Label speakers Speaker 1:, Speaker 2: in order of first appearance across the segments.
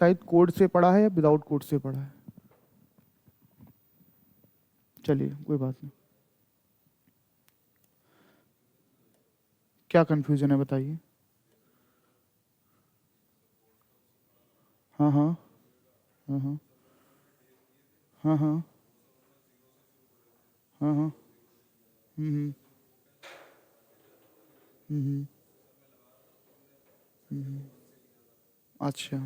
Speaker 1: शायद कोड से पढ़ा है या विदाउट कोड से पढ़ा है। चलिए कोई बात नहीं। क्या कंफ्यूजन है बताइए। हाँ हाँ हाँ हाँ हाँ हाँ हाँ हाँ। हम्म हम्म हम्म। अच्छा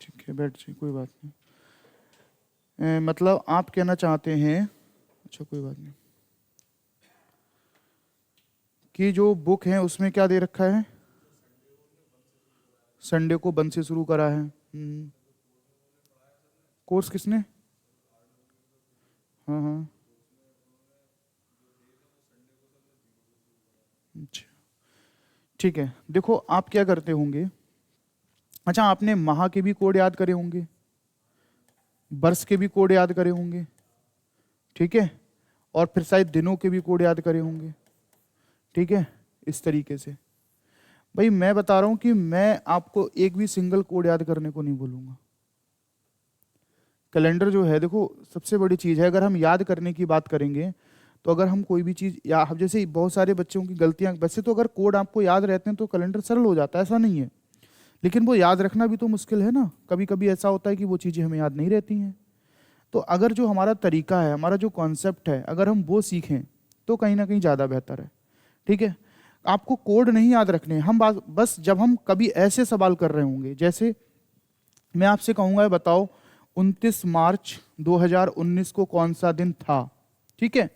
Speaker 1: ठीक है, बैठ जाइए, कोई बात नहीं। मतलब आप कहना चाहते हैं, अच्छा कोई बात नहीं, कि जो बुक है उसमें क्या दे रखा है, संडे को बंद से शुरू करा है। कोर्स किसने? हाँ हाँ। अच्छा ठीक है, देखो आप क्या करते होंगे। अच्छा आपने माह के भी कोड याद करे होंगे, वर्ष के भी कोड याद करे होंगे, ठीक है, और फिर शायद दिनों के भी कोड याद करे होंगे, ठीक है। इस तरीके से भाई मैं बता रहा हूं कि मैं आपको एक भी सिंगल कोड याद करने को नहीं बोलूंगा। कैलेंडर जो है देखो सबसे बड़ी चीज़ है। अगर हम याद करने की बात करेंगे तो अगर हम कोई भी चीज़ या हम जैसे बहुत सारे बच्चों की गलतियां, वैसे तो अगर कोड आपको याद रहते हैं तो कैलेंडर सरल हो जाता है, ऐसा नहीं है, लेकिन वो याद रखना भी तो मुश्किल है ना। कभी कभी ऐसा होता है कि वो चीज़ें हमें याद नहीं रहती हैं। तो अगर जो हमारा तरीका है, हमारा जो कॉन्सेप्ट है, अगर हम वो सीखें तो कहीं ना कहीं ज़्यादा बेहतर है, ठीक है। आपको कोड नहीं याद रखने, हम बस जब हम कभी ऐसे सवाल कर रहे होंगे, जैसे मैं आपसे कहूँगा बताओ 29 मार्च 2019 को कौन सा दिन था, ठीक है।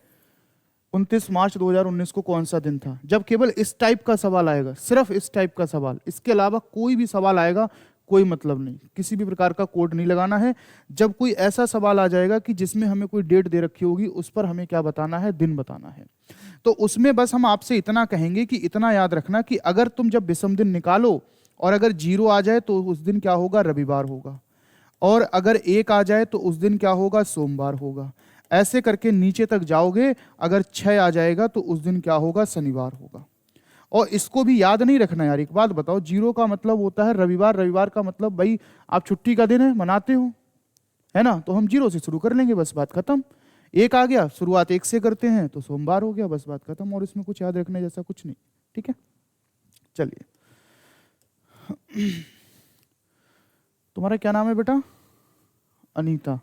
Speaker 1: 29 मार्च 2019 को कौन सा दिन था। जब केवल इस टाइप का सवाल आएगा, सिर्फ इस टाइप का सवाल, इसके अलावा कोई भी सवाल आएगा कोई मतलब नहीं, किसी भी प्रकार का कोड नहीं लगाना है। जब कोई ऐसा सवाल आ जाएगा कि जिसमें हमें कोई डेट दे रखी होगी, उस पर हमें क्या बताना है, दिन बताना है। तो उसमें बस हम आपसे इतना कहेंगे कि इतना याद रखना कि अगर तुम जब विषम दिन निकालो और अगर 0 आ जाए तो उस दिन क्या होगा, रविवार होगा, और अगर 1 आ जाए तो उस दिन क्या होगा, सोमवार होगा। ऐसे करके नीचे तक जाओगे, अगर 6 आ जाएगा तो उस दिन क्या होगा, शनिवार होगा। और इसको भी याद नहीं रखना यार। एक बात बताओ, 0 का मतलब होता है रविवार, रविवार का मतलब भाई आप छुट्टी का दिन है, मनाते हो, है ना, तो हम 0 से शुरू कर लेंगे, बस बात खत्म। 1 आ गया, शुरुआत 1 से करते हैं तो सोमवार हो गया, बस बात खत्म। और इसमें कुछ याद रखने जैसा कुछ नहीं, ठीक है। चलिए तुम्हारा क्या नाम है बेटा? अनीता।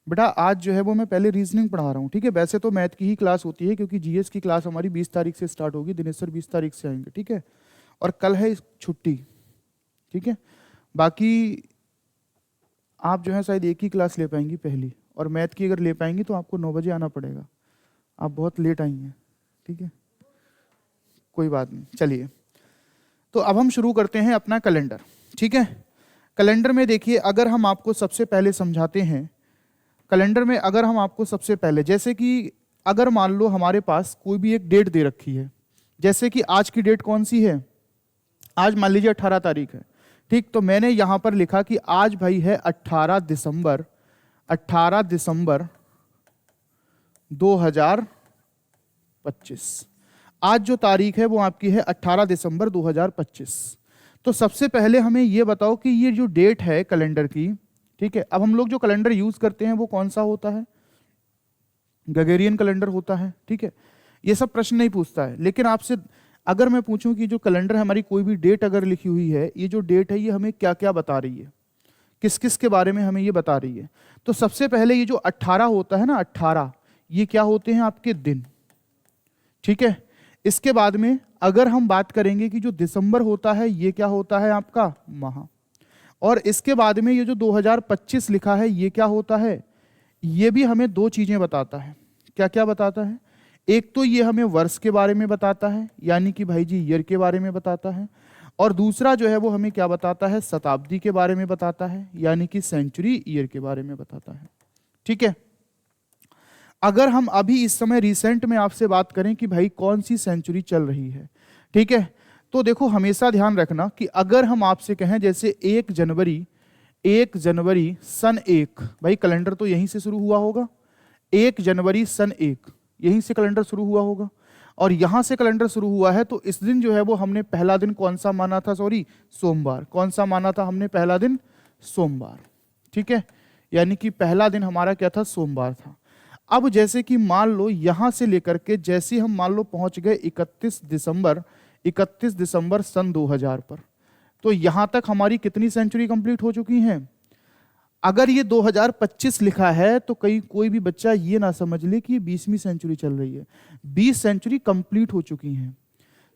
Speaker 1: बेटा आज जो है वो मैं पहले रीजनिंग पढ़ा रहा हूँ, ठीक है। वैसे तो मैथ की ही क्लास होती है, क्योंकि जीएस की क्लास हमारी 20 तारीख से स्टार्ट होगी, दिनेश सर 20 तारीख से आएंगे, ठीक है। और कल है छुट्टी, ठीक है। बाकी आप जो है शायद एक ही क्लास ले पाएंगी पहली, और मैथ की अगर ले पाएंगी तो आपको 9 बजे आना पड़ेगा। आप बहुत लेट आई हैं, ठीक है, कोई बात नहीं। चलिए तो अब हम शुरू करते हैं अपना कैलेंडर, ठीक है। कैलेंडर में देखिए, अगर हम आपको सबसे पहले समझाते हैं, कैलेंडर में अगर हम आपको सबसे पहले, जैसे कि अगर मान लो हमारे पास कोई भी एक डेट दे रखी है, जैसे कि आज की डेट कौन सी है, आज मान लीजिए 18 तारीख है, ठीक। तो मैंने यहां पर लिखा कि आज भाई है 18 दिसंबर, 18 दिसंबर 2025। आज जो तारीख है वो आपकी है 18 दिसंबर 2025। तो सबसे पहले हमें ये बताओ कि ये जो डेट है कैलेंडर की, ठीक है, अब हम लोग जो कैलेंडर यूज करते हैं वो कौन सा होता है, ग्रेगोरियन कैलेंडर होता है, ठीक है। ये सब प्रश्न नहीं पूछता है, लेकिन आपसे अगर मैं पूछूं कि जो कैलेंडर हमारी कोई भी डेट अगर लिखी हुई है, ये जो डेट है ये हमें क्या क्या बता रही है, किस किस के बारे में हमें ये बता रही है। तो सबसे पहले ये जो 18 होता है ना, 18 ये क्या होते हैं, आपके दिन, ठीक है। इसके बाद में अगर हम बात करेंगे कि जो दिसंबर होता है ये क्या होता है, आपका माह। और इसके बाद में ये जो 2025 लिखा है ये क्या होता है, ये भी हमें दो चीजें बताता है। क्या क्या बताता है, एक तो ये हमें वर्ष के बारे में बताता है, यानी कि भाई जी ईयर के बारे में बताता है, और दूसरा जो है वो हमें क्या बताता है, शताब्दी के बारे में बताता है, यानी कि सेंचुरी ईयर के बारे में बताता है, ठीक है। अगर हम अभी इस समय रिसेंट में आपसे बात करें कि भाई कौन सी सेंचुरी चल रही है, ठीक है, तो देखो हमेशा ध्यान रखना कि अगर हम आपसे कहें जैसे 1 जनवरी, 1 जनवरी सन 1, भाई कैलेंडर तो यहीं से शुरू हुआ होगा, 1 जनवरी सन 1 यहीं से कैलेंडर शुरू हुआ होगा। और यहां से कैलेंडर शुरू हुआ है, तो इस दिन जो है वो हमने पहला दिन कौन सा माना था, सॉरी सोमवार, कौन सा माना था हमने पहला दिन, सोमवार। ठीक है, यानी कि पहला दिन हमारा क्या था, सोमवार था। अब जैसे कि मान लो यहां से लेकर के जैसे हम मान लो पहुंच गए 31 दिसंबर सन 2000 पर, तो यहां तक हमारी कितनी सेंचुरी कंप्लीट हो चुकी हैं। अगर ये 2025 लिखा है तो कहीं कोई भी बच्चा ये ना समझ ले कि ये 20वीं सेंचुरी चल रही है। 20 सेंचुरी कंप्लीट हो चुकी हैं।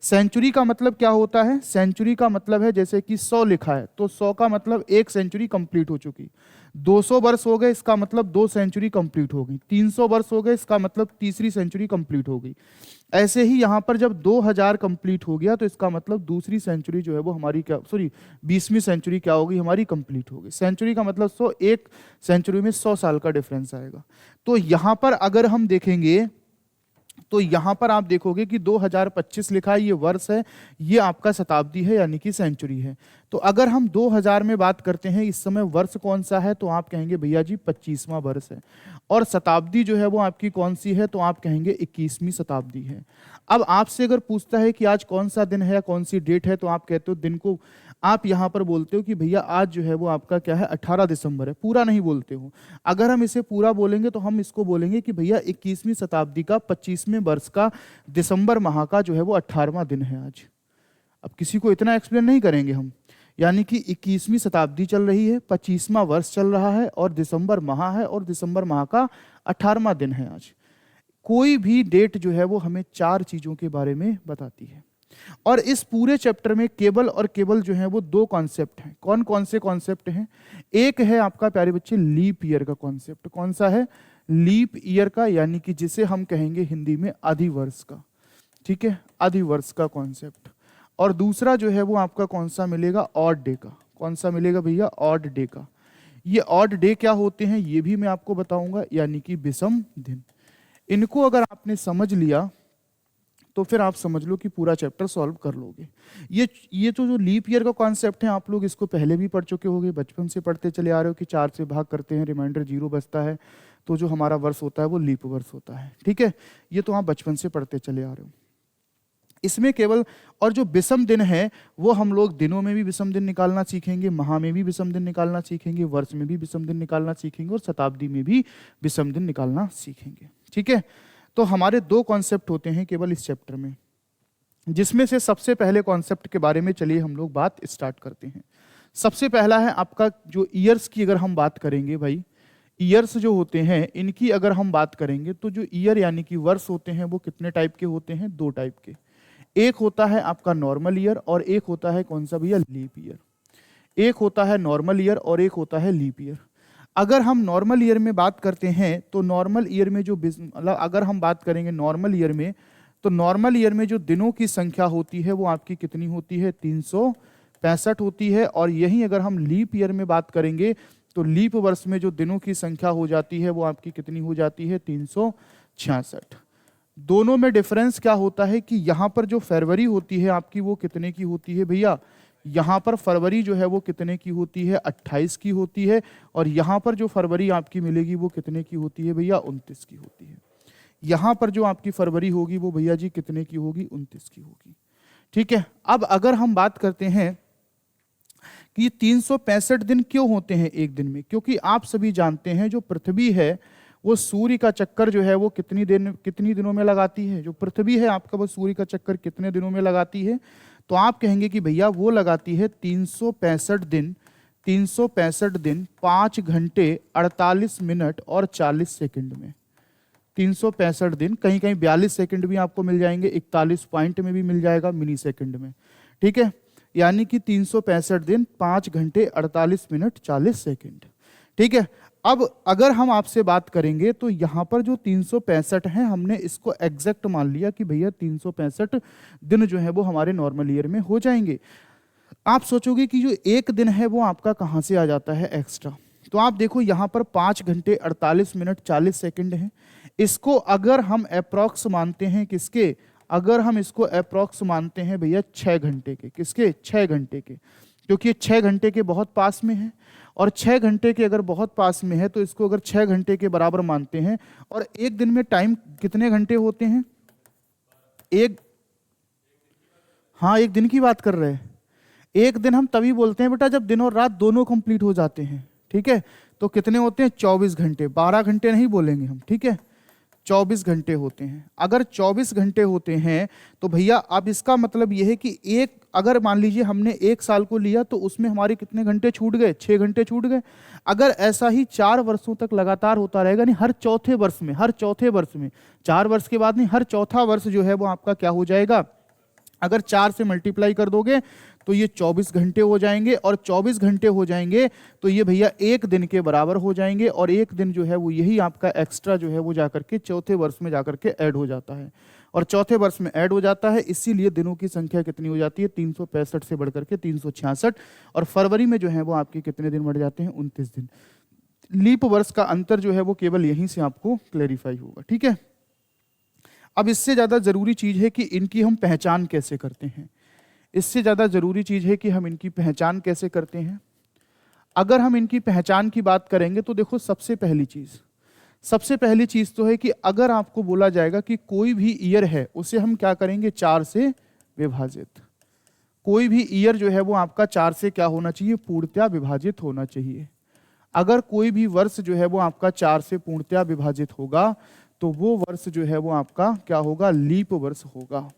Speaker 1: सेंचुरी का मतलब क्या होता है, सेंचुरी का मतलब है जैसे कि 100 लिखा है तो 100 का मतलब एक सेंचुरी कंप्लीट हो चुकी। 200 वर्ष हो गए, इसका मतलब 2 सेंचुरी कंप्लीट हो गई। 300 वर्ष हो गए, इसका मतलब तीसरी सेंचुरी कंप्लीट हो गई। ऐसे ही यहाँ पर जब 2000 कंप्लीट हो गया तो इसका मतलब दूसरी सेंचुरी जो है वो हमारी क्या, सॉरी 20वीं सेंचुरी क्या होगी, हमारी कंप्लीट होगी। सेंचुरी का मतलब 100, एक सेंचुरी में 100 साल का डिफरेंस आएगा। तो यहाँ पर अगर हम देखेंगे तो यहां पर आप देखोगे कि 2025 लिखा है, ये वर्ष है, ये आपका शताब्दी है यानी कि सेंचुरी है। तो अगर हम 2000 में बात करते हैं इस समय वर्ष कौन सा है, तो आप कहेंगे भैया जी 25वां वर्ष है। और शताब्दी जो है वो आपकी कौन सी है, तो आप कहेंगे 21वीं शताब्दी है। अब आपसे अगर पूछता है कि आज कौन सा दिन है या कौन सी डेट है, तो आप कहते हो दिन को, आप यहां पर बोलते हो कि भैया आज जो है वो आपका क्या है, 18 दिसंबर है, पूरा नहीं बोलते हो। अगर हम इसे पूरा बोलेंगे तो हम इसको बोलेंगे कि भैया 21वीं शताब्दी का 25वें वर्ष का दिसंबर माह का जो है वो 18वां दिन है आज। अब किसी को इतना एक्सप्लेन नहीं करेंगे हम, यानी कि 21वीं शताब्दी चल रही है, 25वां वर्ष चल रहा है और दिसंबर माह है और दिसंबर माह का 18वां दिन है आज। कोई भी डेट जो है वो हमें 4 चीजों के बारे में बताती है। और इस पूरे चैप्टर में केवल और केवल जो है वो 2 कॉन्सेप्ट हैं। कौन कौन से कॉन्सेप्ट हैं, एक है आपका प्यारे बच्चे लीप ईयर का कॉन्सेप्ट। कौन सा है, लीप ईयर का, यानी कि जिसे हम कहेंगे हिंदी में अधिवर्ष का। ठीक है, अधिवर्ष का कॉन्सेप्ट। और दूसरा जो है वो आपका कौन सा मिलेगा, ऑड डे का। कौन सा मिलेगा भैया, ऑड डे का। ये ऑड डे क्या होते हैं ये भी मैं आपको बताऊंगा, यानी कि विषम दिन। इनको अगर आपने समझ लिया तो फिर आप समझ लो कि पूरा चैप्टर सॉल्व कर लोगे। ये तो जो लीप ईयर का कॉन्सेप्ट है, आप लोग इसको पहले भी पढ़ चुके होंगे, बचपन से पढ़ते चले आ रहे हो कि 4 से भाग करते हैं, रिमाइंडर 0 बचता है, तो जो हमारा वर्ष होता है वो लीप वर्ष होता है। ठीक है, ये तो आप बचपन से पढ़ते चले आ रहे हो। इसमें केवल, और जो विषम दिन है वो हम लोग दिनों में भी विषम दिन निकालना सीखेंगे, माह में भी विषम दिन निकालना सीखेंगे, वर्ष में भी विषम दिन निकालना सीखेंगे और शताब्दी में भी विषम दिन निकालना सीखेंगे। ठीक है, तो हमारे 2 कॉन्सेप्ट होते हैं केवल इस चैप्टर में, जिसमें से सबसे पहले कॉन्सेप्ट के बारे में चलिए हम लोग बात स्टार्ट करते हैं। सबसे पहला है आपका जो ईयर्स की अगर हम बात करेंगे भाई, ईयर्स जो होते हैं इनकी अगर हम बात करेंगे तो जो ईयर यानी कि वर्ष होते हैं वो कितने टाइप के होते हैं, 2 टाइप के। एक होता है आपका नॉर्मल ईयर और एक होता है कौन सा भैया, लीप ईयर। एक होता है नॉर्मल ईयर और एक होता है लीप ईयर। अगर हम नॉर्मल ईयर में बात करते हैं तो नॉर्मल ईयर में जो मतलब अगर हम बात करेंगे नॉर्मल ईयर में, तो नॉर्मल ईयर में जो दिनों की संख्या होती है वो आपकी कितनी होती है, 365 होती है। और यही अगर हम लीप ईयर में बात करेंगे तो लीप वर्ष में जो दिनों की संख्या हो जाती है वो आपकी कितनी हो जाती है, 366। दोनों में डिफरेंस क्या होता है कि यहाँ पर जो फरवरी होती है आपकी वो कितने की होती है भैया, यहाँ पर फरवरी जो है वो कितने की होती है, 28 की होती है। और यहाँ पर जो फरवरी आपकी मिलेगी वो कितने की होती है भैया, 29 की होती है। यहाँ पर जो आपकी फरवरी होगी वो भैया जी कितने की होगी, 29 की होगी। ठीक है, अब अगर हम बात करते हैं कि 365 दिन क्यों होते हैं एक दिन में, क्योंकि आप सभी जानते हैं जो पृथ्वी है वो सूर्य का चक्कर जो है वो कितनी दिनों में लगाती है, जो पृथ्वी है आपका वो सूर्य का चक्कर कितने दिनों में लगाती है, तो आप कहेंगे कि भैया वो लगाती है 365 दिन 5 घंटे 48 मिनट और 40 सेकंड में। 365 दिन, कहीं कहीं 42 सेकंड भी आपको मिल जाएंगे, 41 पॉइंट में भी मिल जाएगा, मिनी सेकंड में। ठीक है, यानी कि 365 दिन 5 घंटे 48 मिनट 40 सेकंड। ठीक है, अब अगर हम आपसे बात करेंगे तो यहां पर जो 365 है हमने इसको एग्जैक्ट मान लिया कि भैया 365 दिन जो है वो हमारे नॉर्मल ईयर में हो जाएंगे। आप सोचोगे कि जो एक दिन है वो आपका कहां से आ जाता है एक्स्ट्रा, तो आप देखो यहां पर 5 घंटे 48 मिनट 40 सेकंड है। इसको अगर हम अप्रॉक्स मानते हैं किसके, अगर हम इसको अप्रॉक्स मानते हैं भैया 6 घंटे के, किसके, 6 घंटे के, क्योंकि 6 घंटे के बहुत पास में है। और 6 घंटे के अगर बहुत पास में है तो इसको अगर 6 घंटे के बराबर मानते हैं। और एक दिन में टाइम कितने घंटे होते हैं, एक, हाँ एक दिन की बात कर रहे हैं। एक दिन हम तभी बोलते हैं बेटा जब दिन और रात दोनों कंप्लीट हो जाते हैं, ठीक है। तो कितने होते हैं? 24 घंटे। 12 घंटे नहीं बोलेंगे हम, ठीक है, 24 घंटे होते हैं। अगर 24 घंटे होते हैं तो भैया अब इसका मतलब यह है कि एक, अगर मान लीजिए हमने एक साल को लिया तो उसमें हमारे कितने घंटे छूट गए? 6 घंटे छूट गए। अगर ऐसा ही 4 वर्षों तक लगातार होता रहेगा, नहीं हर चौथे वर्ष में, हर चौथे वर्ष में, 4 वर्ष के बाद नहीं, हर चौथा वर्ष जो है वो आपका क्या हो जाएगा? अगर 4 से मल्टीप्लाई कर दोगे तो ये 24 घंटे हो जाएंगे, और 24 घंटे हो जाएंगे तो ये भैया एक दिन के बराबर हो जाएंगे, और एक दिन जो है वो यही आपका एक्स्ट्रा जो है वो जाकर के चौथे वर्ष में जाकर के ऐड हो जाता है, और चौथे वर्ष में ऐड हो जाता है। इसीलिए दिनों की संख्या कितनी हो जाती है? 365 से बढ़कर के 366, और फरवरी में जो है वो आपके कितने दिन बढ़ जाते हैं? 29 दिन। लीप वर्ष का अंतर जो है वो केवल यहीं से आपको क्लैरिफाई होगा, ठीक है। अब इससे ज्यादा जरूरी चीज है कि इनकी हम पहचान कैसे करते हैं। इससे ज्यादा जरूरी चीज है कि हम इनकी पहचान कैसे करते हैं। अगर हम इनकी पहचान की बात करेंगे तो देखो, सबसे पहली चीज तो है कि अगर आपको बोला जाएगा कि कोई भी ईयर है उसे हम क्या करेंगे? 4 से विभाजित। कोई भी ईयर जो है वो आपका 4 से क्या होना चाहिए? पूर्णतया विभाजित होना चाहिए। अगर कोई भी वर्ष जो है वो आपका 4 से पूर्णतया विभाजित होगा तो वो वर्ष जो है वो आपका क्या होगा? लीप वर्ष होगा।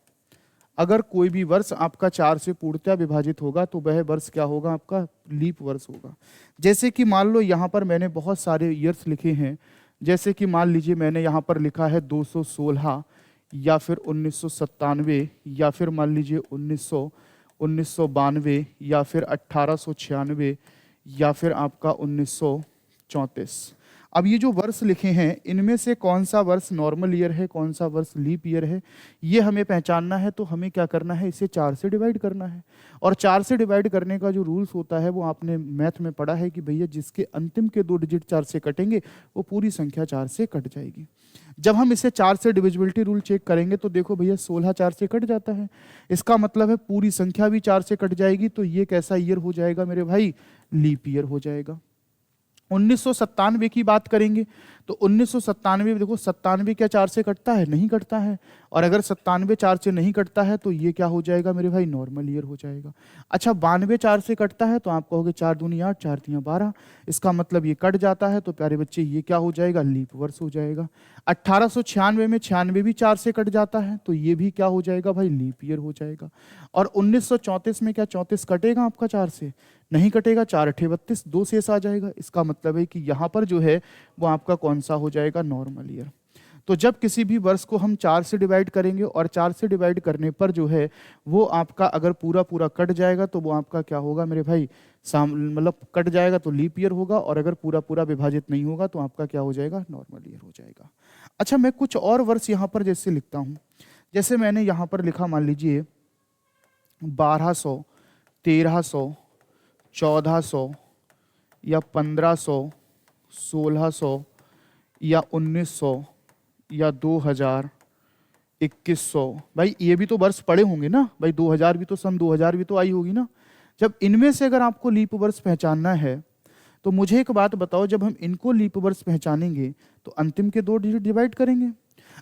Speaker 1: अगर कोई भी वर्ष आपका 4 से पूर्णतया विभाजित होगा तो वह वर्ष क्या होगा? आपका लीप वर्ष होगा। जैसे कि मान लो यहाँ पर मैंने बहुत सारे ईयर्स लिखे हैं, जैसे कि मान लीजिए मैंने यहाँ पर लिखा है 216, या फिर 1997, या फिर मान लीजिए 1992, या फिर 1896, या फिर आपका 1934। अब ये जो वर्ष लिखे हैं इनमें से कौन सा वर्ष नॉर्मल ईयर है, कौन सा वर्ष लीप ईयर है, ये हमें पहचानना है। तो हमें क्या करना है? इसे 4 से डिवाइड करना है। और 4 से डिवाइड करने का जो रूल्स होता है वो आपने मैथ में पढ़ा है कि भैया जिसके अंतिम के 2 डिजिट 4 से कटेंगे वो पूरी संख्या 4 से कट जाएगी। जब हम इसे 4 से डिविजिबिलिटी रूल चेक करेंगे तो देखो भैया 16 4 से कट जाता है। इसका मतलब है पूरी संख्या भी 4 से कट जाएगी। तो ये कैसा ईयर हो जाएगा मेरे भाई? लीप ईयर हो जाएगा। 1997 की बात करेंगे तो 1997, देखो 97 क्या 4 से कटता है? नहीं कटता है। और अगर 97 4 से नहीं कटता है तो ये क्या हो जाएगा मेरे भाई? नॉर्मल ईयर हो जाएगा। अच्छा 92 4 से कटता है तो आप कहोगे 4 दूनी 8, 4 तिया 12, इसका मतलब ये कट जाता है, तो प्यारे बच्चे ये क्या हो जाएगा? लीप वर्ष हो जाएगा। 1896 में 96 भी 4 से कट जाता है तो ये भी क्या हो जाएगा भाई? लीप ईयर हो जाएगा। और 1934 में क्या 34 कटेगा आपका 4 से? नहीं कटेगा। 4 8 32, 2 शेष आ जाएगा। इसका मतलब है कि यहाँ पर जो है वो आपका कौन सा हो जाएगा? Normal year. तो जब किसी भी वर्ष को हम 4 से डिवाइड करेंगे और 4 से डिवाइड करने पर जो है वो आपका अगर पूरा पूरा कट जाएगा तो वो आपका क्या होगा मेरे भाई? मतलब कट जाएगा तो लीप ईयर होगा, और अगर पूरा पूरा विभाजित नहीं होगा तो आपका क्या हो जाएगा? नॉर्मल ईयर हो जाएगा। अच्छा मैं कुछ और वर्ष यहाँ पर जैसे लिखता हूँ, जैसे मैंने यहाँ पर लिखा, मान लीजिए 1200, 1300, 1400, या 1500, 1600, या 1900, या 2000, 2100। भाई ये भी तो वर्ष पड़े होंगे ना भाई, 2000 भी तो, सन 2000 भी तो आई होगी ना। जब इनमें से अगर आपको लीप वर्ष पहचानना है तो मुझे एक बात बताओ, जब हम इनको लीप वर्ष पहचानेंगे तो अंतिम के 2 डिजिट डिवाइड करेंगे।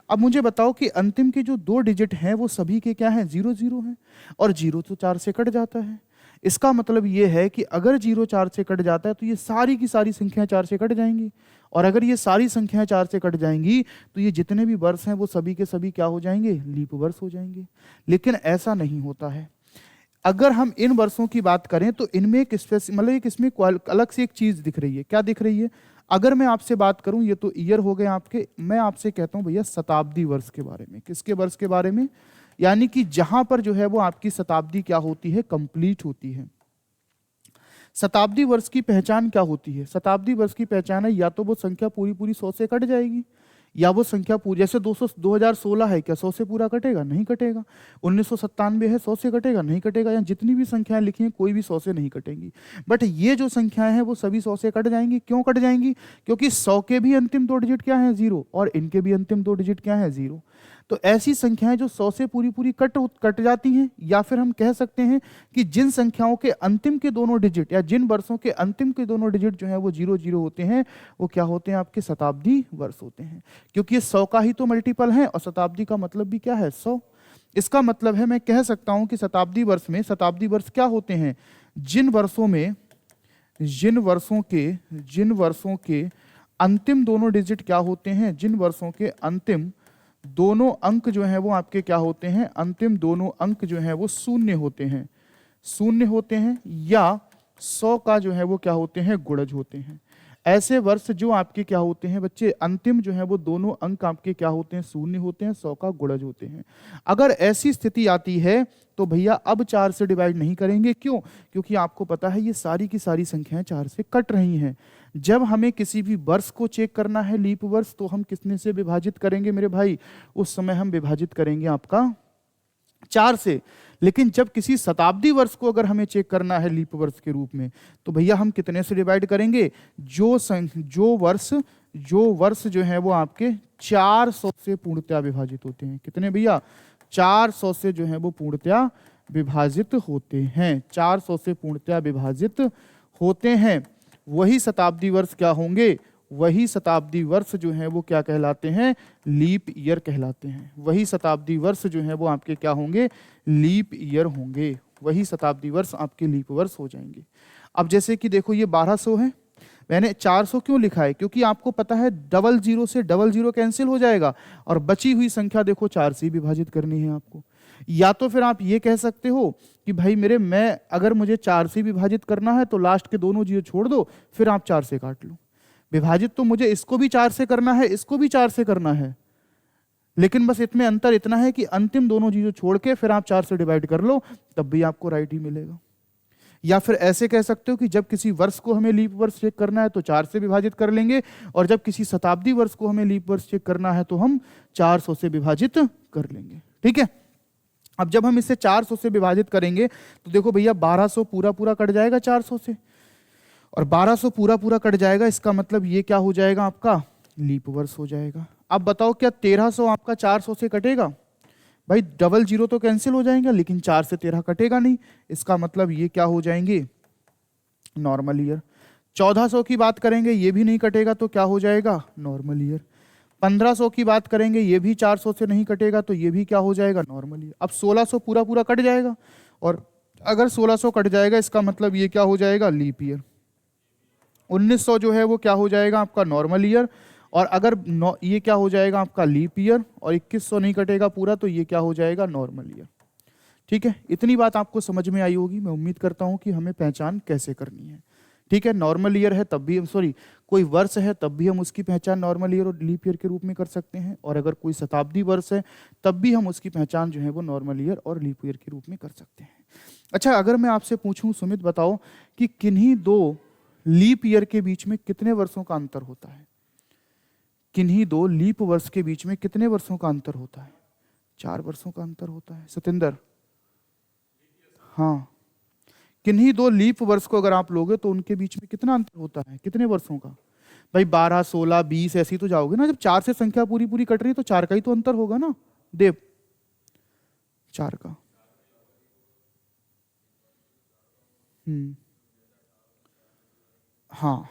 Speaker 1: अब मुझे बताओ कि अंतिम के जो 2 डिजिट हैं वो सभी के क्या हैं? 0 0 हैं, और 0 तो 4 से कट जाता है। इसका मतलब ये है कि अगर 0 4 से कट जाता है तो ये सारी की सारी संख्याएं 4 से कट जाएंगी, और अगर ये सारी संख्याएं 4 से कट जाएंगी तो ये जितने भी वर्ष हैं वो सभी के सभी क्या हो जाएंगे? लीप वर्ष हो जाएंगे। लेकिन ऐसा नहीं होता है। अगर हम इन वर्षों की बात करें तो इनमें एक मतलब एक इसमें अलग से एक चीज दिख रही है। क्या दिख रही है? अगर मैं आपसे बात करूं, ये तो ईयर हो गए आपके, मैं आपसे कहता हूं भैया शताब्दी वर्ष के बारे में। किसके वर्ष के बारे में? यानी कि जहां पर जो है वो आपकी शताब्दी क्या होती है? कंप्लीट होती है। शताब्दी वर्ष की पहचान क्या होती है? शताब्दी वर्ष की पहचान है या तो वो संख्या पूरी पूरी 100 से कट जाएगी, या वो संख्या पूरी, जैसे 2016 है, क्या 100 से पूरा कटेगा? नहीं कटेगा। 1997 है, 100 से कटेगा? नहीं कटेगा। या जितनी भी संख्याएं लिखी हैं कोई भी 100 से नहीं कटेंगी। बट ये जो संख्याएं हैं वो सभी 100 से कट जाएंगी। क्यों कट जाएंगी? क्योंकि 100 के भी अंतिम 2 डिजिट क्या है? 0, और इनके भी अंतिम 2 डिजिट क्या है? 0। तो ऐसी संख्याएं जो 100 से पूरी पूरी कट जाती हैं, या फिर हम कह सकते हैं कि जिन संख्याओं के अंतिम के दोनों डिजिट, या जिन वर्षों के अंतिम के दोनों डिजिट जो है वो 0 0 होते हैं, वो क्या होते हैं? आपके शताब्दी वर्ष होते हैं। क्योंकि ये 100 का ही तो मल्टीपल है, और शताब्दी का मतलब भी क्या है? 100। इसका मतलब है मैं कह सकता हूं कि शताब्दी वर्ष में, शताब्दी वर्ष क्या होते हैं, जिन वर्षों के अंतिम दोनों डिजिट क्या होते हैं, जिन वर्षों के अंतिम दोनों अंक जो हैं वो आपके क्या होते हैं, अंतिम दोनों अंक जो हैं वो शून्य होते हैं या 100 का जो है वो क्या होते हैं, गुणज होते हैं। ऐसे वर्ष जो आपके क्या होते हैं बच्चे, अंतिम जो है वो दोनों अंक आपके क्या होते हैं, शून्य होते हैं, 100 का गुणज होते हैं। अगर ऐसी स्थिति आती है तो भैया अब 4 से डिवाइड नहीं करेंगे। क्यों? क्योंकि आपको पता है ये सारी की सारी संख्याएं 4 से कट रही हैं। जब हमें किसी भी वर्ष को चेक करना है, लीप वर्ष, तो हम कितने से विभाजित करेंगे मेरे भाई? उस समय हम विभाजित करेंगे आपका 4 से। लेकिन जब किसी शताब्दी वर्ष को अगर हमें चेक करना है लीप वर्ष के रूप में, तो भैया हम कितने से डिवाइड करेंगे? जो वर्ष जो है वो आपके 400 से पूर्णतया विभाजित होते हैं। कितने भैया? 400 से जो है वो पूर्णतया विभाजित होते हैं, 400 से पूर्णतया विभाजित होते हैं। वही शताब्दी वर्ष क्या होंगे? वही शताब्दी वर्ष जो है वो क्या कहलाते हैं? लीप ईयर कहलाते हैं। वही शताब्दी वर्ष जो है वो आपके क्या होंगे? लीप ईयर होंगे। वही शताब्दी वर्ष आपके लीप वर्ष हो जाएंगे। अब जैसे कि देखो ये 1200 है, मैंने 400 क्यों लिखा है? क्योंकि आपको पता है 00 से 00 कैंसिल हो जाएगा और बची हुई संख्या देखो 4 से विभाजित करनी है आपको। या तो फिर आप ये कह सकते हो कि भाई अगर मुझे 4 से विभाजित करना है तो लास्ट के दोनों जीरो छोड़ दो, फिर आप 4 से काट लो। विभाजित तो मुझे इसको भी 4 से करना है, इसको भी 4 से करना है, लेकिन बस इसमें अंतर इतना है कि अंतिम दोनों जीरो छोड़ के फिर आप 4 से डिवाइड कर लो, तब भी आपको राइट ही मिलेगा। या फिर ऐसे कह सकते हो कि जब किसी वर्ष को हमें लीप वर्ष चेक करना है तो 4 से विभाजित कर लेंगे, और जब किसी शताब्दी वर्ष को हमें लीप वर्ष चेक करना है तो हम 400 से विभाजित कर लेंगे। ठीक है, अब जब हम इसे 400 से विभाजित करेंगे तो देखो भैया 1200 पूरा पूरा कट जाएगा 400 से, और 1200 पूरा पूरा कट जाएगा। इसका मतलब ये क्या हो जाएगा? आपका लीप वर्ष हो जाएगा। अब बताओ क्या 1300 आपका 400 से कटेगा? भाई 00 तो कैंसिल हो जाएंगे, लेकिन 4 से 13 कटेगा नहीं। इसका मतलब ये क्या हो जाएंगे? Normal year. 1400 की बात करेंगे, ये भी नहीं कटेगा तो क्या हो जाएगा? Normal year. 1500 की बात करेंगे, ये भी 400 से नहीं कटेगा तो ये भी क्या हो जाएगा? Normal year. अब 1600 पूरा पूरा कट जाएगा, और अगर 1600 कट जाएगा इसका मतलब ये क्या हो जाएगा? Leap year. 1900 जो है वो क्या हो जाएगा? आपका नॉर्मल ईयर। और अगर ये क्या हो जाएगा? आपका लीप ईयर। और 2100 नहीं कटेगा पूरा तो ये क्या हो जाएगा? Normal year. ठीक है, इतनी बात आपको समझ में आई होगी। मैं उम्मीद करता हूं कि हमें पहचान कैसे करनी है। ठीक है, नॉर्मल ईयर है तब भी हम कोई वर्ष है तब भी हम उसकी पहचान नॉर्मल ईयर और लीप ईयर के रूप में कर सकते हैं, और अगर कोई शताब्दी वर्ष है तब भी हम उसकी पहचान जो है वो नॉर्मल ईयर और लीप ईयर के रूप में कर सकते हैं। अच्छा, अगर मैं आपसे पूछूं सुमित बताओ कि किन्हीं दो लीप ईयर के बीच में कितने वर्षों का अंतर होता है? किन्हीं दो लीप वर्ष के बीच में कितने वर्षों का अंतर होता है? 4 वर्षों का अंतर होता है। सतेंद्र? हाँ, किन्हीं दो लीप वर्ष को अगर आप लोगे तो उनके बीच में कितना अंतर होता है? कितने वर्षों का? भाई 12, 16, 20 ऐसी तो जाओगे ना। जब 4 से संख्या पूरी पूरी कट रही है तो 4 का ही तो अंतर होगा ना देव? 4 का। हाँ,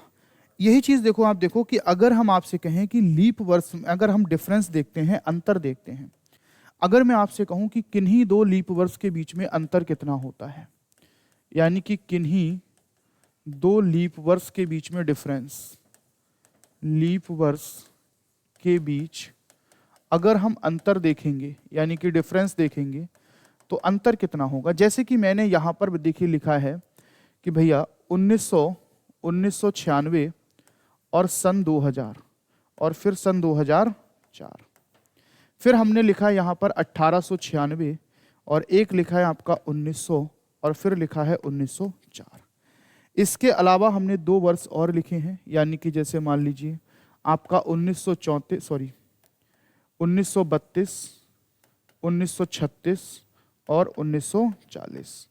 Speaker 1: यही चीज देखो, आप देखो कि अगर हम आपसे कहें कि लीप वर्ष, अगर हम डिफरेंस देखते हैं, अंतर देखते हैं, अगर मैं आपसे कहूं कि किन्हीं दो लीप वर्ष के बीच में अंतर कितना होता है, यानी कि किन्हीं दो लीप वर्ष के बीच में डिफरेंस, लीप वर्ष के बीच अगर हम अंतर देखेंगे यानी कि डिफरेंस देखेंगे तो अंतर कितना होगा? जैसे कि मैंने यहां पर देखिए लिखा है कि भैया 1996 और सन 2000 और फिर सन 2004, फिर हमने लिखा है यहाँ पर 1896 और एक लिखा है आपका 1900 और फिर लिखा है 1904। इसके अलावा हमने 2 वर्ष और लिखे हैं, यानी कि जैसे मान लीजिए आपका 1932, 1936 और 1940।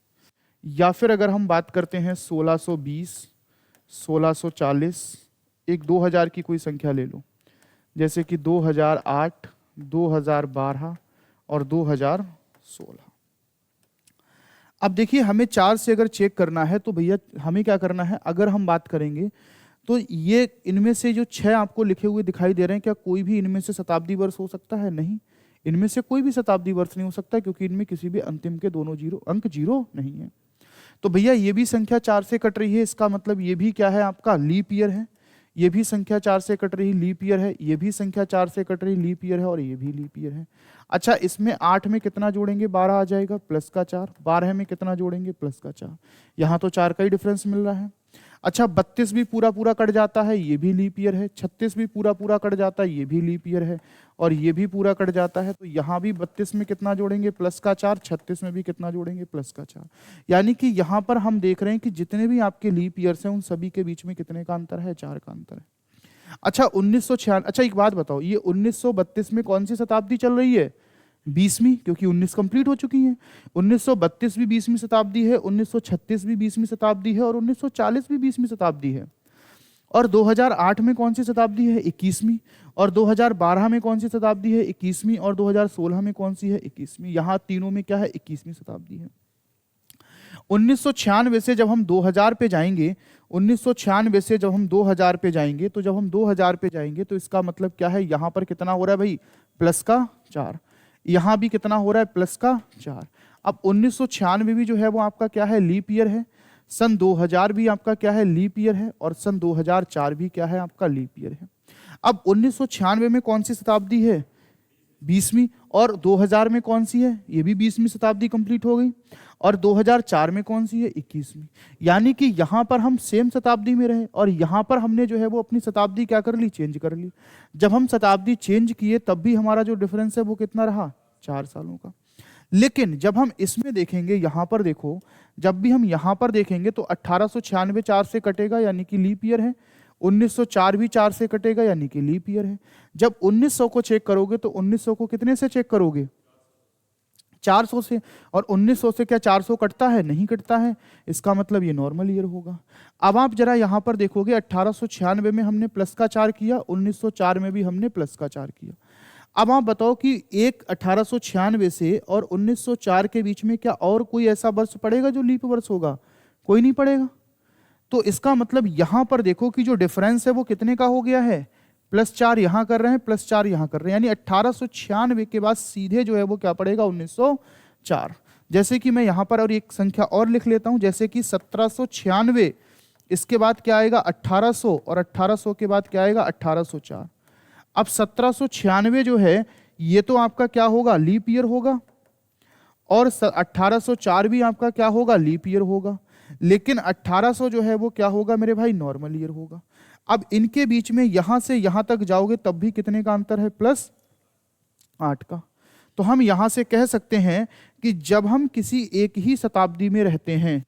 Speaker 1: या फिर अगर हम बात करते हैं 1620, 1640, एक 2000 की कोई संख्या ले लो, जैसे कि 2008, 2012 और 2016। अब देखिए हमें 4 से अगर चेक करना है तो भैया हमें क्या करना है? अगर हम बात करेंगे तो ये इनमें से जो 6 आपको लिखे हुए दिखाई दे रहे हैं, क्या कोई भी इनमें से शताब्दी वर्ष हो सकता है? नहीं, इनमें से कोई भी शताब्दी वर्ष नहीं हो सकता, क्योंकि इनमें किसी भी अंतिम के दोनों अंक जीरो नहीं है। तो भैया ये भी संख्या 4 से कट रही है, इसका मतलब ये भी क्या है आपका लीप ईयर है। ये भी संख्या 4 से कट रही लीप ईयर है, ये भी संख्या 4 से कट रही लीप ईयर है, और ये भी लीप ईयर है। अच्छा, इसमें 8 में कितना जोड़ेंगे, 12 आ जाएगा प्लस का 4। 12 में कितना जोड़ेंगे, प्लस का 4। यहाँ तो 4 का ही डिफरेंस मिल रहा है। अच्छा, 32 भी पूरा पूरा कट जाता है, ये भी लीप ईयर है। 36 भी पूरा पूरा कट जाता है, ये भी लीप ईयर है, और ये भी पूरा कट जाता है। तो यहाँ भी 32 में कितना जोड़ेंगे, प्लस का 4। 36 में भी कितना जोड़ेंगे, प्लस का 4। यानी कि यहाँ पर हम देख रहे हैं कि जितने भी आपके लीप ईयर्स हैं उन सभी के बीच में कितने का अंतर है, 4 का अंतर है। अच्छा, 1996, अच्छा एक बात बताओ, ये 1932 में कौन सी शताब्दी चल रही है, 20वीं, क्योंकि 19 कंप्लीट हो चुकी है। 1932 भी 20वीं शताब्दी है, 1936 भी 20वीं शताब्दी है, और 1940 भी 20वीं शताब्दी है। और 2008 में कौन सी शताब्दी है, 21वीं। और 2012 में कौन सी शताब्दी है, 21वीं। और 2016 में कौन सी है, 21वीं। यहाँ तीनों में क्या है, 21वीं शताब्दी है। 1996 से जब हम 2000 पे जाएंगे, 1996 से जब हम 2000 पे जाएंगे, तो जब हम 2000 पे जाएंगे तो इसका मतलब क्या है, यहाँ पर कितना हो रहा है भाई, प्लस का 4। यहाँ भी कितना हो रहा है, प्लस का 4। अब 1996 भी जो है वो आपका क्या है, लीप ईयर है। सन 2000 भी आपका क्या है, लीप ईयर है। और सन 2004 भी क्या है, आपका लीप ईयर है। अब 1996 में कौन सी शताब्दी है, 20वीं। और 2000 में कौन सी है, ये भी 20वीं शताब्दी कंप्लीट हो गई। और 2004 में कौन सी है, 21वीं। यानी कि यहाँ पर हम सेम शताब्दी में रहे, और यहाँ पर हमने जो है वो अपनी शताब्दी क्या कर ली, चेंज कर ली। जब हम शताब्दी चेंज किए तब भी हमारा जो डिफरेंस है वो कितना रहा, 4 सालों का। लेकिन जब हम इसमें देखेंगे, यहाँ पर देखो, जब भी हम यहाँ पर देखेंगे तो 1896 4 से कटेगा, यानी कि लीप ईयर है। 1904 भी 4 से कटेगा, यानी कि लीप ईयर है। जब 1900 को चेक करोगे तो 1900 को कितने से चेक करोगे, 400 से। और 1900 से क्या 400 कटता है, नहीं कटता है। इसका मतलब ये नॉर्मल ईयर होगा। अब आप जरा यहाँ पर देखोगे, 1896 में हमने प्लस का 4 किया, 1904 में भी हमने प्लस का 4 किया। अब आप बताओ कि एक 1896 से और 1904 के बीच में क्या और कोई ऐसा वर्ष पड़ेगा जो लीप वर्ष होगा, कोई नहीं पड़ेगा। तो इसका मतलब यहां पर देखो कि जो डिफरेंस है वो कितने का हो गया है, +4 यहां कर रहे हैं, +4 यहां कर रहे हैं। यानी 1896 के बाद सीधे जो है वो क्या पड़ेगा, 1904। जैसे कि मैं यहां पर और एक संख्या और लिख लेता हूं, जैसे कि 1796, इसके बाद क्या आएगा 1800, और 1800 के बाद क्या आएगा 1804। अब 1796 जो है ये तो आपका क्या होगा, लीप ईयर होगा। और 1804 भी आपका क्या होगा, लीप ईयर होगा। लेकिन 1800 जो है वो क्या होगा मेरे भाई, नॉर्मल ईयर होगा। अब इनके बीच में यहां से यहां तक जाओगे तब भी कितने का अंतर है, +8 का। तो हम यहां से कह सकते हैं कि जब हम किसी एक ही शताब्दी में रहते हैं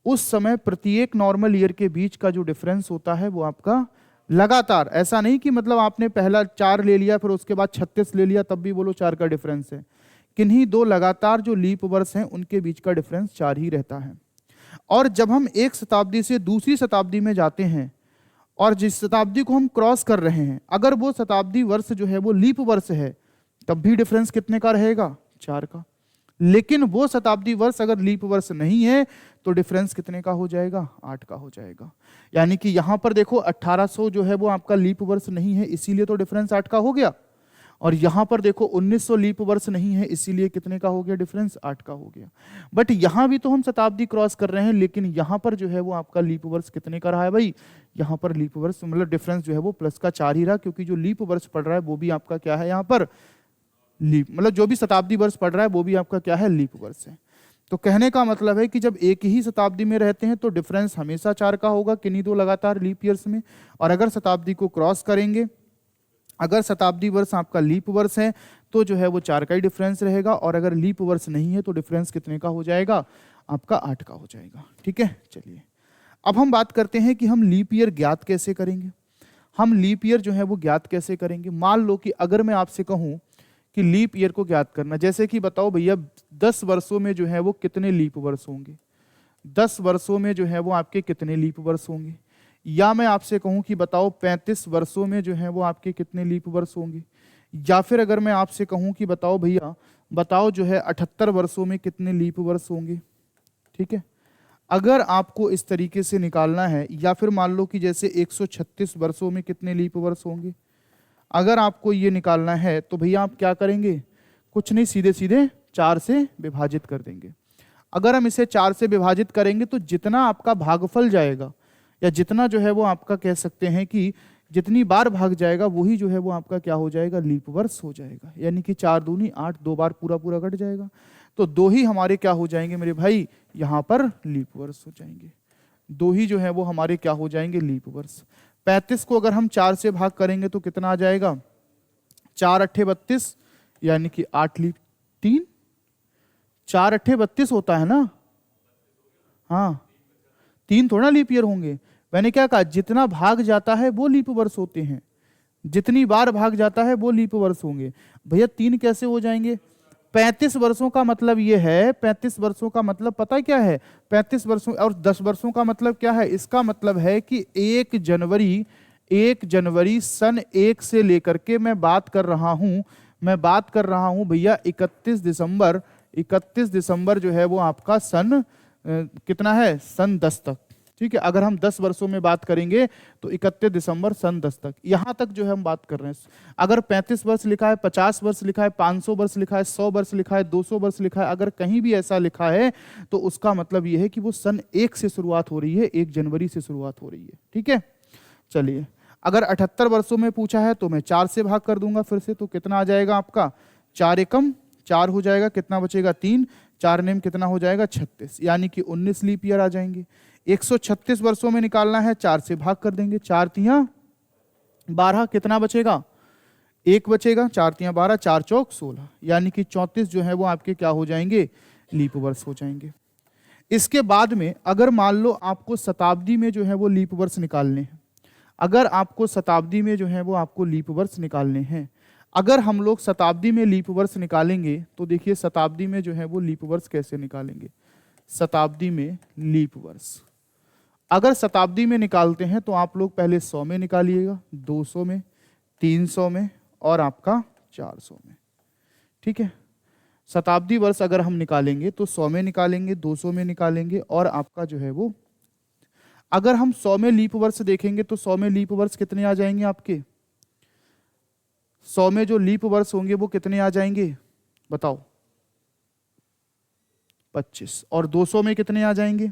Speaker 1: उस समय प्रत्येक नॉर्मल ईयर के बीच का जो डिफरेंस होता है वो आपका लगातार, ऐसा नहीं कि मतलब आपने पहला 4 ले लिया फिर उसके बाद 36 ले लिया तब भी बोलो 4 का डिफरेंस है। किन्हीं दो लगातार जो लीप वर्ष हैं उनके बीच का डिफरेंस 4 ही रहता है। और जब हम एक शताब्दी से दूसरी शताब्दी में जाते हैं और जिस शताब्दी को हम क्रॉस कर रहे हैं, अगर वो शताब्दी वर्ष जो है वो लीप वर्ष है तब भी डिफरेंस कितने का रहेगा, 4 का। लेकिन वो शताब्दी वर्ष अगर लीप वर्ष नहीं है तो डिफरेंस कितने का हो जाएगा, 8 का हो जाएगा। यानी कि यहां पर देखो 1800 जो है वो आपका लीप वर्ष नहीं है, इसीलिए तो डिफरेंस 8 का हो गया। और यहां पर देखो 1900 लीप वर्ष नहीं है, इसीलिए कितने का हो गया डिफरेंस, 8 का हो गया। बट यहां भी तो हम शताब्दी क्रॉस कर रहे हैं, लेकिन यहां पर जो है वो आपका लीप वर्ष कितने का रहा है भाई, यहां पर लीप वर्ष मतलब डिफरेंस जो है वो +4 ही रहा, क्योंकि जो लीप वर्ष पड़ रहा है वो भी आपका क्या है, यहाँ पर लीप मतलब जो भी शताब्दी वर्ष पड़ रहा है वो भी आपका क्या है, लीप वर्ष है। तो कहने का मतलब है कि जब एक ही शताब्दी में रहते हैं तो डिफरेंस हमेशा 4 का होगा किन्हीं दो लगातार लीप ईयर्स में। और अगर शताब्दी को क्रॉस करेंगे, अगर शताब्दी वर्ष आपका लीप वर्ष है तो जो है वो 4 का ही डिफरेंस रहेगा, और अगर लीप वर्ष नहीं है तो डिफरेंस कितने का हो जाएगा, आपका 8 का हो जाएगा। ठीक है, चलिए अब हम बात करते हैं कि हम लीप ईयर ज्ञात कैसे करेंगे। हम लीप ईयर जो है वो ज्ञात कैसे करेंगे। मान लो कि अगर मैं आपसे कहूँ कि लीप ईयर को ज्ञात करना, जैसे कि बताओ भैया 10 वर्षों में जो है वो कितने लीप वर्ष होंगे, 10 वर्षों में जो है वो आपके कितने लीप वर्ष होंगे। या मैं आपसे कहूं कि बताओ 35 वर्षों में जो है वो आपके कितने लीप वर्ष होंगे। या फिर अगर मैं आपसे कहूं कि बताओ भैया बताओ जो है 78 वर्षों में कितने लीप वर्ष होंगे। ठीक है, अगर आपको इस तरीके से निकालना है, या फिर मान लो कि जैसे 136 वर्षों में कितने लीप वर्ष होंगे, अगर आपको ये निकालना है तो भैया आप क्या करेंगे, कुछ नहीं, सीधे सीधे 4 से विभाजित कर देंगे। अगर हम इसे 4 से विभाजित करेंगे तो जितना आपका भागफल जाएगा, या जितना जो है वो आपका कह सकते हैं कि जितनी बार भाग जाएगा, वही जो है वो आपका क्या हो जाएगा, लीप वर्ष हो जाएगा। यानी कि 4 दूनी 8, 2 बार पूरा पूरा कट जाएगा, तो 2 ही हमारे क्या हो जाएंगे मेरे भाई, यहाँ पर लीप वर्ष हो जाएंगे। 2 ही जो है वो हमारे क्या हो जाएंगे, लीप वर्ष। 35 को अगर हम 4 से भाग करेंगे तो कितना आ जाएगा, 4 अट्ठे 32, यानी कि 8 लीप। 3 4 अट्ठे 32 होता है ना, हाँ 3 थोड़ा लीप ईयर होंगे। मैंने क्या कहा, जितना भाग जाता है वो लीप वर्ष होते हैं, जितनी बार भाग जाता है वो लीप वर्ष होंगे। भैया 3 कैसे हो जाएंगे, 35 वर्षों का मतलब ये है, 35 वर्षों का मतलब पता है क्या है, 35 वर्षों और 10 वर्षों का मतलब क्या है, इसका मतलब है कि 1 जनवरी सन 1 से लेकर के मैं बात कर रहा हूं भैया 31 दिसंबर जो है वो आपका सन कितना है, सन 10 तक। ठीक है, अगर हम 10 वर्षों में बात करेंगे तो 31 दिसंबर सन 10 तक, यहां तक जो है हम बात कर रहे हैं। अगर 35 वर्ष लिखा है, 50 वर्ष लिखा है, 500 वर्ष लिखा है, 100 वर्ष लिखा है, 200 वर्ष लिखा है, अगर कहीं भी ऐसा लिखा है तो उसका मतलब यह है कि वो सन 1 से शुरुआत हो रही है, 1 जनवरी से शुरुआत हो रही है। ठीक है, चलिए अगर 78 वर्षों में पूछा है तो मैं 4 से भाग कर दूंगा फिर से, तो कितना आ जाएगा आपका, 4 एकम 4 हो जाएगा, कितना बचेगा 3, 4 नेम कितना हो जाएगा 36, यानी कि 19 लीप ईयर आ जाएंगे। 136 वर्षों में निकालना है, 4 से भाग कर देंगे, 4 तियां 12, कितना बचेगा 1 बचेगा, 4 तियां 12, 4 चौक 16, यानी कि 34 जो है वो आपके क्या हो जाएंगे, लीप वर्ष हो जाएंगे। इसके बाद में अगर मान लो आपको शताब्दी में जो है वो लीप वर्ष निकालने हैं, अगर आपको शताब्दी में जो है वो आपको लीप वर्ष निकालने हैं, अगर हम लोग शताब्दी में लीप वर्ष निकालेंगे तो देखिए शताब्दी में जो है वो लीप वर्ष कैसे निकालेंगे। शताब्दी में लीप वर्ष अगर शताब्दी में निकालते हैं तो आप लोग पहले 100 में निकालिएगा, 200 में, 300 में और आपका 400 में। ठीक है, शताब्दी वर्ष अगर हम निकालेंगे तो 100 में निकालेंगे, 200 में निकालेंगे और आपका जो है वो, अगर हम 100 में लीप वर्ष देखेंगे तो 100 में लीप वर्ष कितने आ जाएंगे आपके, 100 में जो लीप वर्ष होंगे वो कितने आ जाएंगे बताओ, 25। और 200 में कितने आ जाएंगे,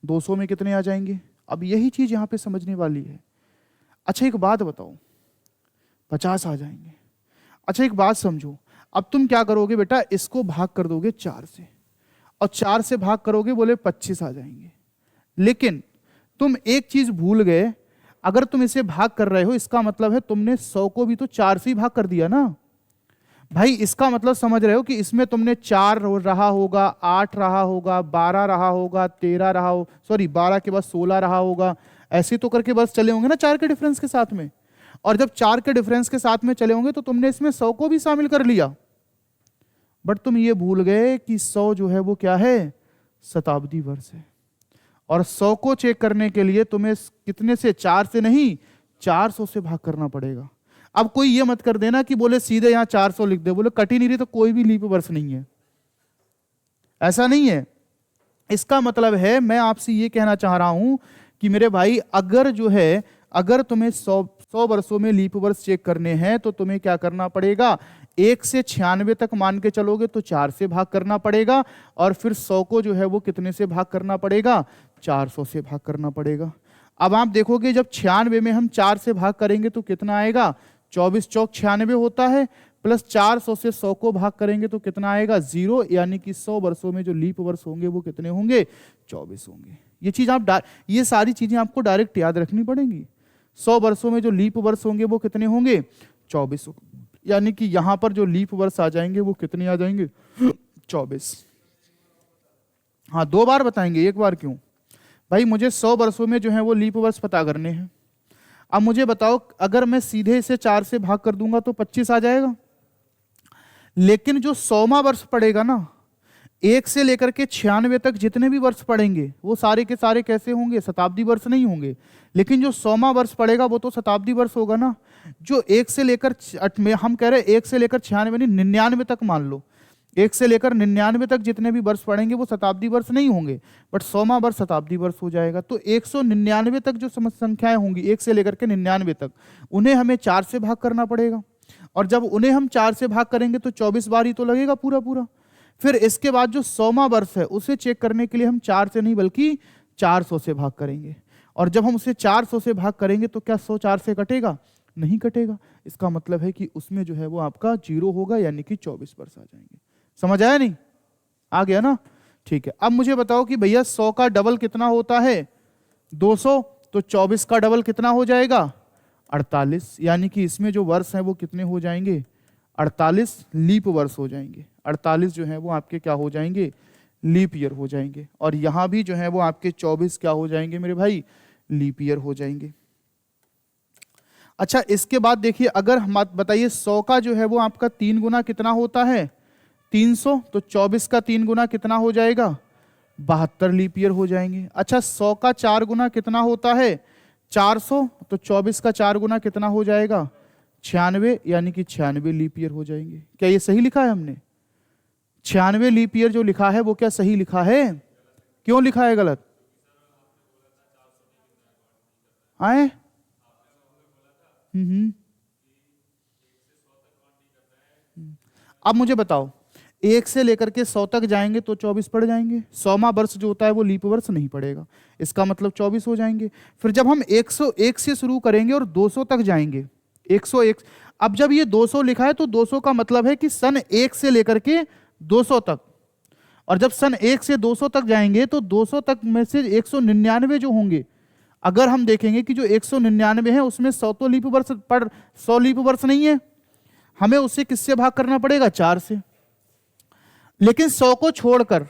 Speaker 1: 200 में कितने आ जाएंगे। अब यही चीज यहां पे समझने वाली है। अच्छा एक बात बताओ, 50 आ जाएंगे। अच्छा एक बात समझो, अब तुम क्या करोगे बेटा, इसको भाग कर दोगे 4 से, और 4 से भाग करोगे बोले 25 आ जाएंगे। लेकिन तुम एक चीज भूल गए, अगर तुम इसे भाग कर रहे हो इसका मतलब है तुमने 100 को भी तो 4 से ही भाग कर दिया ना भाई। इसका मतलब समझ रहे हो कि इसमें तुमने 4 रहा होगा, 8 रहा होगा, 12 रहा होगा, 13 रहा हो, सॉरी 12 के बाद 16 रहा होगा, ऐसे तो करके बस चले होंगे ना 4 के डिफरेंस के साथ में। और जब 4 के डिफरेंस के साथ में चले होंगे तो तुमने इसमें 100 को भी शामिल कर लिया, बट तुम ये भूल गए कि 100 जो है वो क्या है, शताब्दी वर्ष है। और 100 को चेक करने के लिए तुम्हें कितने से, 4 से नहीं 400 से भाग करना पड़ेगा। अब कोई ये मत कर देना कि बोले सीधे यहां 400 लिख दे, बोले कट ही नहीं रही तो कोई भी लीप वर्ष नहीं है, ऐसा नहीं है। इसका मतलब है मैं आपसे ये कहना चाह रहा हूं कि मेरे भाई अगर जो है, अगर तुम्हें 100 वर्षों में लीप वर्ष चेक करने हैं तो तुम्हें क्या करना पड़ेगा, 1 से 96 तक मान के चलोगे तो 4 से भाग करना पड़ेगा, और फिर 100 को जो है वो कितने से भाग करना पड़ेगा, 400 से भाग करना पड़ेगा। अब आप देखोगे जब 96 में हम 4 से भाग करेंगे तो कितना आएगा, 24 चौक 96 होता है, प्लस 400 से 100 को भाग करेंगे तो कितना आएगा 0, यानी कि 100 वर्षों में जो लीप वर्ष होंगे वो कितने होंगे, 24 होंगे। ये चीज आप ये सारी चीजें आपको डायरेक्ट याद रखनी पड़ेंगी। 100 वर्षों में जो लीप वर्ष होंगे वो कितने होंगे, 24, यानी कि यहां पर जो लीप वर्ष आ जाएंगे वो कितने आ जाएंगे, 24। हाँ 2 बार बताएंगे, 1 बार क्यों भाई, मुझे 100 वर्षों में जो है वो लीप वर्ष पता करने हैं। अब मुझे बताओ अगर मैं सीधे इसे 4 से भाग कर दूंगा तो 25 आ जाएगा, लेकिन जो 100वां वर्ष पड़ेगा ना, 1 से लेकर के 96 तक जितने भी वर्ष पड़ेंगे वो सारे के सारे कैसे होंगे, शताब्दी वर्ष नहीं होंगे। लेकिन जो 100वां वर्ष पड़ेगा वो तो शताब्दी वर्ष होगा ना। जो 1 से लेकर हम कह रहे हैं 1 से लेकर 96 नहीं 99 तक मान लो, 1 से लेकर 99 तक जितने भी वर्ष पड़ेंगे वो शताब्दी वर्ष नहीं होंगे, बट 100वां वर्ष शताब्दी वर्ष हो जाएगा। तो 199 तक जो संख्याएं होंगी 1 से लेकर के 99 तक, उन्हें हमें 4 से भाग करना पड़ेगा। और जब उन्हें हम 4 से भाग करेंगे तो 24 बार ही तो लगेगा पूरा पूरा। फिर इसके बाद जो 100वां वर्ष है उसे चेक करने के लिए हम 4 से नहीं बल्कि 400 से भाग करेंगे, और जब हम उसे 400 से भाग करेंगे तो क्या 100 4 से कटेगा? नहीं कटेगा। इसका मतलब है कि उसमें जो है वो आपका 0 होगा, यानी कि 24 वर्ष आ जाएंगे। समझ आया नहीं? आ गया ना? ठीक है। अब मुझे बताओ कि भैया 100 का डबल कितना होता है? 200। तो 24 का डबल कितना हो जाएगा? 48। यानी कि इसमें जो वर्ष हैं वो कितने हो जाएंगे? 48 लीप वर्ष हो जाएंगे। 48 जो है वो आपके क्या हो जाएंगे? लीप ईयर हो जाएंगे। और यहां भी जो है वो आपके 24 क्या हो जाएंगे मेरे भाई? लीप ईयर हो जाएंगे। अच्छा, इसके बाद देखिए, अगर हम बताइए 100 का जो है वो आपका 3 गुना कितना होता है? 300। तो 24 का 3 गुना कितना हो जाएगा? 72 लीप ईयर हो जाएंगे। अच्छा, 100 का 4 गुना कितना होता है? 400। तो 24 का 4 गुना कितना हो जाएगा? 96, यानी कि 96 लीप ईयर हो जाएंगे। क्या ये सही लिखा है हमने? 96 लीप ईयर जो लिखा है वो क्या सही लिखा है? क्यों लिखा है गलत? आए? अब मुझे बताओ, 1 से लेकर के 100 तक जाएंगे तो 24 पड़ जाएंगे। 100वां वर्ष जो होता है वो लीप वर्ष नहीं पड़ेगा, इसका मतलब 24 हो जाएंगे। फिर जब हम 101 से शुरू करेंगे और 200 तक जाएंगे, 101। अब जब ये 200 लिखा है तो 200 का मतलब है कि सन 1 से लेकर के 200 तक, और जब सन 1 से 200 तक जाएंगे तो 200 तक में से 199 जो होंगे, अगर हम देखेंगे कि जो 199 है उसमें 100 तो लीप वर्ष 100 लीप वर्ष नहीं है, हमें उसे किससे भाग करना पड़ेगा? 4 से। लेकिन 100 को छोड़कर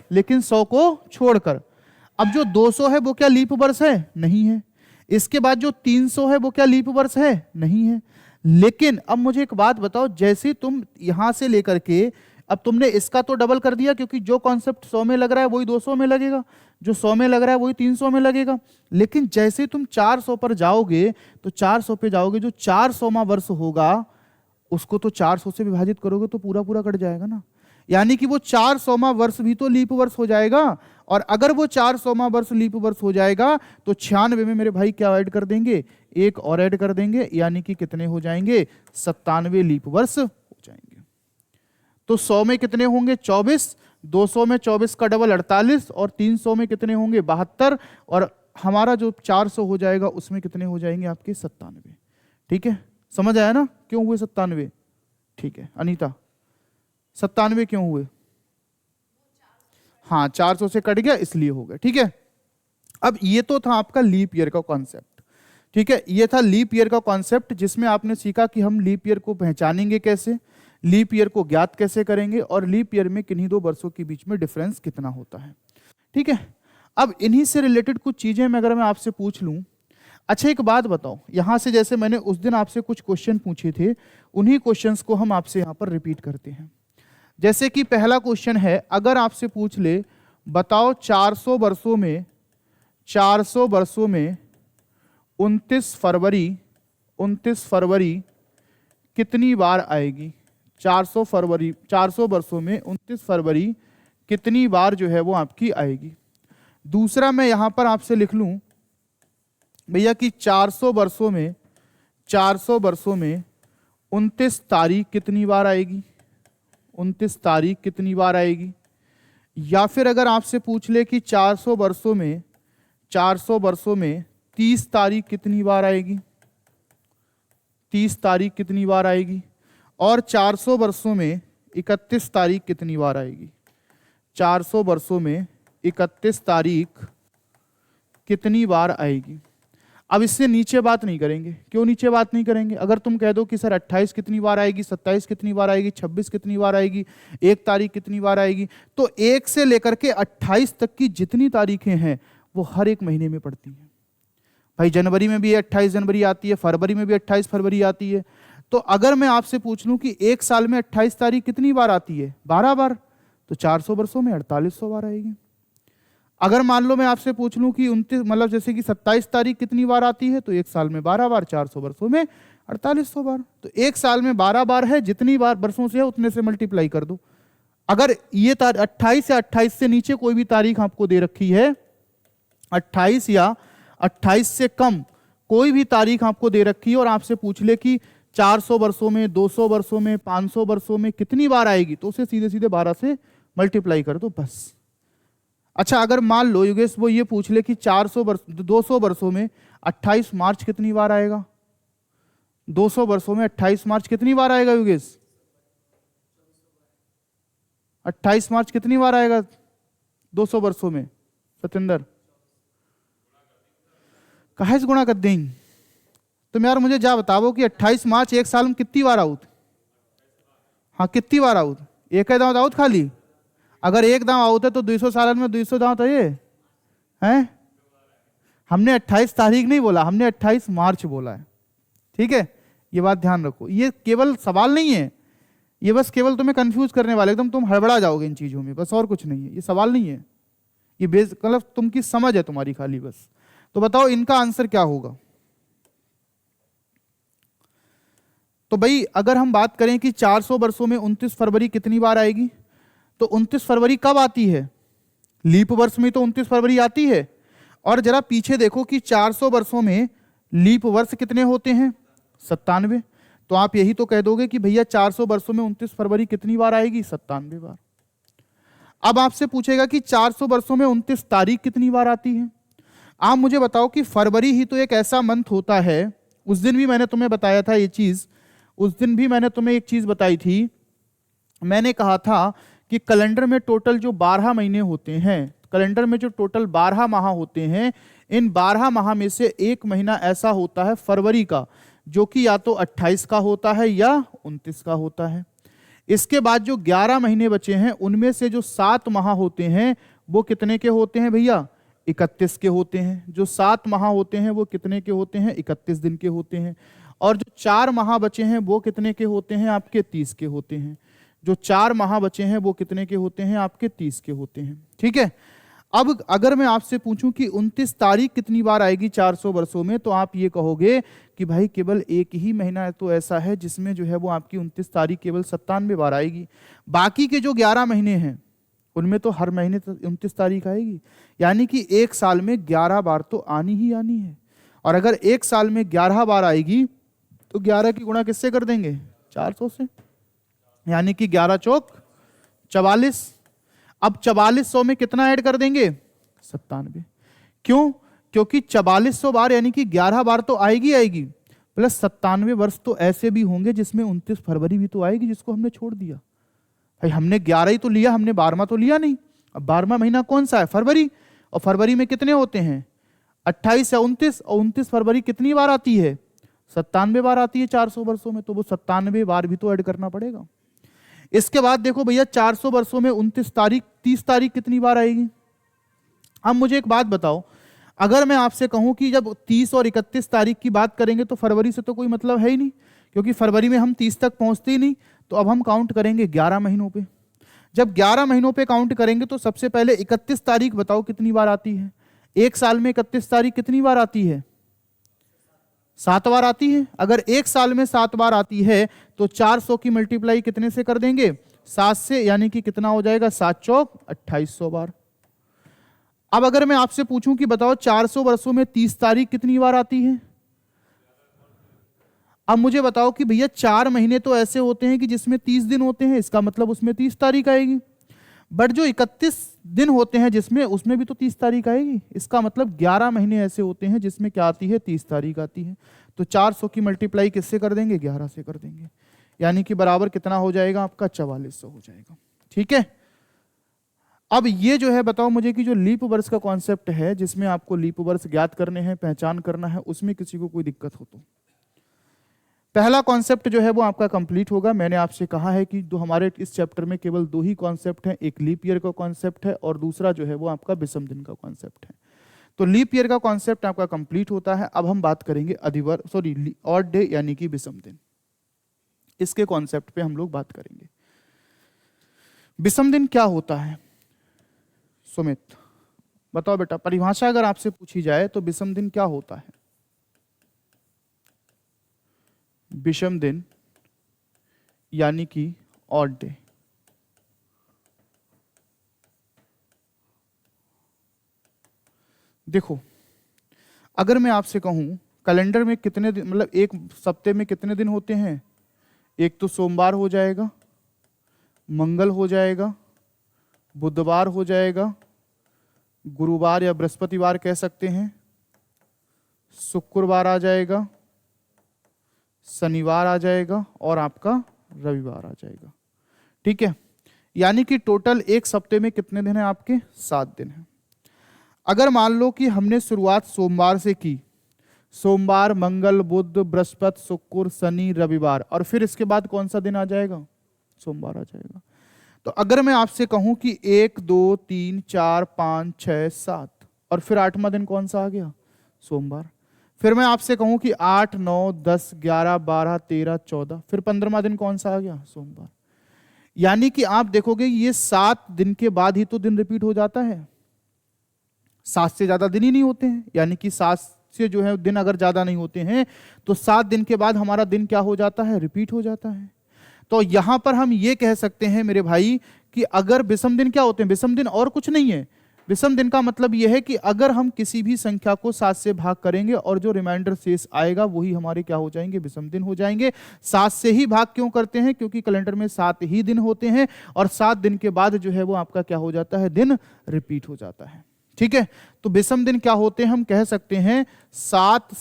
Speaker 1: अब जो 200 है वो क्या लीप वर्ष है? नहीं है। इसके बाद जो 300 है वो क्या लीप वर्ष है? नहीं है। लेकिन अब मुझे एक बात बताओ, जैसे तुम यहां से लेकर के, अब तुमने इसका तो डबल कर दिया, क्योंकि जो कॉन्सेप्ट 100 में लग रहा है वही 200 में लगेगा, जो 100 में लग रहा है वही 300 में लगेगा। लेकिन जैसे तुम 400 पर जाओगे तो 400 पे जाओगे, जो 400वां वर्ष होगा उसको तो 400 से विभाजित करोगे तो पूरा पूरा कट जाएगा ना, यानी कि वो 400वां वर्ष भी तो लीप वर्ष हो जाएगा। और अगर वो 400वां वर्ष लीप वर्ष हो जाएगा तो 96 में मेरे भाई क्या ऐड कर देंगे? एक और ऐड कर देंगे, यानी कि कितने हो जाएंगे? 97 लीप वर्ष हो जाएंगे। तो 100 में कितने होंगे? 24। 200 में 24 का डबल 48, और 300 में कितने होंगे? 72, और हमारा जो 400 हो जाएगा उसमें कितने हो जाएंगे? आपके 97। ठीक है, समझ आया ना क्यों हुए 97? ठीक है अनीता, 97 क्यों हुए? हाँ, 400 से कट गया इसलिए हो गया। ठीक है, अब ये तो था आपका लीप ईयर का कॉन्सेप्ट। ठीक है, ये था लीप ईयर का कॉन्सेप्ट, जिसमें आपने सीखा कि हम लीप ईयर को पहचानेंगे कैसे, लीप ईयर को ज्ञात कैसे करेंगे, और लीप ईयर में किन्हीं दो वर्षों के बीच में डिफरेंस कितना होता है। ठीक है, अब इन्हीं से रिलेटेड कुछ चीजें मैं अगर मैं आपसे पूछ लूं। अच्छा, एक बात बताओ, यहां से जैसे मैंने उस दिन आपसे कुछ क्वेश्चन पूछे थे, उन्हीं क्वेश्चंस को हम आपसे यहां पर रिपीट करते हैं। जैसे कि पहला क्वेश्चन है, अगर आपसे पूछ ले, बताओ 400 वर्षों में 29 फरवरी कितनी बार आएगी? 400 वर्षों में 29 फरवरी कितनी बार जो है वो आपकी आएगी? दूसरा मैं यहां पर आपसे लिख लूं भैया कि 400 वर्षों में 29 तारीख कितनी बार आएगी? 29 तारीख कितनी बार आएगी? या फिर अगर आपसे पूछ ले कि 400 वर्षों में 30 तारीख कितनी बार आएगी? 30 तारीख कितनी बार आएगी? और 400 वर्षों में 31 तारीख कितनी बार आएगी? 400 वर्षों में 31 तारीख कितनी बार आएगी? अब इससे नीचे बात नहीं करेंगे। क्यों नीचे बात नहीं करेंगे? अगर तुम कह दो कि सर 28 कितनी बार आएगी, 27 कितनी बार आएगी, 26 कितनी बार आएगी, 1 तारीख कितनी बार आएगी, तो 1 से लेकर के 28 तक की जितनी तारीखें हैं वो हर एक महीने में पड़ती हैं। भाई जनवरी में भी 28 जनवरी आती है, फरवरी में भी 28 फरवरी आती है। तो अगर मैं आपसे पूछ लूं कि 1 साल में 28 तारीख कितनी बार आती है? 12 बार। तो 400 वर्षों में 4800 बार आएगी। अगर मान लो मैं आपसे पूछ लूं कि 29 मतलब जैसे कि 27 तारीख कितनी बार आती है, तो 1 साल में 12 बार, 400 वर्षों में 4800 बार। तो 1 साल में 12 बार है, जितनी बार वर्षों से है उतने से मल्टीप्लाई कर दो। अगर ये 28 या 28 से नीचे कोई भी तारीख आपको दे रखी है, 28 या 28 से कम कोई भी तारीख आपको दे रखी है, और आपसे पूछ ले कि 400 वर्षों में, 200 वर्षों में, 500 वर्षों में कितनी बार आएगी, तो उसे सीधे सीधे 12 से मल्टीप्लाई कर दो बस। अच्छा, अगर मान लो योगेश वो ये पूछ ले कि 200 वर्षों में 28 मार्च कितनी बार आएगा, 200 वर्षों में 28 मार्च कितनी बार आएगा योगेश, 28 मार्च कितनी बार आएगा 200 वर्षों में सत्येंद्र, काहे से गुणा कर देंगे। तुम यार मुझे जा बताओ कि 28 मार्च एक साल में कितनी बार आउत, हाँ कितनी बार आउत, एक ही दांव आउत खाली, अगर एक दांव आउत है तो 200 साल में 200 दांव तो ये है। हमने 28 तारीख नहीं बोला, हमने 28 मार्च बोला है, ठीक है, ये बात ध्यान रखो। ये केवल सवाल नहीं है, ये बस केवल तुम्हें कंफ्यूज करने वाले, एकदम तुम हड़बड़ा जाओगे इन चीजों में, बस और कुछ नहीं है, ये सवाल नहीं है, ये मतलब तुमकी समझ है तुम्हारी खाली बस। तो बताओ इनका आंसर क्या होगा। तो भाई अगर हम बात करें कि 400 वर्षों में 29 फरवरी कितनी बार आएगी, तो 29 फरवरी कब आती है, लीप वर्ष में तो 29 फरवरी आती है। और जरा पीछे देखो कि 400 वर्षों में लीप वर्ष कितने होते हैं, 97। तो आप यही तो कह दोगे कि भैया 400 वर्षों में 29 फरवरी कितनी बार आएगी, 97 बार। अब आपसे पूछेगा कि 400 वर्षों में 29 तारीख कितनी बार आती है। आप मुझे बताओ कि फरवरी ही तो एक ऐसा मंथ होता है, उस दिन भी मैंने तुम्हें बताया था ये चीज, उस दिन भी मैंने तुम्हें एक चीज बताई थी, मैंने कहा था कि कैलेंडर में टोटल जो 12 महीने होते हैं, कैलेंडर में जो टोटल 12 माह होते हैं, इन 12 माह में से एक महीना ऐसा होता है फरवरी का, जो कि या तो 28 का होता है या 29 का होता है। इसके बाद जो 11 महीने बचे हैं उनमें से जो 7 माह होते हैं वो कितने के होते हैं भैया, 31 के होते हैं। जो 7 माह होते हैं वो कितने के होते हैं, 31 दिन के होते हैं। और जो 4 माह बचे हैं वो कितने के होते हैं, आपके 30 के होते हैं। जो 4 माह बचे हैं वो कितने के होते हैं, आपके 30 के होते हैं, ठीक है। अब अगर मैं आपसे पूछूं कि 29 तारीख कितनी बार आएगी 400 वर्षों में, तो आप ये कहोगे कि भाई केवल एक ही महीना तो ऐसा है जिसमें जो है वो आपकी 29 तारीख केवल 97 बार आएगी। बाकी के जो 11 महीने हैं उनमें तो हर महीने 29 तारीख आएगी, यानी कि एक साल में 11 बार तो आनी ही आनी है। और अगर एक साल में 11 बार आएगी तो 11 की गुणा किससे कर देंगे, 400 से, यानी कि 11 चौक 44। अब 4400 में कितना ऐड कर देंगे, 97। क्यों, क्योंकि 4400 बार यानी कि 11 बार तो आएगी आएगी, प्लस 97 वर्ष तो ऐसे भी होंगे जिसमें 29 फरवरी भी तो आएगी, जिसको हमने छोड़ दिया। भाई हमने 11 ही तो लिया, हमने 12वां तो लिया नहीं। अब 12वां महीना कौन सा है, फरवरी। और फरवरी में कितने होते हैं, 28 या 29, और 29 फरवरी कितनी बार आती है, 97 बार आती है 400 वर्षों में, तो वो 97 बार भी तो ऐड करना पड़ेगा। इसके बाद देखो भैया 400 वर्षों में 29 तारीख 30 तारीख कितनी बार आएगी। अब मुझे एक बात बताओ, अगर मैं आपसे कहूं कि जब 30 और 31 तारीख की बात करेंगे तो फरवरी से तो कोई मतलब है ही नहीं, क्योंकि फरवरी में हम 30 तक पहुंचते ही नहीं। तो अब हम काउंट करेंगे 11 महीनों पे। जब 11 महीनों पे काउंट करेंगे तो सबसे पहले 31 तारीख बताओ कितनी बार आती है। एक साल में 31 तारीख कितनी बार आती है, 7 बार आती है। अगर एक साल में 7 बार आती है तो 400 की मल्टीप्लाई कितने से कर देंगे, 7 से, यानी कि कितना हो जाएगा, 7 चौक 2800 बार। अब अगर मैं आपसे पूछूं कि बताओ 400 वर्षों में 30 तारीख कितनी बार आती है। अब मुझे बताओ कि भैया 4 महीने तो ऐसे होते हैं कि जिसमें 30 दिन होते हैं, इसका मतलब उसमें 30 तारीख आएगी। बट जो 31 दिन होते हैं जिसमें, उसमें भी तो 30 तारीख आएगी। इसका मतलब 11 महीने ऐसे होते हैं जिसमें क्या आती है, 30 तारीख आती है। तो 400 की मल्टीप्लाई किससे कर देंगे, 11 से कर देंगे, यानी कि बराबर कितना हो जाएगा आपका, 4400 हो जाएगा, ठीक है। अब ये जो है बताओ मुझे कि जो लीप वर्ष का कॉन्सेप्ट है, जिसमें आपको लीप वर्ष ज्ञात करने हैं, पहचान करना है, उसमें किसी को कोई दिक्कत हो तो पहला कॉन्सेप्ट जो है वो आपका कंप्लीट होगा। मैंने आपसे कहा है कि जो हमारे इस चैप्टर में केवल 2 ही कॉन्सेप्ट हैं, एक लीप ईयर का कॉन्सेप्ट है और दूसरा जो है वो आपका विषम दिन का कॉन्सेप्ट है। तो लीप ईयर का कॉन्सेप्ट आपका कंप्लीट होता है। अब हम बात करेंगे अधिवर्ष, सॉरी ऑड डे यानी कि विषम दिन, इसके कॉन्सेप्ट पे हम लोग बात करेंगे। विषम दिन क्या होता है, सुमित बताओ बेटा, परिभाषा अगर आपसे पूछी जाए तो विषम दिन क्या होता है। विषम दिन यानी कि ऑड डे। देखो अगर मैं आपसे कहूं कैलेंडर में कितने दिन, मतलब एक सप्ते में कितने दिन होते हैं? एक तो सोमवार हो जाएगा, मंगल हो जाएगा, बुधवार हो जाएगा, गुरुवार या बृहस्पतिवार कह सकते हैं, शुक्रवार आ जाएगा, शनिवार आ जाएगा और आपका रविवार आ जाएगा। ठीक है, यानी कि टोटल एक सप्ते में कितने दिन हैं आपके? 7 दिन हैं। अगर मान लो कि हमने शुरुआत सोमवार से की, सोमवार, मंगल, बुध, बृहस्पति, शुक्र, शनि, रविवार, और फिर इसके बाद कौन सा दिन आ जाएगा? सोमवार आ जाएगा। तो अगर मैं आपसे कहूं कि 1 2 3 4 5 6 7 और फिर 8वां दिन कौन सा आ गया? सोमवार। फिर मैं आपसे कहूं कि 8 9 10 11 12 13 14, फिर 15वां दिन कौन सा आ गया? सोमवार। यानी कि आप देखोगे ये 7 दिन के बाद ही तो दिन रिपीट हो जाता है, 7 से ज्यादा दिन ही नहीं होते हैं। यानी कि 7 से जो है दिन अगर ज्यादा नहीं होते हैं तो 7 दिन के बाद हमारा दिन क्या हो जाता है? रिपीट हो जाता है। तो यहां पर हम ये कह सकते हैं मेरे भाई कि अगर विषम दिन क्या होते हैं? विषम दिन और कुछ नहीं है। विषम दिन का मतलब यह है कि अगर हम किसी भी संख्या को 7 से भाग करेंगे और जो रिमाइंडर शेष आएगा वही हमारे क्या हो जाएंगे? विषम दिन हो जाएंगे। 7 से ही भाग क्यों करते हैं? क्योंकि कैलेंडर में 7 ही दिन होते हैं और 7 दिन के बाद जो है वो आपका क्या हो जाता है? दिन रिपीट हो जाता है। ठीक है, तो विषम दिन क्या होते हैं? हम कह सकते हैं 7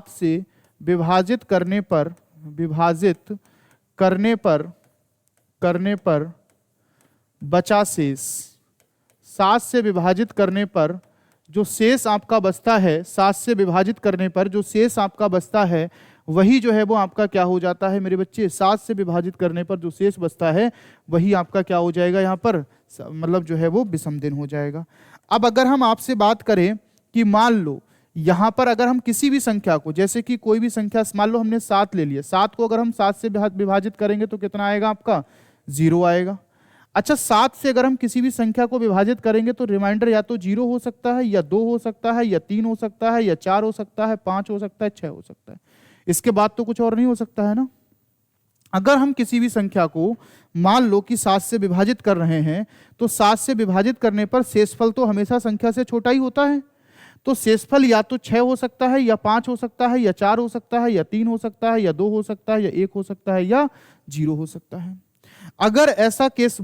Speaker 1: से विभाजित करने पर बचा शेष। 7 से विभाजित करने पर जो शेष आपका बचता है, 7 से विभाजित करने पर जो शेष आपका बचता है वही जो है वो आपका क्या हो जाता है मेरे बच्चे? 7 से विभाजित करने पर जो शेष बचता है वही आपका क्या हो जाएगा? यहाँ पर मतलब जो है वो विषम दिन हो जाएगा। अब अगर हम आपसे बात करें कि मान लो यहां पर अगर हम किसी भी संख्या को, जैसे कि कोई भी संख्या, मान लो हमने 7 ले लिया, 7 को अगर हम 7 से विभाजित करेंगे तो कितना आएगा आपका? 0 आएगा। अच्छा, 7 से अगर हम किसी भी संख्या को विभाजित करेंगे तो रिमाइंडर या तो 0 हो सकता है, या 2 हो सकता है, या 3 हो सकता है, या 4 हो सकता है, 5 हो सकता है, 6 हो सकता है। इसके बाद तो कुछ और नहीं हो सकता है ना। अगर हम किसी भी संख्या को मान लो कि 7 से विभाजित कर रहे हैं तो 7 से विभाजित करने पर शेषफल तो हमेशा संख्या से छोटा ही होता है। तो शेषफल या तो 6 हो सकता है, या 5 हो सकता है, या 4 हो सकता है, या 3 हो सकता है, या 2 हो सकता है, या 1 हो सकता है, या 0 हो सकता है। अगर ऐसा केस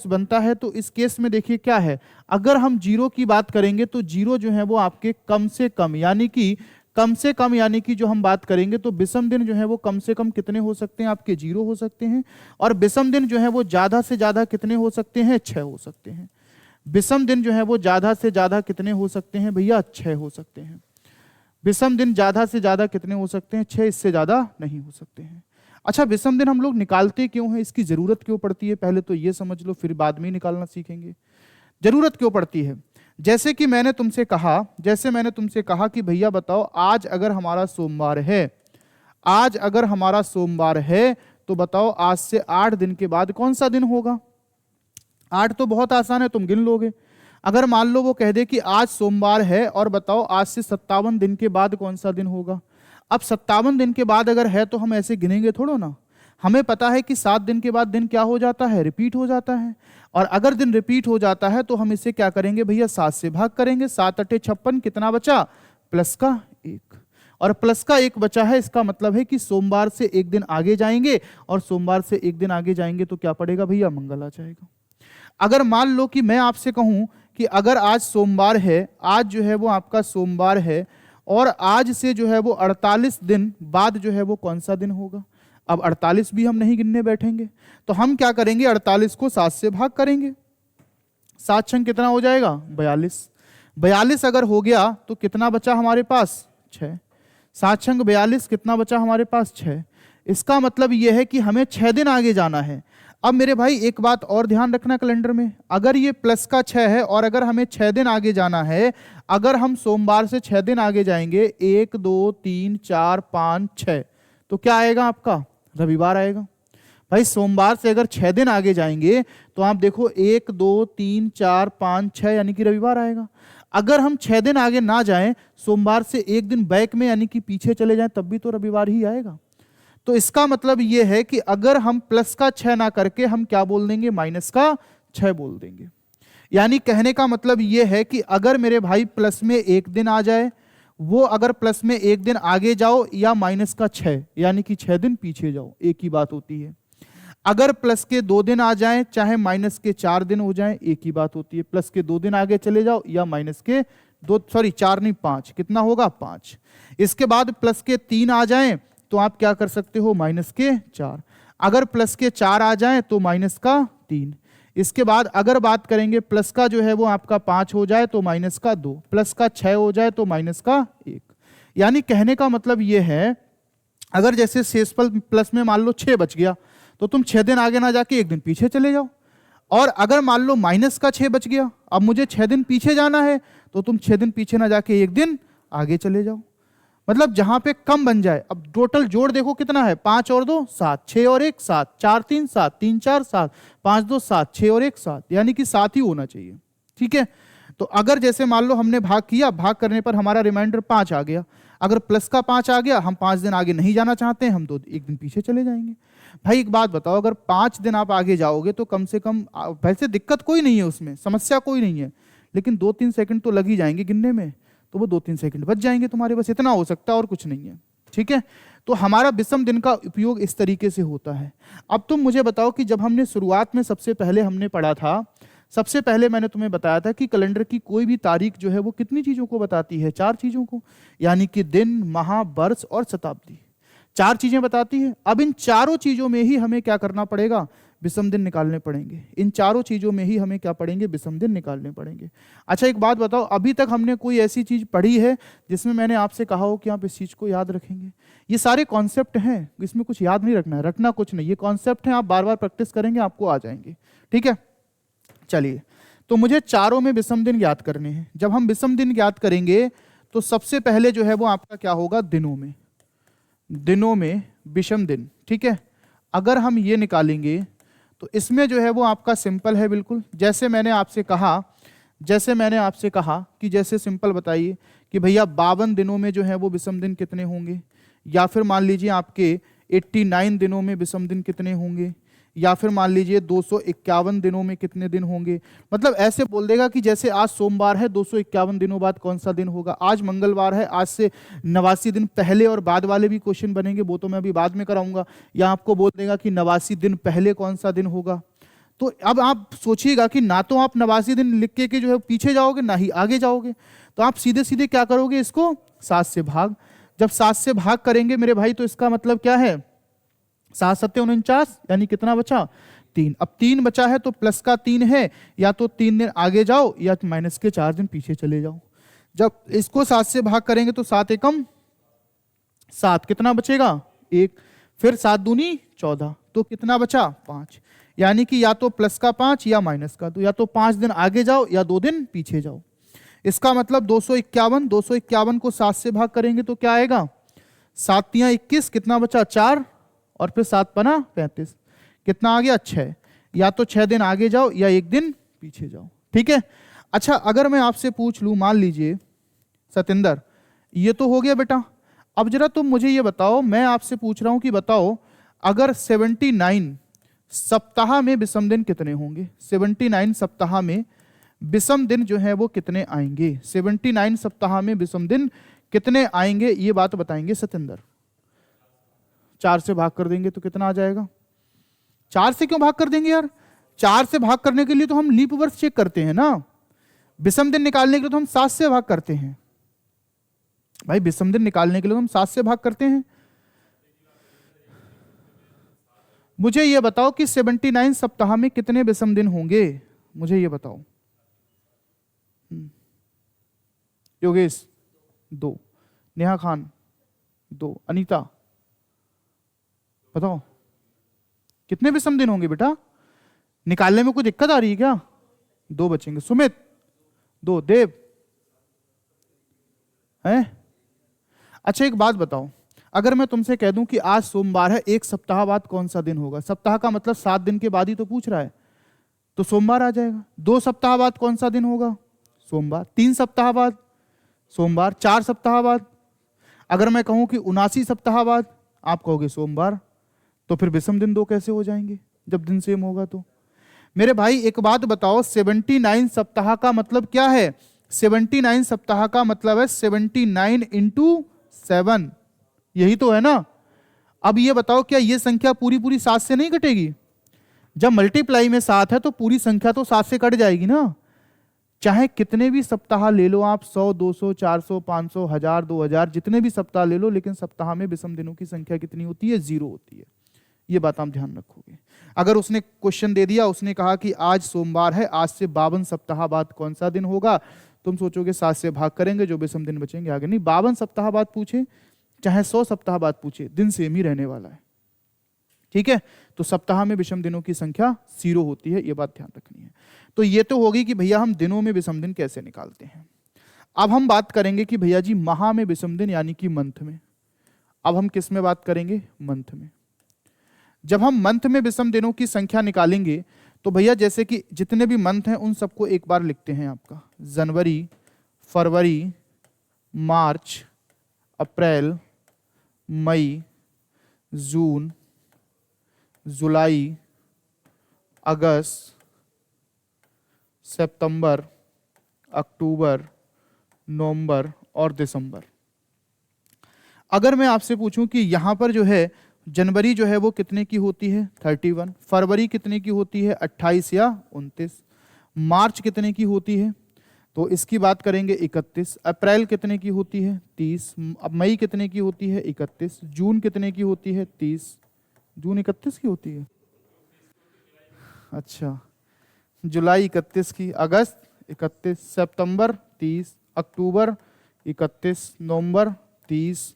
Speaker 1: बनता है तो इस केस में देखिए क्या है, अगर हम 0 की बात करेंगे तो 0 जो है वो आपके कम से कम यानी कि जो हम बात करेंगे तो विषम दिन जो है वो कम से कम कितने हो सकते हैं? आपके 0 हो सकते हैं। और विषम दिन जो है वो ज्यादा से ज्यादा कितने हो सकते हैं? 6 हो सकते हैं। विषम दिन जो है वो ज्यादा से ज्यादा कितने हो सकते हैं भैया? 6 हो सकते हैं। विषम दिन ज्यादा से ज्यादा कितने हो सकते हैं? 6, इससे ज्यादा नहीं हो सकते हैं। अच्छा, विषम दिन हम लोग निकालते क्यों हैं? इसकी जरूरत क्यों पड़ती है? पहले तो ये समझ लो, फिर बाद में ही निकालना सीखेंगे। जरूरत क्यों पड़ती है? जैसे मैंने तुमसे कहा कि भैया बताओ, आज अगर हमारा सोमवार है तो बताओ आज से 8 दिन के बाद कौन सा दिन होगा? 8 तो बहुत आसान है, तुम गिन लोगे। अगर मान लो वो कह दे कि आज सोमवार है और बताओ आज से 57 दिन के बाद कौन सा दिन होगा। अब 57 दिन के बाद अगर है तो हम ऐसे गिनेंगे थोड़ो ना। हमें पता है कि 7 दिन के बाद दिन क्या हो जाता है? रिपीट हो जाता है। और अगर दिन रिपीट हो जाता है तो हम इसे क्या करेंगे भैया? 7 से भाग करेंगे। 7 8 56, कितना बचा? प्लस का 1, और प्लस का 1 बचा है। इसका मतलब है कि सोमवार से एक दिन आगे जाएंगे, और सोमवार से एक दिन आगे जाएंगे तो क्या पड़ेगा भैया? मंगल आ जाएगा। अगर मान लो कि मैं आपसे कहूं कि अगर आज सोमवार है, आज जो है वो आपका सोमवार है, और आज से जो है वो 48 दिन बाद जो है वो कौन सा दिन होगा? अब 48 भी हम नहीं गिनने बैठेंगे, तो हम क्या करेंगे? 48 को 7 से भाग करेंगे। 7 छंग कितना हो जाएगा? 42। 42 अगर हो गया तो कितना बचा हमारे पास? 6। 7 छंग 42, कितना बचा हमारे पास? 6। इसका मतलब यह है कि हमें 6 दिन आगे जाना है। अब मेरे भाई एक बात और ध्यान रखना कैलेंडर में, अगर ये प्लस का 6 है और अगर हमें 6 दिन आगे जाना है, अगर हम सोमवार से 6 दिन आगे जाएंगे, 1 2 3 4 5 6, तो क्या आएगा आपका? रविवार आएगा। भाई सोमवार से अगर 6 दिन आगे जाएंगे तो आप देखो 1 2 3 4 5 6 यानी कि रविवार आएगा। अगर हम 6 दिन आगे ना जाएं, सोमवार से एक दिन बैक में यानी कि पीछे चले जाएं, तब भी तो रविवार ही आएगा। तो इसका मतलब यह है कि अगर हम प्लस का 6 ना करके हम क्या बोल देंगे? माइनस का 6 बोल देंगे। यानी कहने का मतलब यह है कि अगर मेरे भाई प्लस में एक दिन आ जाए वो अगर प्लस में एक दिन आगे जाओ या माइनस का 6 यानी कि 6 दिन पीछे जाओ, एक ही बात होती है। अगर प्लस के 2 दिन आ जाएं चाहे माइनस के 4 दिन हो जाएं, एक ही बात होती है। प्लस के 2 दिन आगे चले जाओ या माइनस के 4 नहीं 5, कितना होगा 5। इसके बाद प्लस के 3 आ जाएं तो आप क्या कर सकते हो, माइनस के 4। अगर प्लस के 4 आ जाएं तो माइनस का 3। इसके बाद अगर बात करेंगे प्लस का जो है वो आपका 5 हो जाए तो माइनस का 2, प्लस का 6 हो जाए तो माइनस का 1। यानी कहने का मतलब ये है, अगर जैसे शेषफल प्लस में मान लो 6 बच गया तो तुम 6 दिन आगे ना जाके 1 दिन पीछे चले जाओ। और अगर मान लो माइनस का 6 बच गया, अब मुझे 6 दिन पीछे जाना है तो तुम 6 दिन पीछे ना जाके 1 दिन आगे चले जाओ। मतलब जहां पे कम बन जाए। अब टोटल जोड़ देखो कितना है, 5 और 2 7, 6 और 1 7, 4 3 7, 3 4 7, 5 2 7, 6 और 1 7, यानी कि 7 ही होना चाहिए। ठीक है, तो अगर जैसे मान लो हमने भाग किया, भाग करने पर हमारा रिमाइंडर 5 आ गया। अगर प्लस का 5 आ गया, हम 5 दिन आगे नहीं जाना चाहते हैं, हम तो 1 दिन पीछे चले जाएंगे। भाई एक बात बताओ, अगर 5 दिन आप आगे जाओगे तो कम से कम, वैसे दिक्कत कोई नहीं है उसमें, समस्या कोई नहीं है, लेकिन 2-3 सेकंड तो लग ही जाएंगे गिनने में, तो वो 2-3 सेकंड बच जाएंगे तुम्हारे, बस इतना हो सकता है और कुछ नहीं है। ठीक है, तो हमारा विषम दिन का उपयोग इस तरीके से होता है। अब तुम मुझे बताओ कि जब हमने शुरुआत में सबसे पहले हमने पढ़ा था, सबसे पहले मैंने तुम्हें बताया था कि कैलेंडर की कोई भी तारीख जो है वो कितनी चीजों को बताती है, 4 चीजों को, यानी कि दिन, माह, वर्ष और शताब्दी, 4 चीजें बताती है। अब इन चारों चीजों में ही हमें क्या करना पड़ेगा, विषम दिन निकालने पड़ेंगे। इन चारों चीजों में ही हमें क्या पड़ेंगे, विषम दिन निकालने पड़ेंगे। अच्छा एक बात बताओ, अभी तक हमने कोई ऐसी चीज पढ़ी है जिसमें मैंने आपसे कहा हो कि आप इस चीज को याद रखेंगे? ये सारे कॉन्सेप्ट हैं, इसमें कुछ याद नहीं रखना है, रखना कुछ नहीं, ये कॉन्सेप्ट हैं, आप बार बार प्रैक्टिस करेंगे आपको आ जाएंगे। ठीक है, चलिए, तो मुझे चारों में विषम दिन याद करने हैं। जब हम विषम दिन याद करेंगे तो सबसे पहले जो है वो आपका क्या होगा, दिनों में विषम दिन। ठीक है, अगर हम ये निकालेंगे तो इसमें जो है वो आपका सिंपल है बिल्कुल, जैसे मैंने आपसे कहा कि जैसे सिंपल बताइए कि भैया 52 दिनों में जो है वो विषम दिन कितने होंगे, या फिर मान लीजिए आपके 89 दिनों में विषम दिन कितने होंगे, या फिर मान लीजिए 251 दिनों में कितने दिन होंगे। मतलब ऐसे बोल देगा कि जैसे आज सोमवार है, 251 दिनों बाद कौन सा दिन होगा, आज मंगलवार है, आज से 89 दिन पहले और बाद वाले भी क्वेश्चन बनेंगे, वो तो मैं अभी बाद में कराऊंगा। या आपको बोल देगा कि 89 दिन पहले कौन सा दिन होगा। तो अब आप सोचिएगा कि ना तो आप 89 दिन लिख के जो है पीछे जाओगे, ना ही आगे जाओगे, तो आप सीधे सीधे क्या करोगे, इसको 7 से भाग। जब 7 से भाग करेंगे मेरे भाई तो इसका मतलब क्या है, 7 7 49, यानी कितना बचा, 3। अब 3 बचा है तो प्लस का 3 है, या तो 3 दिन आगे जाओ या माइनस के 4 दिन पीछे चले जाओ। जब इसको 7 से भाग करेंगे तो 7 एकम 7, कितना बचेगा 1, फिर 7 दूनी 14, तो कितना बचा 5। यानी कि या तो प्लस का 5 या माइनस का 2, या तो 5 दिन आगे जाओ या 2 दिन पीछे जाओ। इसका मतलब 251 को 7 से भाग करेंगे तो क्या आएगा, 7 तियां 21, कितना बचा 4, और फिर 7 पना 35, कितना आ गया 6। या तो 6 दिन आगे जाओ या 1 दिन पीछे जाओ। ठीक है, अच्छा अगर मैं आपसे पूछ लूं, मान लीजिए सतेंद्र, ये तो हो गया बेटा, अब जरा तुम मुझे ये बताओ, मैं आपसे पूछ रहा हूं कि बताओ अगर 79 सप्ताह में विषम दिन कितने होंगे, 79 सप्ताह में विषम दिन जो है वो कितने आएंगे, 79 सप्ताह में विषम दिन कितने आएंगे, ये बात बताएंगे सतेंद्र। 4 से भाग कर देंगे तो कितना आ जाएगा, 4 से क्यों भाग कर देंगे यार, 4 से भाग करने के लिए तो हम लीप वर्ष चेक करते हैं ना, विषम दिन निकालने के लिए तो हम 7 से भाग करते हैं भाई, विषम दिन निकालने के लिए तो हम 7 से भाग करते हैं। मुझे ये बताओ कि 79 सप्ताह में कितने विषम दिन होंगे, मुझे ये बताओ। योगेश 2, नेहा खान 2, अनीता बताओ कितने विषम दिन होंगे बेटा, निकालने में कोई दिक्कत आ रही है क्या, 2 बचेंगे। सुमित 2, देव है। अच्छा एक बात बताओ, अगर मैं तुमसे कह दूं कि आज सोमवार है, 1 सप्ताह बाद कौन सा दिन होगा, सप्ताह का मतलब 7 दिन के बाद ही तो पूछ रहा है, तो सोमवार आ जाएगा। 2 सप्ताह बाद कौन सा दिन होगा, सोमवार। 3 सप्ताह बाद सोमवार। 4 सप्ताह बाद, अगर मैं कहूं कि 79 सप्ताह बाद, आप कहोगे सोमवार, तो फिर विषम दिन 2 कैसे हो जाएंगे जब दिन सेम होगा। तो मेरे भाई एक बात बताओ, 79 सप्ताह का मतलब क्या है, 79 सप्ताह का मतलब है 79 इंटू 7, यही तो है ना। अब ये बताओ क्या ये संख्या पूरी पूरी 7 से नहीं कटेगी? जब मल्टीप्लाई में 7 है तो पूरी संख्या तो 7 से कट जाएगी ना। चाहे कितने भी सप्ताह ले लो आप, 100, 200, 400, 500, 1000, 2000, जितने भी सप्ताह ले लो, लेकिन सप्ताह में विषम दिनों की संख्या कितनी होती है? 0 होती है। ये बात आप ध्यान रखोगे। अगर उसने क्वेश्चन दे दिया, उसने कहा कि आज सोमवार है, आज से 52 सप्ताह बाद कौन सा दिन होगा, तुम सोचोगे 7 से भाग करेंगे, जो विषम दिन बचेंगे आगे। नहीं, 52 सप्ताह बाद पूछे चाहे 100 सप्ताह बाद पूछे, दिन सेम ही रहने वाला है। ठीक है, तो सप्ताह में विषम दिनों की संख्या 0 होती है, ये बात ध्यान रखनी है। तो ये तो होगी कि भैया हम दिनों में विषम दिन कैसे निकालते हैं। अब हम बात करेंगे कि भैया जी माह में विषम दिन यानी कि मंथ में। अब हम किस में बात करेंगे? मंथ में। जब हम मंथ में विषम दिनों की संख्या निकालेंगे तो भैया जैसे कि जितने भी मंथ हैं उन सबको एक बार लिखते हैं आपका। जनवरी, फरवरी, मार्च, अप्रैल, मई, जून, जुलाई, अगस्त, सितंबर, अक्टूबर, नवंबर और दिसंबर। अगर मैं आपसे पूछूं कि यहां पर जो है जनवरी जो है वो कितने की होती है? 31। फरवरी कितने की होती है? 28 या 29। मार्च कितने की होती है? तो इसकी बात करेंगे 31। अप्रैल कितने की होती है? 30। मई कितने की होती है? 31। जून कितने की होती है? 30। जून 31 की होती है? अच्छा, जुलाई 31 की, अगस्त 31, सितंबर 30, अक्टूबर 31, नवंबर 30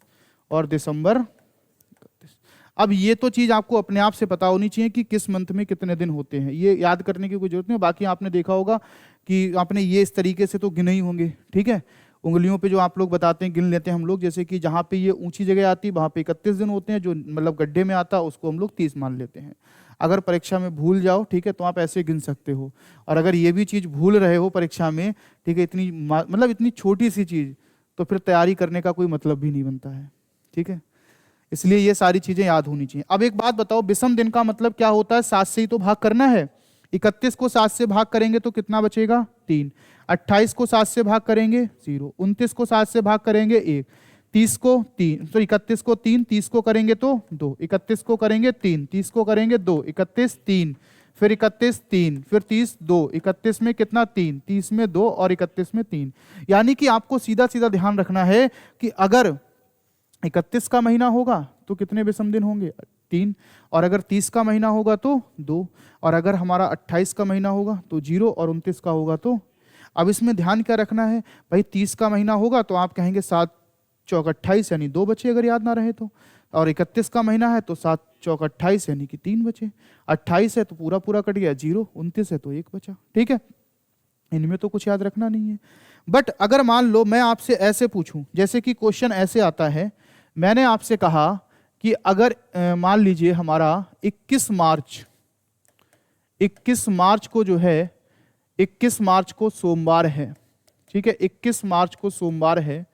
Speaker 1: और दिसंबर 31। अब ये तो चीज आपको अपने आप से पता होनी चाहिए कि किस मंथ में कितने दिन होते हैं, ये याद करने की कोई जरूरत नहीं। बाकी आपने देखा होगा कि आपने ये इस तरीके से तो गिने ही होंगे। ठीक है, उंगलियों पे जो आप लोग बताते हैं गिन लेते हैं हम लोग, जैसे कि जहाँ पे ये ऊंची जगह आती है वहाँ पे 31 दिन होते हैं, जो मतलब गड्ढे में आता है उसको हम लोग 30 मान लेते हैं। अगर परीक्षा में भूल जाओ, ठीक है, तो आप ऐसे गिन सकते हो। और अगर ये भी चीज़ भूल रहे हो परीक्षा में, ठीक है, इतनी मतलब इतनी छोटी सी चीज़, तो फिर तैयारी करने का कोई मतलब भी नहीं बनता है। ठीक है, इसलिए ये सारी चीज़ें याद होनी चाहिए। अब एक बात बताओ, विषम दिन का मतलब क्या होता है? 7 से ही तो भाग करना है। 31 को 7 से भाग करेंगे तो कितना बचेगा? 3। 28 को 7 से भाग करेंगे 0। 29 को 7 से भाग करेंगे 1। 30 को 3, तो 31 को 3, 30 को करेंगे तो 2, 31 को करेंगे 3, 30 को करेंगे 2, 31 3, फिर 31 3, फिर 30 2, 31 में कितना? 3, 30 में 2 और 31 में 3। यानी कि आपको सीधा सीधा ध्यान रखना है कि अगर 31 का महीना होगा तो कितने विषम दिन होंगे? 3। और अगर 30 का महीना होगा तो 2। और अगर हमारा 28 का महीना होगा तो 0 और 29 का होगा तो। अब इसमें ध्यान क्या रखना है भाई? 30 का महीना होगा तो आप कहेंगे 7 चौक 28 यानी 2 बचे अगर याद ना रहे तो। और 31 का महीना है तो 7 चौक 28 यानी कि 3 बचे। 28 है तो पूरा पूरा कट गया 0, 29 है तो 1 बचा। ठीक है, इनमें तो कुछ याद रखना नहीं है। बट अगर मान लो मैं आपसे ऐसे पूछूं, जैसे कि क्वेश्चन ऐसे आता है, मैंने आपसे कहा कि अगर मान लीजिए हमारा 21 मार्च को जो है 21 मार्च को सोमवार है। ठीक है, 21 मार्च को सोमवार है,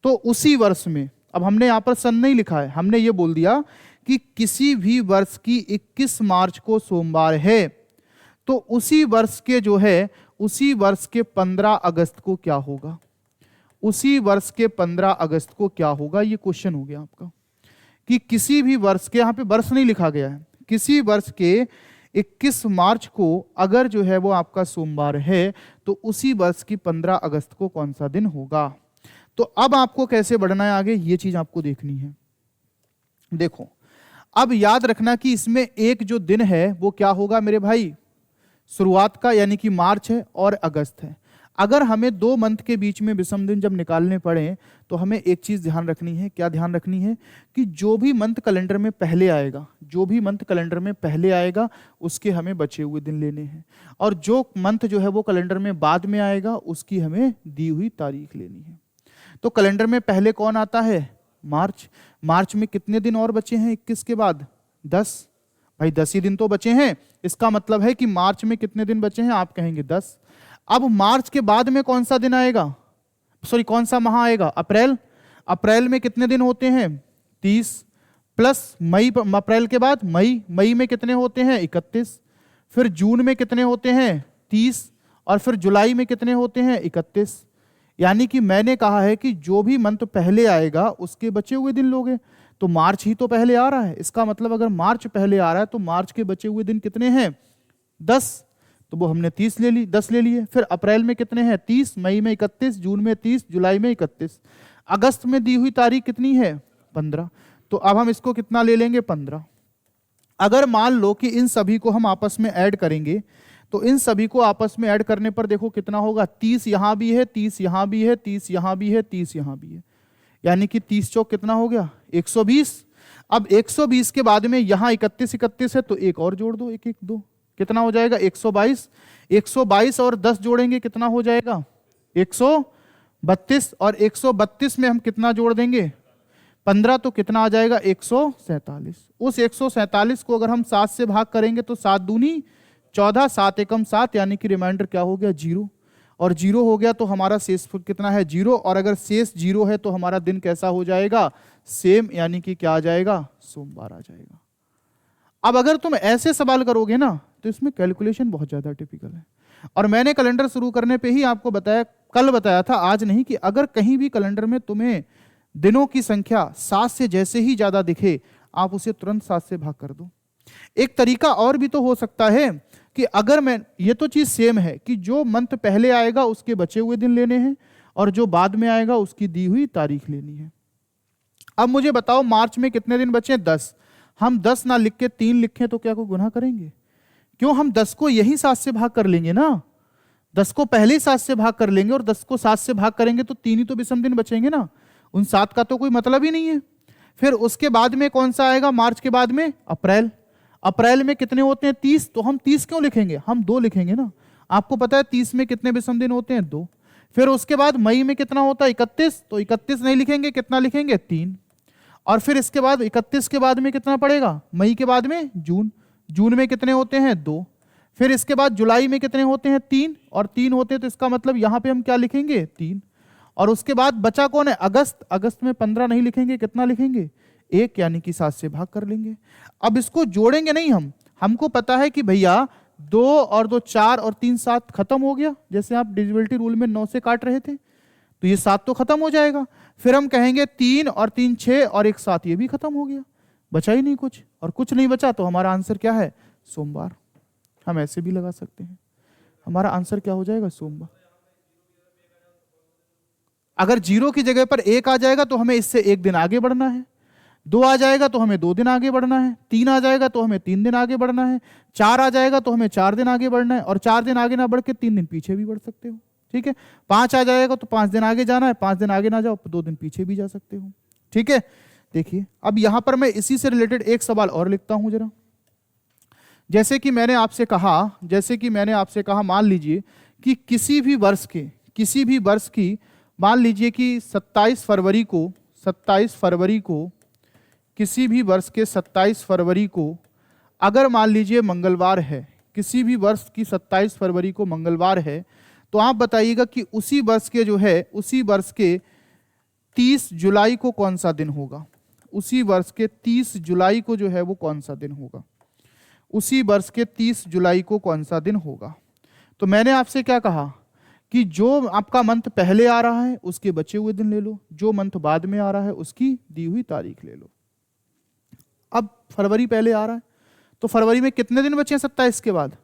Speaker 1: तो उसी वर्ष में, अब हमने यहां पर सन नहीं लिखा है, हमने ये बोल दिया कि किसी भी वर्ष की 21 मार्च को सोमवार है, तो उसी वर्ष के जो है उसी वर्ष के 15 अगस्त को क्या होगा? उसी वर्ष के 15 अगस्त को क्या होगा? ये क्वेश्चन हो गया आपका कि किसी भी वर्ष के, यहां पे वर्ष नहीं लिखा गया है, किसी वर्ष के 21 मार्च को अगर जो है वो आपका सोमवार है तो उसी वर्ष की 15 अगस्त को कौन सा दिन होगा? तो अब आपको कैसे बढ़ना है आगे, ये चीज आपको देखनी है। देखो, अब याद रखना कि इसमें एक जो दिन है वो क्या होगा मेरे भाई? शुरुआत का, यानी कि मार्च है और अगस्त है। अगर हमें 2 मंथ के बीच में विषम दिन जब निकालने पड़े तो हमें एक चीज ध्यान रखनी है। क्या ध्यान रखनी है? कि जो भी मंथ कैलेंडर में पहले आएगा, जो भी मंथ कैलेंडर में पहले आएगा उसके हमें बचे हुए दिन लेने हैं, और जो मंथ जो है वो कैलेंडर में बाद में आएगा उसकी हमें दी हुई तारीख लेनी है। तो कैलेंडर में पहले कौन आता है? मार्च। मार्च में कितने दिन और बचे हैं 21 के बाद? 10। भाई 10 ही दिन तो बचे हैं, इसका मतलब है कि मार्च में कितने दिन बचे हैं? आप कहेंगे 10। अब मार्च के बाद में कौन सा दिन आएगा, सॉरी कौन सा माह आएगा? अप्रैल। अप्रैल में कितने दिन होते हैं? 30 प्लस मई, अप्रैल के बाद मई, मई में कितने होते हैं? 31। फिर जून में कितने होते हैं? 30। और फिर जुलाई में कितने होते हैं? 31। यानी कि मैंने कहा है कि जो भी मंथ पहले आएगा उसके बचे हुए दिन लोगे। तो मार्च ही तो पहले आ रहा है, इसका मतलब अगर मार्च पहले आ रहा है तो मार्च के बचे हुए दिन कितने हैं? 10। तो वो हमने 30 ले ली, 10 ले लिए। फिर अप्रैल में कितने हैं? 30, मई में 31, जून में 30, जुलाई में 31। अगस्त में दी हुई तारीख कितनी है? 15। तो अब हम इसको कितना ले लेंगे? 15। अगर मान लो कि इन सभी को हम आपस में ऐड करेंगे, तो इन सभी को आपस में ऐड करने पर देखो कितना होगा? 30 यहां भी है, 30 यहां भी है, 30 यहां भी है, 30 यहां भी है, यानी कि 30 चौक कितना हो गया? 120। अब 120 के बाद में यहां 31 31 है तो एक और जोड़ दो, 1 1 2, कितना हो जाएगा? 122। 122 और 10 जोड़ेंगे कितना हो जाएगा? 132। और 132 में हम कितना जोड़ देंगे? 15, तो कितना आ जाएगा? 147। उस 147 को अगर हम 7 से भाग करेंगे तो 7 दूनी 14, 7 एकम 7, यानी कि रिमाइंडर क्या हो गया? 0। और 0 हो गया तो हमारा शेष कितना है? 0। और अगर शेष 0 है तो हमारा दिन कैसा हो जाएगा? सेम, यानी कि क्या आ जाएगा? सोमवार आ जाएगा। अब अगर तुम ऐसे सवाल करोगे ना तो इसमें कैलकुलेशन बहुत ज्यादा टिपिकल है। और मैंने कैलेंडर शुरू करने पे ही आपको बताया, कल बताया था, आज नहीं, कि अगर कहीं भी कैलेंडर में तुम्हें दिनों की संख्या 7 से जैसे ही ज्यादा दिखे, आप उसे तुरंत 7 से भाग कर दो। एक तरीका और भी तो हो सकता है कि अगर मैं, ये तो चीज सेम है कि जो मंथ पहले आएगा उसके बचे हुए दिन लेने हैं और जो बाद में आएगा उसकी दी हुई तारीख लेनी है। अब मुझे बताओ मार्च में कितने दिन बचे? 10। हम 10 ना लिख के 3 लिखें तो क्या कोई गुनाह करेंगे? क्यों? हम 10 को यही 7 से भाग कर लेंगे ना। 10 को पहले ही 7 से भाग कर लेंगे और 10 को 7 से भाग करेंगे तो 3 ही तो विषम दिन बचेंगे ना, उन 7 का तो कोई मतलब ही नहीं है। फिर उसके बाद में कौन सा आएगा? मार्च के बाद में अप्रैल। अप्रैल में कितने होते हैं? 30। तो हम 30 क्यों लिखेंगे? हम 2 लिखेंगे ना। आपको पता है 30 में कितने विषम दिन होते हैं? 2। फिर उसके बाद मई में कितना होता है? 31। तो 31 नहीं लिखेंगे, कितना लिखेंगे? 3। और फिर इसके बाद 31 के बाद में कितना पड़ेगा? मई के बाद में जून। जून में कितने होते हैं? 2। फिर इसके बाद जुलाई में कितने होते हैं? 3। और 3 होते हैं तो इसका मतलब यहां पे हम क्या लिखेंगे? 3। और उसके बाद बचा कौन है? अगस्त। अगस्त में 15 नहीं लिखेंगे, कितना लिखेंगे? 1, यानी कि 7 से भाग कर लेंगे। अब इसको जोड़ेंगे नहीं हम, हमको पता है कि भैया 2 और 2 4 और 3 7 खत्म हो गया। जैसे आप डिविजिबिलिटी रूल में 9 से काट रहे थे तो ये 7 तो खत्म हो जाएगा। फिर हम कहेंगे 3 और 3 6 और 1 7, ये भी खत्म हो गया, बचा ही नहीं कुछ। और कुछ नहीं बचा तो हमारा आंसर क्या है? सोमवार। हम ऐसे भी लगा सकते हैं, हमारा आंसर क्या हो जाएगा? सोमवार। अगर 0 की जगह पर 1 आ जाएगा तो हमें इससे 1 दिन आगे बढ़ना है, 2 आ जाएगा तो हमें 2 दिन आगे बढ़ना है, 3 आ जाएगा तो हमें 3 दिन आगे बढ़ना है, 4 आ जाएगा तो हमें 4 दिन आगे बढ़ना है, और 4 दिन आगे ना बढ़ के 3 दिन पीछे भी बढ़ सकते हो। ठीक है, 5 आ जाएगा तो 5 दिन आगे जाना है, 5 दिन आगे ना जाओ 2 दिन पीछे भी जा सकते हो। ठीक है, देखिए अब यहां पर मैं इसी से रिलेटेड एक सवाल और लिखता हूं जरा। जैसे कि मैंने आपसे कहा, मान लीजिए कि किसी भी वर्ष की, मान लीजिए कि 27 फरवरी को किसी भी वर्ष के 27 फरवरी को अगर मान लीजिए मंगलवार है, किसी भी वर्ष की 27 फरवरी को मंगलवार है, तो आप बताइएगा कि उसी वर्ष के 30 जुलाई को कौन सा दिन होगा? उसी वर्ष के 30 जुलाई को जो है वो कौन सा दिन होगा? उसी वर्ष के 30 जुलाई को कौन सा दिन होगा? तो मैंने आपसे क्या कहा कि जो आपका मंथ पहले आ रहा है उसके बचे हुए दिन ले लो, जो मंथ बाद में आ रहा है उसकी दी हुई तारीख ले लो। अब फरवरी पहले आ रहा है तो फरवरी में कितने दिन बचे हैं 27 के बाद?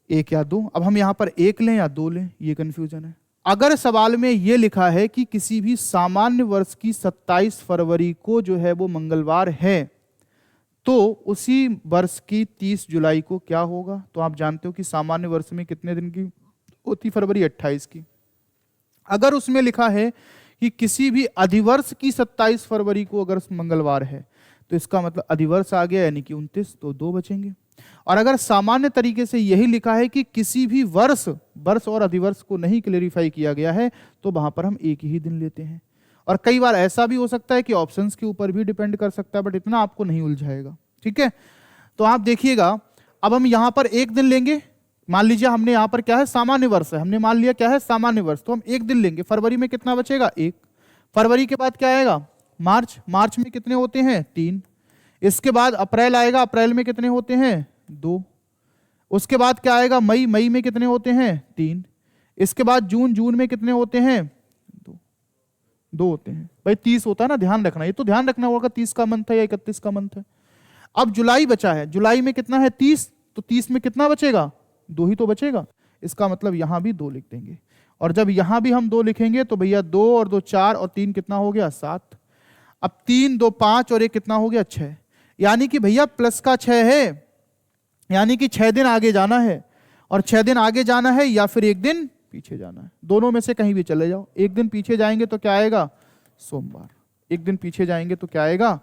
Speaker 1: 1 या 2। अब हम यहां पर 1 लें या 2 लें, ये कंफ्यूजन है। अगर सवाल में ये लिखा है कि किसी भी सामान्य वर्ष की 27 फरवरी को जो है वो मंगलवार है, तो उसी वर्ष की 30 जुलाई को क्या होगा? तो आप जानते हो कि सामान्य वर्ष में कितने दिन की होती? फरवरी 28 की। अगर उसमें लिखा है कि किसी भी अधिवर्ष की 27 फरवरी को अगर मंगलवार है तो इसका मतलब अधिवर्ष आ गया, यानी कि 29, तो 2 बचेंगे। और अगर सामान्य तरीके से यही लिखा है कि किसी भी वर्ष और अधिवर्ष को नहीं क्लेरिफाई किया गया है तो वहां पर हम एक ही दिन लेते हैं। और कई बार ऐसा भी हो सकता है कि ऑप्शंस के ऊपर भी डिपेंड कर सकता है, बट इतना आपको नहीं उलझाएगा। ठीक है, तो आप देखिएगा, अब हम यहां पर 1 दिन लेंगे। मान लीजिए हमने यहां पर क्या है? सामान्य वर्ष है, हमने मान लिया क्या है? सामान्य वर्ष, तो हम 1 दिन लेंगे। फरवरी में कितना बचेगा? 1। फरवरी के बाद क्या आएगा? मार्च में कितने होते हैं? 3। इसके बाद अप्रैल आएगा, अप्रैल में कितने होते हैं? 2। उसके बाद क्या आएगा? मई में कितने होते हैं? 3। इसके बाद जून, जून में कितने होते हैं? दो होते हैं भाई, 30 होता है ना, ध्यान रखना, ये तो ध्यान रखना होगा 30 का मंथ है या 31 का मंथ है। अब जुलाई बचा है, जुलाई में कितना है? 30, तो 30 में कितना बचेगा? 2 ही तो बचेगा, इसका मतलब यहां भी 2 लिख देंगे। और जब यहां भी हम 2 लिखेंगे तो भैया 2 और 2 4 और 3 कितना हो गया? 7। अब 3 2 5 और 1 कितना हो गया? 6। यानी कि भैया प्लस का 6 है, यानी कि 6 दिन आगे जाना है, और 6 दिन आगे जाना है या फिर 1 दिन पीछे जाना है, दोनों में से कहीं भी चले जाओ। 1 दिन पीछे जाएंगे तो क्या आएगा? सोमवार। 1 दिन पीछे जाएंगे तो क्या आएगा?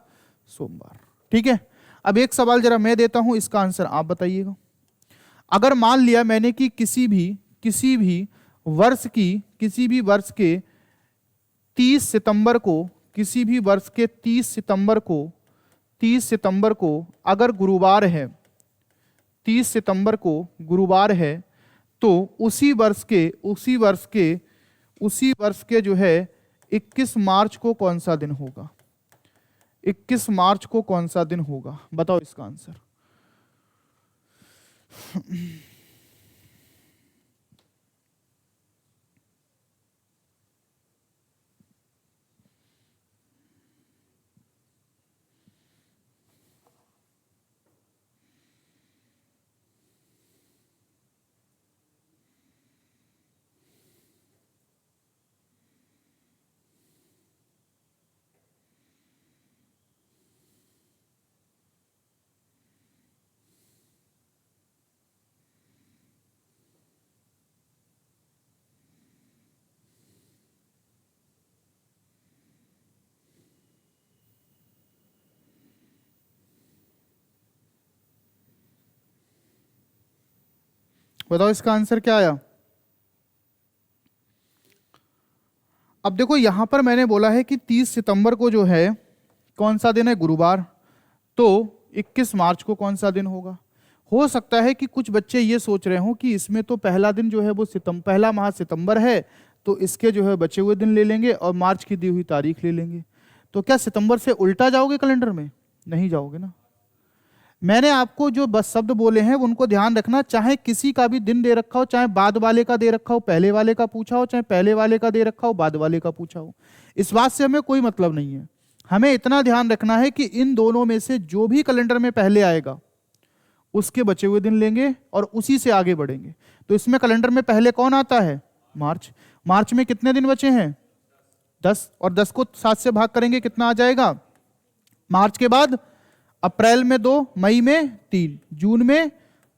Speaker 1: सोमवार। ठीक है, अब एक सवाल जरा मैं देता हूं, इसका आंसर आप बताइएगा। अगर मान लिया मैंने कि किसी भी वर्ष के 30 सितंबर को, किसी भी वर्ष के 30 सितंबर को अगर गुरुवार है, 30 सितंबर को गुरुवार है, तो उसी वर्ष के जो है 21 मार्च को कौन सा दिन होगा? 21 मार्च को कौन सा दिन होगा? बताओ इसका आंसर। बताओ इसका आंसर क्या आया? अब देखो यहां पर मैंने बोला है कि 30 सितंबर को जो है कौन सा दिन है? गुरुवार। तो 21 मार्च को कौन सा दिन होगा? हो सकता है कि कुछ बच्चे ये सोच रहे हो कि इसमें तो पहला दिन जो है वो पहला माह सितंबर है, तो इसके जो है बचे हुए दिन ले लेंगे और मार्च की दी हुई तारीख ले लेंगे। तो क्या सितंबर से उल्टा जाओगे कैलेंडर में? नहीं जाओगे ना। मैंने आपको जो बस शब्द बोले हैं उनको ध्यान रखना, चाहे किसी का भी दिन दे रखा हो, चाहे बाद वाले का दे रखा हो, पहले वाले का पूछा हो, चाहे पहले वाले का दे रखा हो, बाद वाले का पूछा हो, इस बात से हमें कोई मतलब नहीं है। हमें इतना ध्यान रखना है कि इन दोनों में से जो भी कैलेंडर में पहले आएगा उसके बचे हुए दिन लेंगे और उसी से आगे बढ़ेंगे। तो इसमें कैलेंडर में पहले कौन आता है? मार्च। मार्च में कितने दिन बचे हैं? 10, और 10 को 7 से भाग करेंगे कितना आ जाएगा? मार्च के बाद अप्रैल में 2, मई में 3, जून में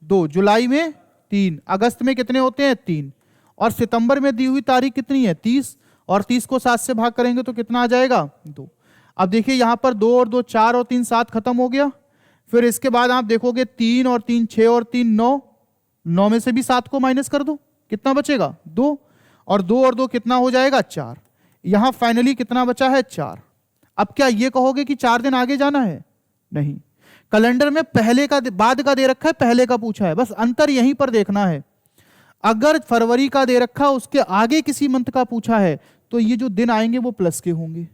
Speaker 1: 2, जुलाई में 3, अगस्त में कितने होते हैं? 3, और सितंबर में दी हुई तारीख कितनी है? 30, और 30 को 7 से भाग करेंगे तो कितना आ जाएगा? 2। अब देखिए यहां पर 2 और 2 4 और 3 7 खत्म हो गया। फिर इसके बाद आप देखोगे 3 और 3 6 और 3 9, 9 में से भी 7 को माइनस कर दो, कितना बचेगा? 2, और 2 और 2 कितना हो जाएगा? 4। यहां फाइनली कितना बचा है? 4। अब क्या ये कहोगे कि 4 दिन आगे जाना है? नहीं, कैलेंडर में पहले का बाद का दे रखा है, पहले का पूछा है, बस अंतर यहीं पर देखना है। अगर फरवरी का दे रखा उसके आगे किसी मंथ का पूछा है तो ये जो दिन आएंगे वो प्लस के होंगे,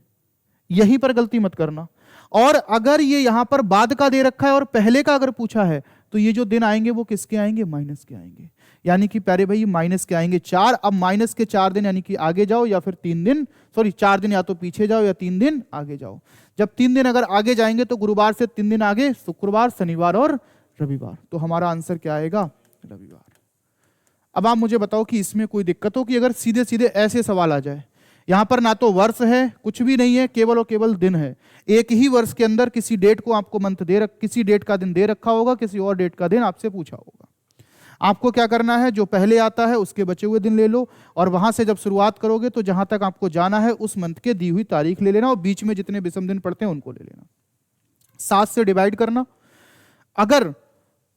Speaker 1: यहीं पर गलती मत करना। और अगर ये यहां पर बाद का दे रखा है और पहले का अगर पूछा है तो ये जो दिन आएंगे वो किसके आएंगे? माइनस के आएंगे। यानी कि प्यारे भाई माइनस के आएंगे 4। अब माइनस के 4 दिन यानी कि आगे जाओ या फिर 3 दिन, सॉरी 4 दिन या तो पीछे जाओ या 3 दिन आगे जाओ। जब 3 दिन अगर आगे जाएंगे तो गुरुवार से 3 दिन आगे शुक्रवार, शनिवार और रविवार। तो हमारा आंसर क्या आएगा? रविवार। अब आप मुझे बताओ कि इसमें कोई दिक्कत हो कि अगर सीधे सीधे ऐसे सवाल आ जाए? यहां पर ना तो वर्ष है, कुछ भी नहीं है, केवल और केवल दिन है। एक ही वर्ष के अंदर किसी डेट को आपको मंथ किसी डेट का दिन दे रखा होगा, किसी और डेट का दिन आपसे पूछा होगा। आपको क्या करना है? जो पहले आता है उसके बचे हुए दिन ले लो, और वहां से जब शुरुआत करोगे तो जहां तक आपको जाना है उस मंथ के दी हुई तारीख ले लेना, और बीच में जितने विषम दिन पड़ते हैं उनको ले लेना। 7 से डिवाइड करना। अगर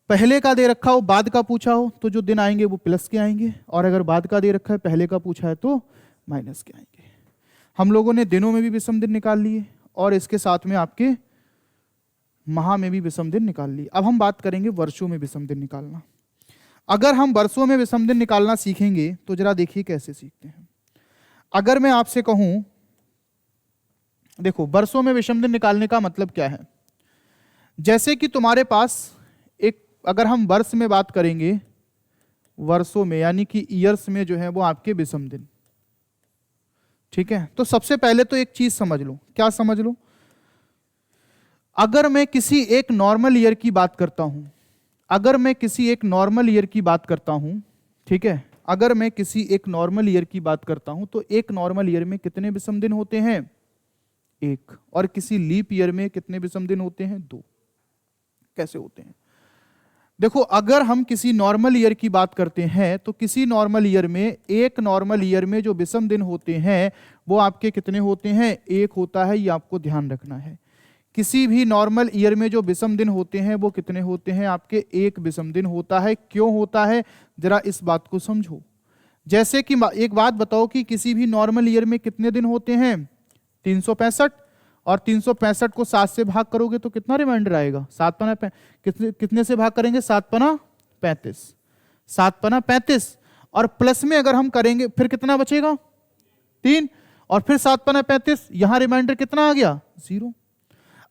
Speaker 1: पहले का दे रखा हो, बाद का पूछा हो, तो जो दिन आएंगे वो प्लस के आएंगे, और अगर बाद का दे रखा है, पहले का पूछा है तो माइनस के आएंगे। हम लोगों ने दिनों में भी विषम दिन निकाल लिए और इसके साथ में आपके माह में भी विषम दिन निकाल लिए। अब हम बात करेंगे वर्षों में विषम दिन निकालना। अगर हम वर्षों में विषम दिन निकालना सीखेंगे तो जरा देखिए कैसे सीखते हैं। अगर मैं आपसे कहूं, देखो वर्षों में विषम दिन निकालने का मतलब क्या है? जैसे कि तुम्हारे पास एक, अगर हम वर्ष में बात करेंगे, वर्षों में यानी कि ईयर्स में जो है वो आपके विषम दिन। ठीक है, तो सबसे पहले तो एक चीज समझ लो। क्या समझ लो? अगर मैं किसी एक नॉर्मल ईयर की बात करता हूं, अगर मैं किसी एक नॉर्मल ईयर की बात करता हूं, ठीक है, अगर मैं किसी एक नॉर्मल ईयर की बात करता हूं तो एक नॉर्मल ईयर में कितने विषम दिन होते हैं? एक। और किसी लीप ईयर में कितने विषम दिन होते हैं? दो। कैसे होते हैं? देखो, अगर हम किसी नॉर्मल ईयर की बात करते हैं तो किसी नॉर्मल ईयर में, एक नॉर्मल ईयर में जो विषम दिन होते हैं वो आपके कितने होते हैं? एक होता है। ये आपको ध्यान रखना है। किसी भी नॉर्मल ईयर में जो विषम दिन होते हैं वो कितने होते हैं? आपके एक विषम दिन होता है। क्यों होता है? जरा इस बात को समझो। जैसे कि एक बात बताओ कि किसी भी नॉर्मल ईयर में कितने दिन होते हैं? 365। और 365 को 7 से भाग करोगे तो कितना रिमाइंडर आएगा? 7 पना कितने से भाग करेंगे? 7 पना 35। 7 पना 35 और प्लस में अगर हम करेंगे फिर कितना बचेगा? 3। और फिर 7 पना 35, यहां रिमाइंडर कितना आ गया? 0।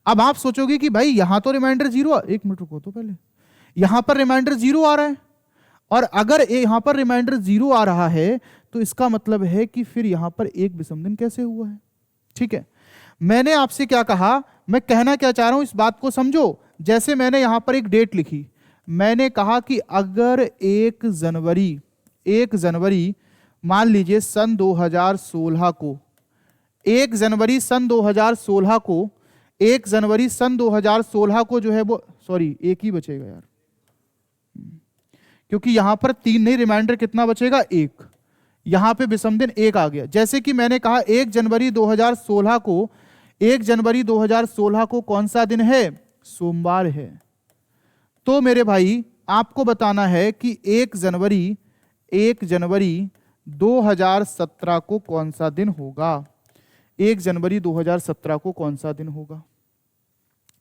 Speaker 1: अब आप सोचोगे कि भाई यहां तो रिमाइंडर 0, एक मिनट रुको तो पहले, यहां पर रिमाइंडर 0 आ रहा है, और अगर यहां पर रिमाइंडर 0 आ रहा है तो इसका मतलब है कि फिर यहां पर एक विषम दिन कैसे हुआ है? ठीक है, मैंने आपसे क्या कहा, मैं कहना क्या चाह रहा हूं इस बात को समझो। जैसे मैंने यहां पर एक डेट लिखी, मैंने कहा कि अगर 1 जनवरी मान लीजिए सन 2016 को, 1 जनवरी सन 2016 को, 1 जनवरी सन 2016 को जो है वो, सॉरी एक ही बचेगा यार, क्योंकि यहां पर 3 नहीं, रिमाइंडर कितना बचेगा? 1। यहां पे विषम दिन 1 आ गया। जैसे कि मैंने कहा 1 जनवरी 2016 को, 1 जनवरी 2016 को कौन सा दिन है? सोमवार है। तो मेरे भाई आपको बताना है कि 1 जनवरी 2017 को कौन सा दिन होगा? 1 जनवरी 2017 को कौन सा दिन होगा?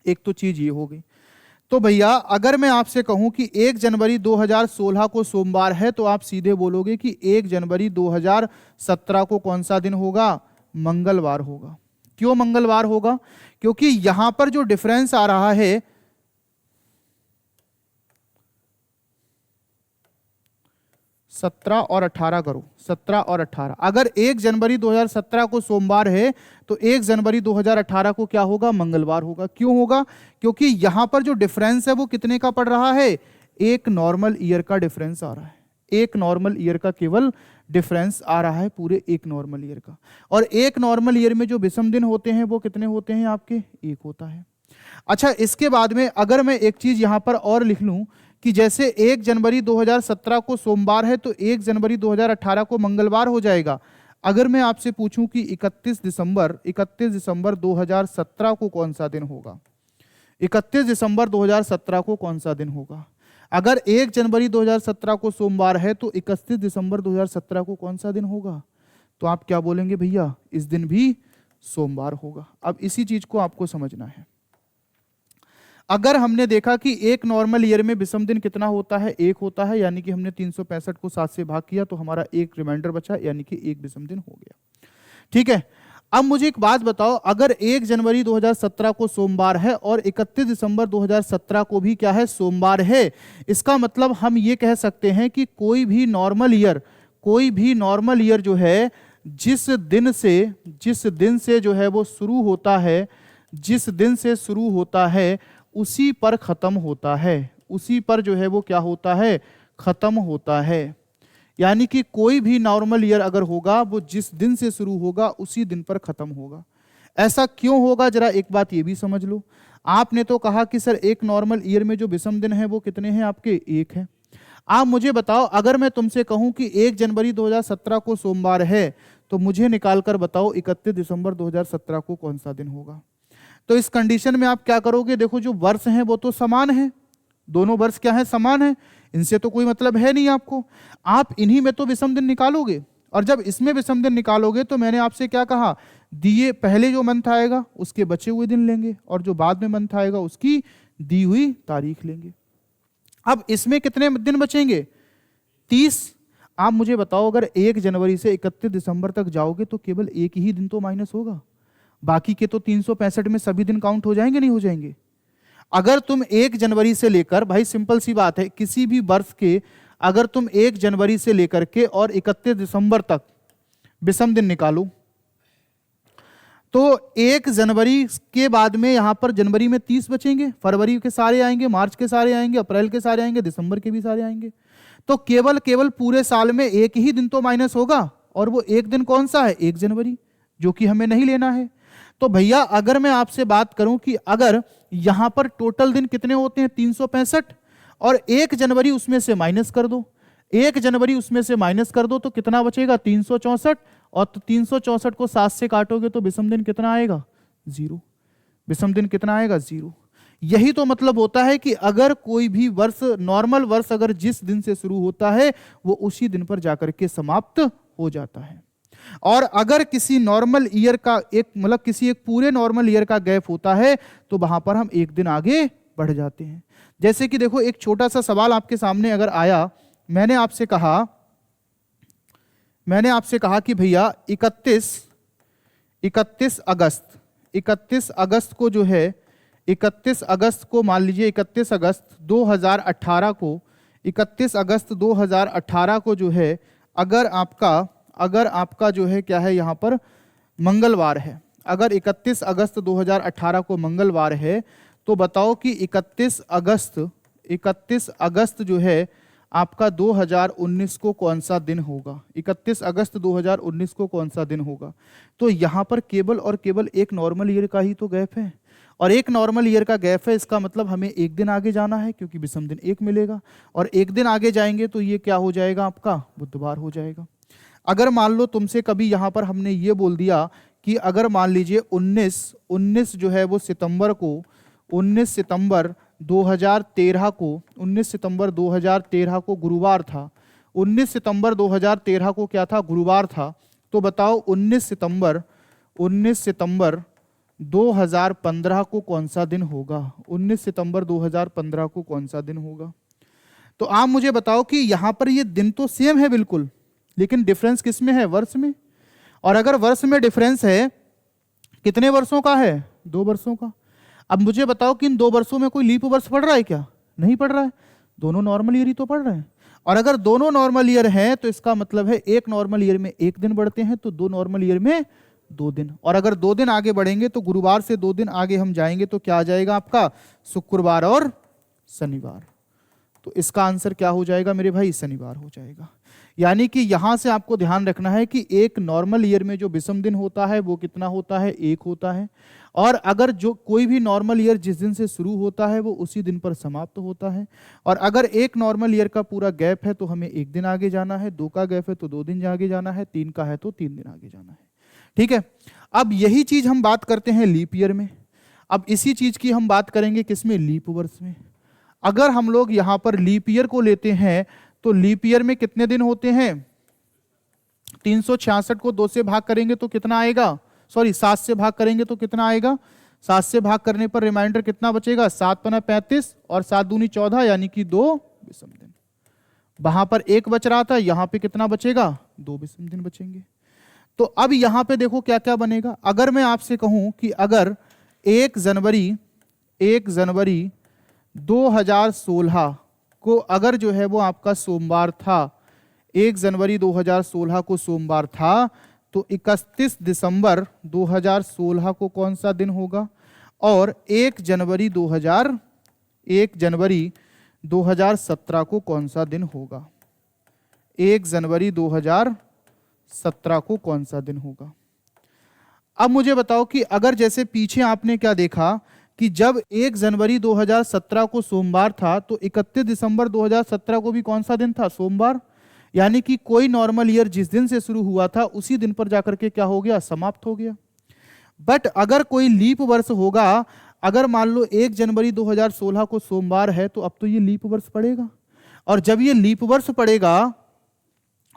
Speaker 1: एक तो चीज ये हो गई। तो भैया अगर मैं आपसे कहूं कि 1 जनवरी 2016 को सोमवार है तो आप सीधे बोलोगे कि 1 जनवरी 2017 को कौन सा दिन होगा? मंगलवार होगा। क्यों मंगलवार होगा? क्योंकि यहां पर जो डिफरेंस आ रहा है, 17 और 18 करो, 17 और 18, अगर 1 जनवरी 2017 को सोमवार है तो 1 जनवरी 2018 को क्या होगा? मंगलवार होगा। क्यों होगा? क्योंकि यहां पर जो डिफरेंस है वो कितने का पड़ रहा है? एक नॉर्मल ईयर का डिफरेंस आ रहा है। एक नॉर्मल ईयर का केवल डिफरेंस आ रहा है, पूरे एक नॉर्मल ईयर का। और एक नॉर्मल ईयर में जो विषम दिन होते हैं वो कितने होते हैं आपके? एक होता है। अच्छा, इसके बाद में अगर मैं एक चीज यहां पर और लिख लूं कि जैसे 1 जनवरी 2017 को सोमवार है तो 1 जनवरी 2018 को मंगलवार हो जाएगा। अगर मैं आपसे पूछूं कि 31 दिसंबर 2017 को कौन सा दिन होगा? 31 दिसंबर 2017 को कौन सा दिन होगा? अगर 1 जनवरी 2017 को सोमवार है तो 31 दिसंबर 2017 को कौन सा दिन होगा? तो आप क्या बोलेंगे? भैया इस दिन भी सोमवार होगा। अब इसी चीज को आपको समझना है। अगर हमने देखा कि एक नॉर्मल ईयर में विषम दिन कितना होता है? 1 होता है, यानी कि हमने 365 को 7 से भाग किया तो हमारा एक रिमाइंडर बचा, यानी कि एक विषम दिन हो गया। ठीक है, अब मुझे एक बात बताओ, अगर 1 जनवरी 2017 को सोमवार है और 31 दिसंबर 2017 को भी क्या है? सोमवार है। इसका मतलब हम ये कह सकते हैं कि कोई भी नॉर्मल ईयर जो है जिस दिन से जो है वो शुरू होता है, जिस दिन से शुरू होता है उसी पर खत्म होता है, उसी पर जो है वो क्या होता है? खत्म होता है। यानी कि कोई भी नॉर्मल ईयर अगर होगा वो जिस दिन से शुरू होगा उसी दिन पर खत्म होगा। ऐसा क्यों होगा? जरा एक बात ये भी समझ लो। आपने तो कहा कि सर एक नॉर्मल ईयर में जो विषम दिन है वो कितने हैं आपके? 1 है। आप मुझे बताओ, अगर मैं तुमसे कहूं कि 1 जनवरी 2017 को सोमवार है तो मुझे निकाल कर बताओ 31 दिसंबर 2017 को कौन सा दिन होगा? तो इस कंडीशन में आप क्या करोगे? देखो जो वर्ष हैं वो तो समान है, दोनों वर्ष क्या है? समान है, इनसे तो कोई मतलब है नहीं आपको। आप इन्हीं में तो विषम दिन निकालोगे, और जब इसमें विषम दिन निकालोगे तो मैंने आपसे क्या कहा? दिए पहले जो मंथ आएगा उसके बचे हुए दिन लेंगे, और जो बाद में मंथ आएगा उसकी दी हुई तारीख लेंगे। अब इसमें कितने दिन बचेंगे? 30। आप मुझे बताओ, अगर 1 जनवरी से 31 दिसंबर तक जाओगे तो केवल एक ही दिन तो माइनस होगा, बाकी के तो 365 में सभी दिन काउंट हो जाएंगे, नहीं हो जाएंगे? अगर तुम 1 जनवरी से लेकर, भाई सिंपल सी बात है, किसी भी वर्ष के अगर तुम 1 जनवरी से लेकर के और 31 दिसंबर तक विषम दिन निकालो, तो 1 जनवरी के बाद में यहां पर जनवरी में 30 बचेंगे, फरवरी के सारे आएंगे, मार्च के सारे आएंगे, अप्रैल के सारे आएंगे, दिसंबर के भी सारे आएंगे। तो केवल पूरे साल में एक ही दिन तो माइनस होगा, और वो एक दिन कौन सा है? 1 जनवरी, जो कि हमें नहीं लेना है। तो भैया अगर मैं आपसे बात करूं कि अगर यहां पर टोटल दिन कितने होते हैं? 365, और 1 जनवरी उसमें से माइनस कर दो, 1 जनवरी उसमें से माइनस कर दो, तो कितना बचेगा? 364, और तो 364 को 7 से काटोगे तो विषम दिन कितना आएगा? 0। विषम दिन कितना आएगा? 0। यही तो मतलब होता है कि अगर कोई भी वर्ष, नॉर्मल वर्ष अगर जिस दिन से शुरू होता है वो उसी दिन पर जाकर के समाप्त हो जाता है। और अगर किसी नॉर्मल ईयर का किसी एक पूरे नॉर्मल ईयर का गैप होता है तो वहां पर हम एक दिन आगे बढ़ जाते हैं। जैसे कि देखो, एक छोटा सा सवाल आपके सामने अगर आया, मैंने आपसे कहा कि भैया 31 अगस्त को जो है, 31 अगस्त को मान लीजिए 31 अगस्त 2018 को, 31 अगस्त 2018 को जो है, अगर आपका जो है क्या है यहाँ पर मंगलवार है, अगर 31 अगस्त 2018 को मंगलवार है, तो बताओ कि 31 अगस्त जो है आपका 2019 को कौन सा दिन होगा? 31 अगस्त 2019 को कौन सा दिन होगा? तो यहाँ पर केवल एक नॉर्मल ईयर का ही तो गैप है, और एक नॉर्मल ईयर का गैप है, इसका मतलब हमें एक दिन आगे जाना है, क्योंकि विषम दिन 1 मिलेगा, और एक दिन आगे जाएंगे तो ये क्या हो जाएगा? आपका बुधवार हो जाएगा। अगर मान लो तुमसे कभी यहाँ पर हमने ये बोल दिया कि अगर मान लीजिए 19 जो है वो सितंबर को, 19 सितंबर 2013 को गुरुवार था, 19 सितंबर 2013 को क्या था? गुरुवार था। तो बताओ 19 सितंबर 2015 को कौन सा दिन होगा? 19 सितंबर 2015 को कौन सा दिन होगा? तो आप मुझे बताओ कि यहां पर ये दिन तो सेम है बिल्कुल, लेकिन डिफरेंस किस में है? वर्ष में। और अगर वर्ष में डिफरेंस है, कितने वर्षों का है? 2 वर्षों का। अब मुझे बताओ कि इन 2 वर्षों में कोई लीप वर्ष पड़ रहा है क्या? नहीं पड़ रहा है, दोनों नॉर्मल ईयर ही तो पड़ रहे हैं। और अगर दोनों नॉर्मल ईयर हैं तो इसका मतलब है एक नॉर्मल ईयर में 1 दिन बढ़ते हैं, तो 2 नॉर्मल ईयर में 2 दिन। और अगर 2 दिन आगे बढ़ेंगे तो गुरुवार से 2 दिन आगे हम जाएंगे तो क्या आ जाएगा आपका? शुक्रवार और शनिवार। तो इसका आंसर क्या हो जाएगा मेरे भाई? शनिवार हो जाएगा। यानी कि यहां से आपको ध्यान रखना है कि एक नॉर्मल ईयर में जो विषम दिन होता है वो कितना होता है? 1 होता है। और अगर जो कोई भी नॉर्मल ईयर जिस दिन से शुरू होता है वो उसी दिन पर समाप्त होता है। और अगर एक नॉर्मल ईयर का पूरा गैप है तो हमें 1 दिन आगे जाना है, 2 का गैप है तो 2 दिन आगे जाना है, 3 का है तो 3 दिन आगे जाना है। ठीक है। अब यही चीज हम बात करते हैं लीप ईयर में। अब इसी चीज की हम बात करेंगे किसमें? लीप वर्ष में। अगर हम लोग यहां पर लीप ईयर को लेते हैं तो लीप ईयर में कितने दिन होते हैं? 366 को 2 से भाग करेंगे तो कितना आएगा? 7 से भाग करेंगे तो कितना आएगा? 7 से भाग करने पर रिमाइंडर कितना बचेगा? 7 पना 35 और 7 दूनी 14, यानी कि 2 विषम दिन। वहां पर 1 बच रहा था, यहां पे कितना बचेगा? 2 विषम दिन बचेंगे। तो अब यहां पे देखो क्या क्या बनेगा। अगर मैं आपसे कहूं कि अगर 1 जनवरी 2016 को अगर जो है वो आपका सोमवार था, 1 जनवरी 2016 को सोमवार था, तो 31 दिसंबर 2016 को कौन सा दिन होगा? और 1 जनवरी 2017 को कौन सा दिन होगा? 1 जनवरी 2017 को कौन सा दिन होगा? अब मुझे बताओ कि अगर जैसे पीछे आपने क्या देखा कि जब 1 जनवरी 2017 को सोमवार था तो 31 दिसंबर 2017 को भी कौन सा दिन था? सोमवार। यानी कि कोई नॉर्मल ईयर जिस दिन से शुरू हुआ था उसी दिन पर जाकर के क्या हो गया? समाप्त हो गया। बट अगर कोई लीप वर्ष होगा, अगर मान लो 1 जनवरी 2016 को सोमवार है तो अब तो ये लीप वर्ष पड़ेगा। और जब ये लीप वर्ष पड़ेगा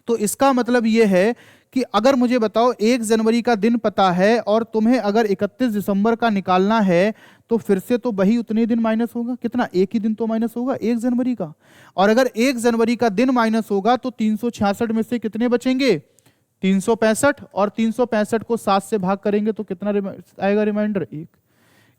Speaker 1: तो इसका मतलब ये है कि अगर मुझे बताओ 1 जनवरी का दिन पता है और तुम्हें अगर 31 दिसंबर का निकालना है तो फिर से तो वही उतने दिन माइनस होगा। कितना? 1 ही दिन तो माइनस होगा 1 जनवरी का। और अगर 1 जनवरी का दिन माइनस होगा तो 366 में से कितने बचेंगे? 365। और 365 को 7 से भाग करेंगे तो कितना आएगा रिमाइंडर? 1।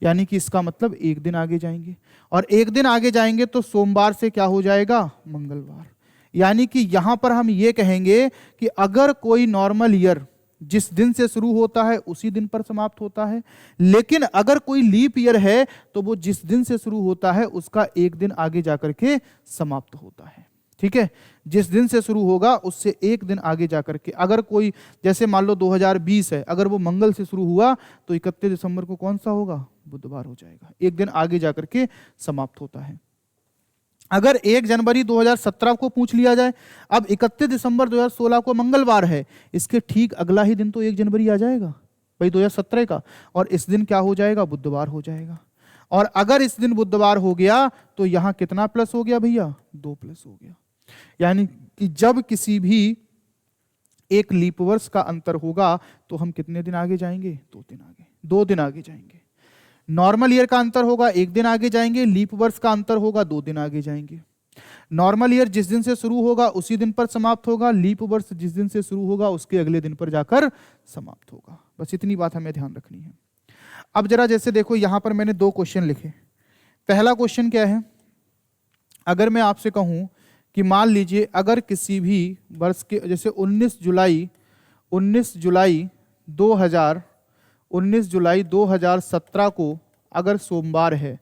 Speaker 1: यानी कि इसका मतलब 1 दिन आगे जाएंगे। और 1 दिन आगे जाएंगे तो सोमवार से क्या हो जाएगा? मंगलवार। यानी कि यहां पर हम ये कहेंगे कि अगर कोई नॉर्मल ईयर जिस दिन से शुरू होता है उसी दिन पर समाप्त होता है, लेकिन अगर कोई लीप ईयर है तो वो जिस दिन से शुरू होता है उसका एक दिन आगे जाकर के समाप्त होता है। ठीक है, जिस दिन से शुरू होगा उससे एक दिन आगे जाकर के, अगर कोई जैसे मान लो 2020 है, अगर वो मंगल से शुरू हुआ तो 31 दिसंबर को कौन सा होगा? बुधवार हो जाएगा, एक दिन आगे जाकर के समाप्त होता है। अगर 1 जनवरी 2017 को पूछ लिया जाए, अब 31 दिसंबर 2016 को मंगलवार है, इसके ठीक अगला ही दिन तो 1 जनवरी आ जाएगा भाई 2017 का, और इस दिन क्या हो जाएगा? बुधवार हो जाएगा। और अगर इस दिन बुधवार हो गया तो यहां कितना प्लस हो गया भैया? 2 प्लस हो गया। यानी कि जब किसी भी एक लीप वर्ष का अंतर होगा तो हम कितने दिन आगे जाएंगे? 2 दिन आगे जाएंगे। नॉर्मल ईयर का अंतर होगा 1 दिन आगे जाएंगे, लीप वर्ष का अंतर होगा 2 दिन आगे जाएंगे। नॉर्मल ईयर जिस दिन से शुरू होगा उसी दिन पर समाप्त होगा, लीप वर्ष जिस दिन से शुरू होगा उसके अगले दिन पर जाकर समाप्त होगा। बस इतनी बात हमें ध्यान रखनी है। अब जरा जैसे देखो यहां पर मैंने 2 क्वेश्चन लिखे। पहला क्वेश्चन क्या है? अगर मैं आपसे कहूं कि मान लीजिए अगर किसी भी वर्ष के जैसे 19 जुलाई 2017 को अगर सोमवार है,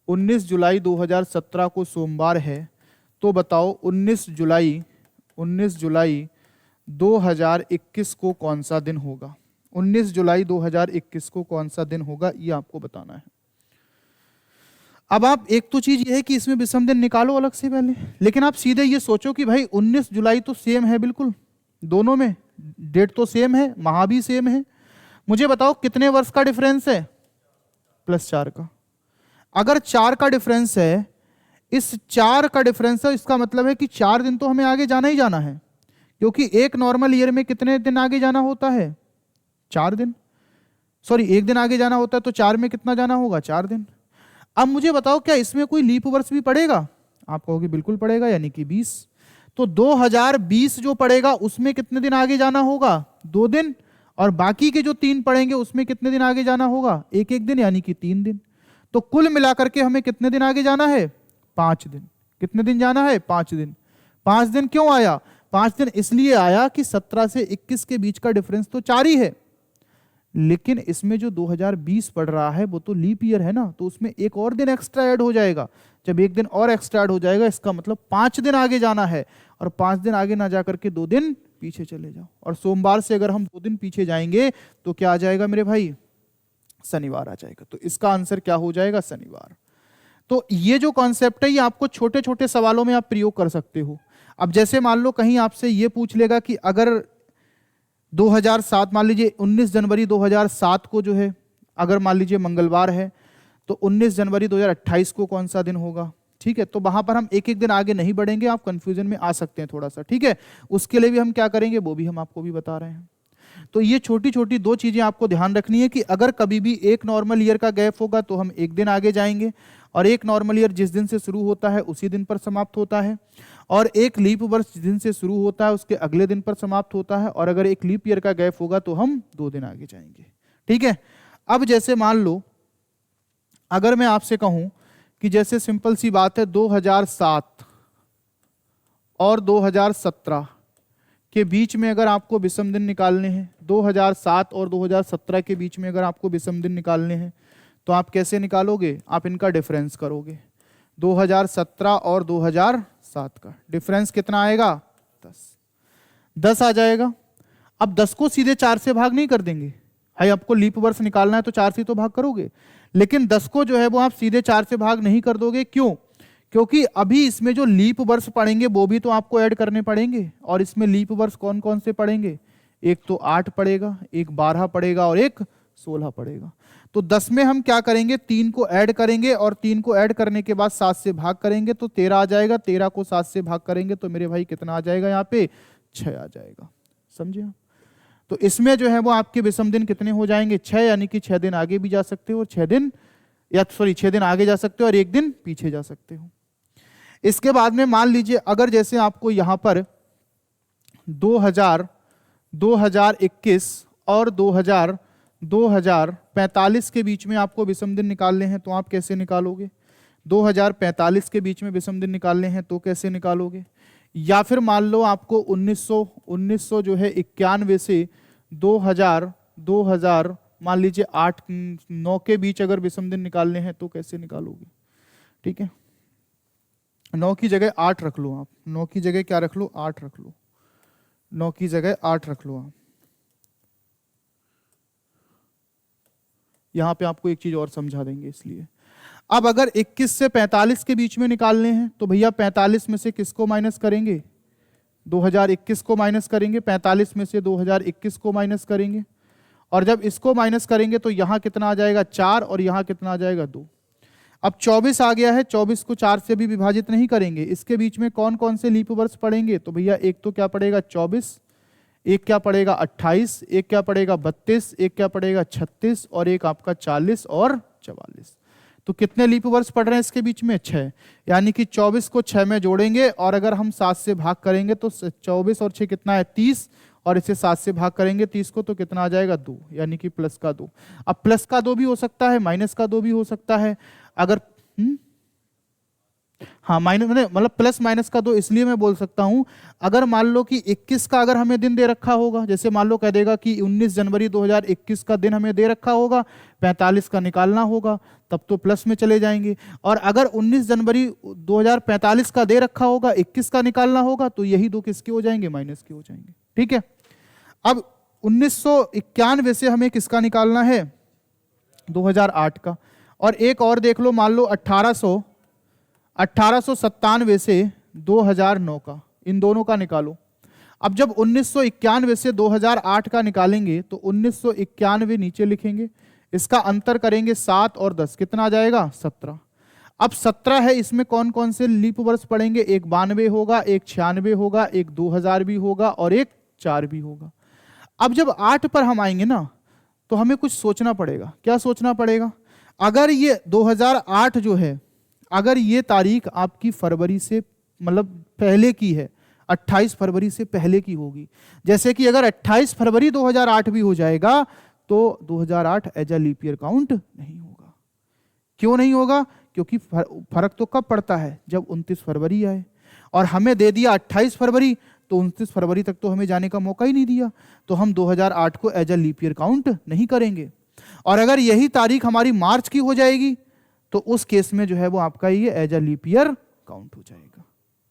Speaker 1: 19 जुलाई 2017 को सोमवार है, तो बताओ 19 जुलाई 2021 को कौन सा दिन होगा? 19 जुलाई 2021 को कौन सा दिन होगा, ये आपको बताना है। अब आप एक तो चीज ये है कि इसमें विषम दिन निकालो अलग से पहले, लेकिन आप सीधे ये सोचो कि भाई 19 जुलाई तो सेम है, बिल्कुल दोनों में डेट तो सेम है, माह भी सेम है। मुझे बताओ कितने वर्ष का डिफरेंस है? +4 का। अगर 4 का डिफरेंस है, इस 4 का डिफरेंस है, इसका मतलब है कि 4 दिन तो हमें आगे जाना ही जाना है, क्योंकि एक नॉर्मल ईयर में कितने दिन आगे जाना होता है? 4 दिन। सॉरी, 1 दिन आगे जाना होता है, तो 4 में कितना जाना होगा? 4 दिन। अब मुझे बताओ क्या इसमें कोई लीप वर्ष भी पड़ेगा? आप कहोगे बिल्कुल पड़ेगा, यानी कि 20। तो 2020 जो पड़ेगा उसमें कितने दिन आगे जाना होगा? 2 दिन। और बाकी के जो 3 पड़ेंगे उसमें कितने दिन आगे जाना होगा? एक एक दिन, यानी कि 3 दिन। तो कुल मिलाकर के हमें कितने दिन आगे जाना है? 5 दिन। कितने दिन जाना है? 5 दिन। 5 दिन क्यों आया? 5 दिन इसलिए आया कि 17 से 21 के बीच का डिफरेंस तो 4 ही है, लेकिन इसमें जो 2020 पड़ रहा है वो तो लीप ईयर है ना, तो उसमें एक और दिन एक्स्ट्रा ऐड हो जाएगा। जब एक दिन और एक्स्ट्रा ऐड हो जाएगा, इसका मतलब 5 दिन आगे जाना है, और 5 दिन आगे ना जाकर के 2 दिन पीछे चले जाओ। और सोमवार से अगर हम 2 दिन पीछे जाएंगे तो क्या आ जाएगा मेरे भाई? शनिवार आ जाएगा। तो इसका आंसर क्या हो जाएगा? शनिवार। तो ये जो कॉन्सेप्ट है ये आपको छोटे छोटे सवालों में आप प्रयोग कर सकते हो। अब जैसे मान लो कहीं आपसे ये पूछ लेगा कि अगर 2007, मान लीजिए 19 जनवरी 2007 को जो है अगर मान लीजिए मंगलवार है, तो 19 जनवरी 2028 को कौन सा दिन होगा? ठीक है, तो वहां पर हम एक एक दिन आगे नहीं बढ़ेंगे, आप कंफ्यूजन में आ सकते हैं थोड़ा सा। ठीक है, उसके लिए भी हम क्या करेंगे वो भी हम आपको भी बता रहे हैं। तो ये छोटी छोटी 2 चीजें आपको ध्यान रखनी है कि अगर कभी भी एक नॉर्मल ईयर का गैप होगा तो हम एक दिन आगे जाएंगे, और एक नॉर्मल ईयर जिस दिन से शुरू होता है उसी दिन पर समाप्त होता है, और एक लीप वर्ष जिस दिन से शुरू होता है उसके अगले दिन पर समाप्त होता है, और अगर एक लीप ईयर का गैप होगा तो हम 2 दिन आगे जाएंगे। ठीक है, अब जैसे मान लो अगर मैं आपसे कहूं कि जैसे सिंपल सी बात है 2007 और 2017 के बीच में अगर आपको विषम दिन निकालने हैं, 2007 और 2017 के बीच में अगर आपको विषम दिन निकालने हैं, तो आप कैसे निकालोगे? आप इनका डिफरेंस करोगे। 2017 और 2007 का डिफरेंस कितना आएगा? 10 आ जाएगा। अब 10 को सीधे 4 से भाग नहीं कर देंगे, भाई आपको लीप वर्ष निकालना है तो 4 से तो भाग करोगे, लेकिन 10 को जो है वो आप सीधे 4 से भाग नहीं कर दोगे। क्यों? क्योंकि अभी इसमें जो लीप वर्ष पड़ेंगे वो भी तो आपको ऐड करने पड़ेंगे, और इसमें लीप वर्ष कौन कौन से पड़ेंगे? एक तो 8 पड़ेगा, एक 12 पड़ेगा, और एक 16 पड़ेगा। तो 10 में हम क्या करेंगे? 3 को ऐड करेंगे, और 3 को ऐड करने के बाद 7 से भाग करेंगे तो 13 आ जाएगा। 13 को 7 से भाग करेंगे तो मेरे भाई कितना आ जाएगा? यहाँ पे 6 आ जाएगा। समझे आप? तो इसमें जो है वो आपके विषम दिन कितने हो जाएंगे? 6, यानी कि 6 दिन आगे भी जा सकते हो और 6 दिन 6 दिन आगे जा सकते हो और 1 दिन पीछे जा सकते हो। इसके बाद में मान लीजिए अगर जैसे आपको यहां पर 2021 और 2045 के बीच में आपको विषम दिन निकालने हैं, तो आप कैसे निकालोगे? 2045 के बीच में विषम दिन निकालने हैं तो कैसे निकालोगे? या फिर मान लो आपको 1900 जो है 91 से 2000 मान लीजिए 8-9 के बीच अगर विषम दिन निकालने हैं तो कैसे निकालोगे? ठीक है, 9 की जगह 8 रख लो आप, 9 की जगह क्या रख लो? 8 रख लो, 9 की जगह 8 रख लो आप। यहां पे आपको एक चीज और समझा देंगे इसलिए। अब अगर 21 से 45 के बीच में निकालने हैं तो भैया 45 में से किसको माइनस करेंगे? 2021 को माइनस करेंगे, 45 में से 2021 को माइनस करेंगे, और जब इसको माइनस करेंगे तो यहां कितना आ जाएगा? 4, और यहां कितना आ जाएगा? 2। अब 24 आ गया है, 24 को 4 से भी विभाजित नहीं करेंगे। इसके बीच में कौन कौन से लीप वर्ष पड़ेंगे? तो भैया एक तो क्या पड़ेगा? 24, एक क्या पड़ेगा? 28, एक क्या पड़ेगा? 32, एक क्या पड़ेगा? 36, और एक आपका 40 और 44। तो कितने लीप वर्ष पड़ रहे हैं इसके बीच में? 6। यानी कि 24 को 6 में जोड़ेंगे, और अगर हम 7 से भाग करेंगे तो 24 और 6 कितना है? 30, और इसे 7 से भाग करेंगे 30 को तो कितना आ जाएगा? 2, यानी कि प्लस का 2। अब प्लस का 2 भी हो सकता है, माइनस का 2 भी हो सकता है। अगर हाँ, माइनस मतलब प्लस माइनस का 2 इसलिए मैं बोल सकता हूं, अगर मान लो कि 21 का अगर हमें दिन दे रखा होगा, जैसे मान लो कह देगा कि 19 जनवरी 2021 का दिन हमें दे रखा होगा, 45 का निकालना होगा, तब तो प्लस में चले जाएंगे। और अगर 19 जनवरी 2045 का दे रखा होगा, 21 का निकालना होगा, तो यही 2 किसके हो जाएंगे? माइनस के हो जाएंगे। ठीक है, अब 1991 से हमें किसका निकालना है? 2008 का। और एक और देख लो, मान लो 1897 से 2009 का, इन दोनों का निकालो। अब जब 1991 से 2008 का निकालेंगे तो 1991 नीचे लिखेंगे, इसका अंतर करेंगे 7 और 10, कितना आ जाएगा? 17। अब 17 है, इसमें कौन कौन से लीप वर्ष पड़ेंगे? एक 92 होगा, एक 96 होगा, एक 2000 भी होगा, और एक 4 भी होगा। अब जब 8 पर हम आएंगे ना, तो हमें कुछ सोचना पड़ेगा। क्या सोचना पड़ेगा? अगर ये 2008 जो है, अगर ये तारीख आपकी फरवरी से मतलब पहले की है, 28 फरवरी से पहले की होगी, जैसे कि अगर 28 फरवरी 2008 भी हो जाएगा तो 2008 as a leap year count नहीं होगा। क्यों नहीं होगा? क्योंकि फर्क तो कब पड़ता है? जब 29 फरवरी आए, और हमें दे दिया 28 फरवरी, तो 29 फरवरी तक तो हमें जाने का मौका ही नहीं दिया, तो हम 2008 को as a leap year count नहीं करेंगे। और अगर यही तारीख हमारी मार्च की हो जाएगी तो उस केस में जो है वो आपका ये as a leap year count हो जाएगा।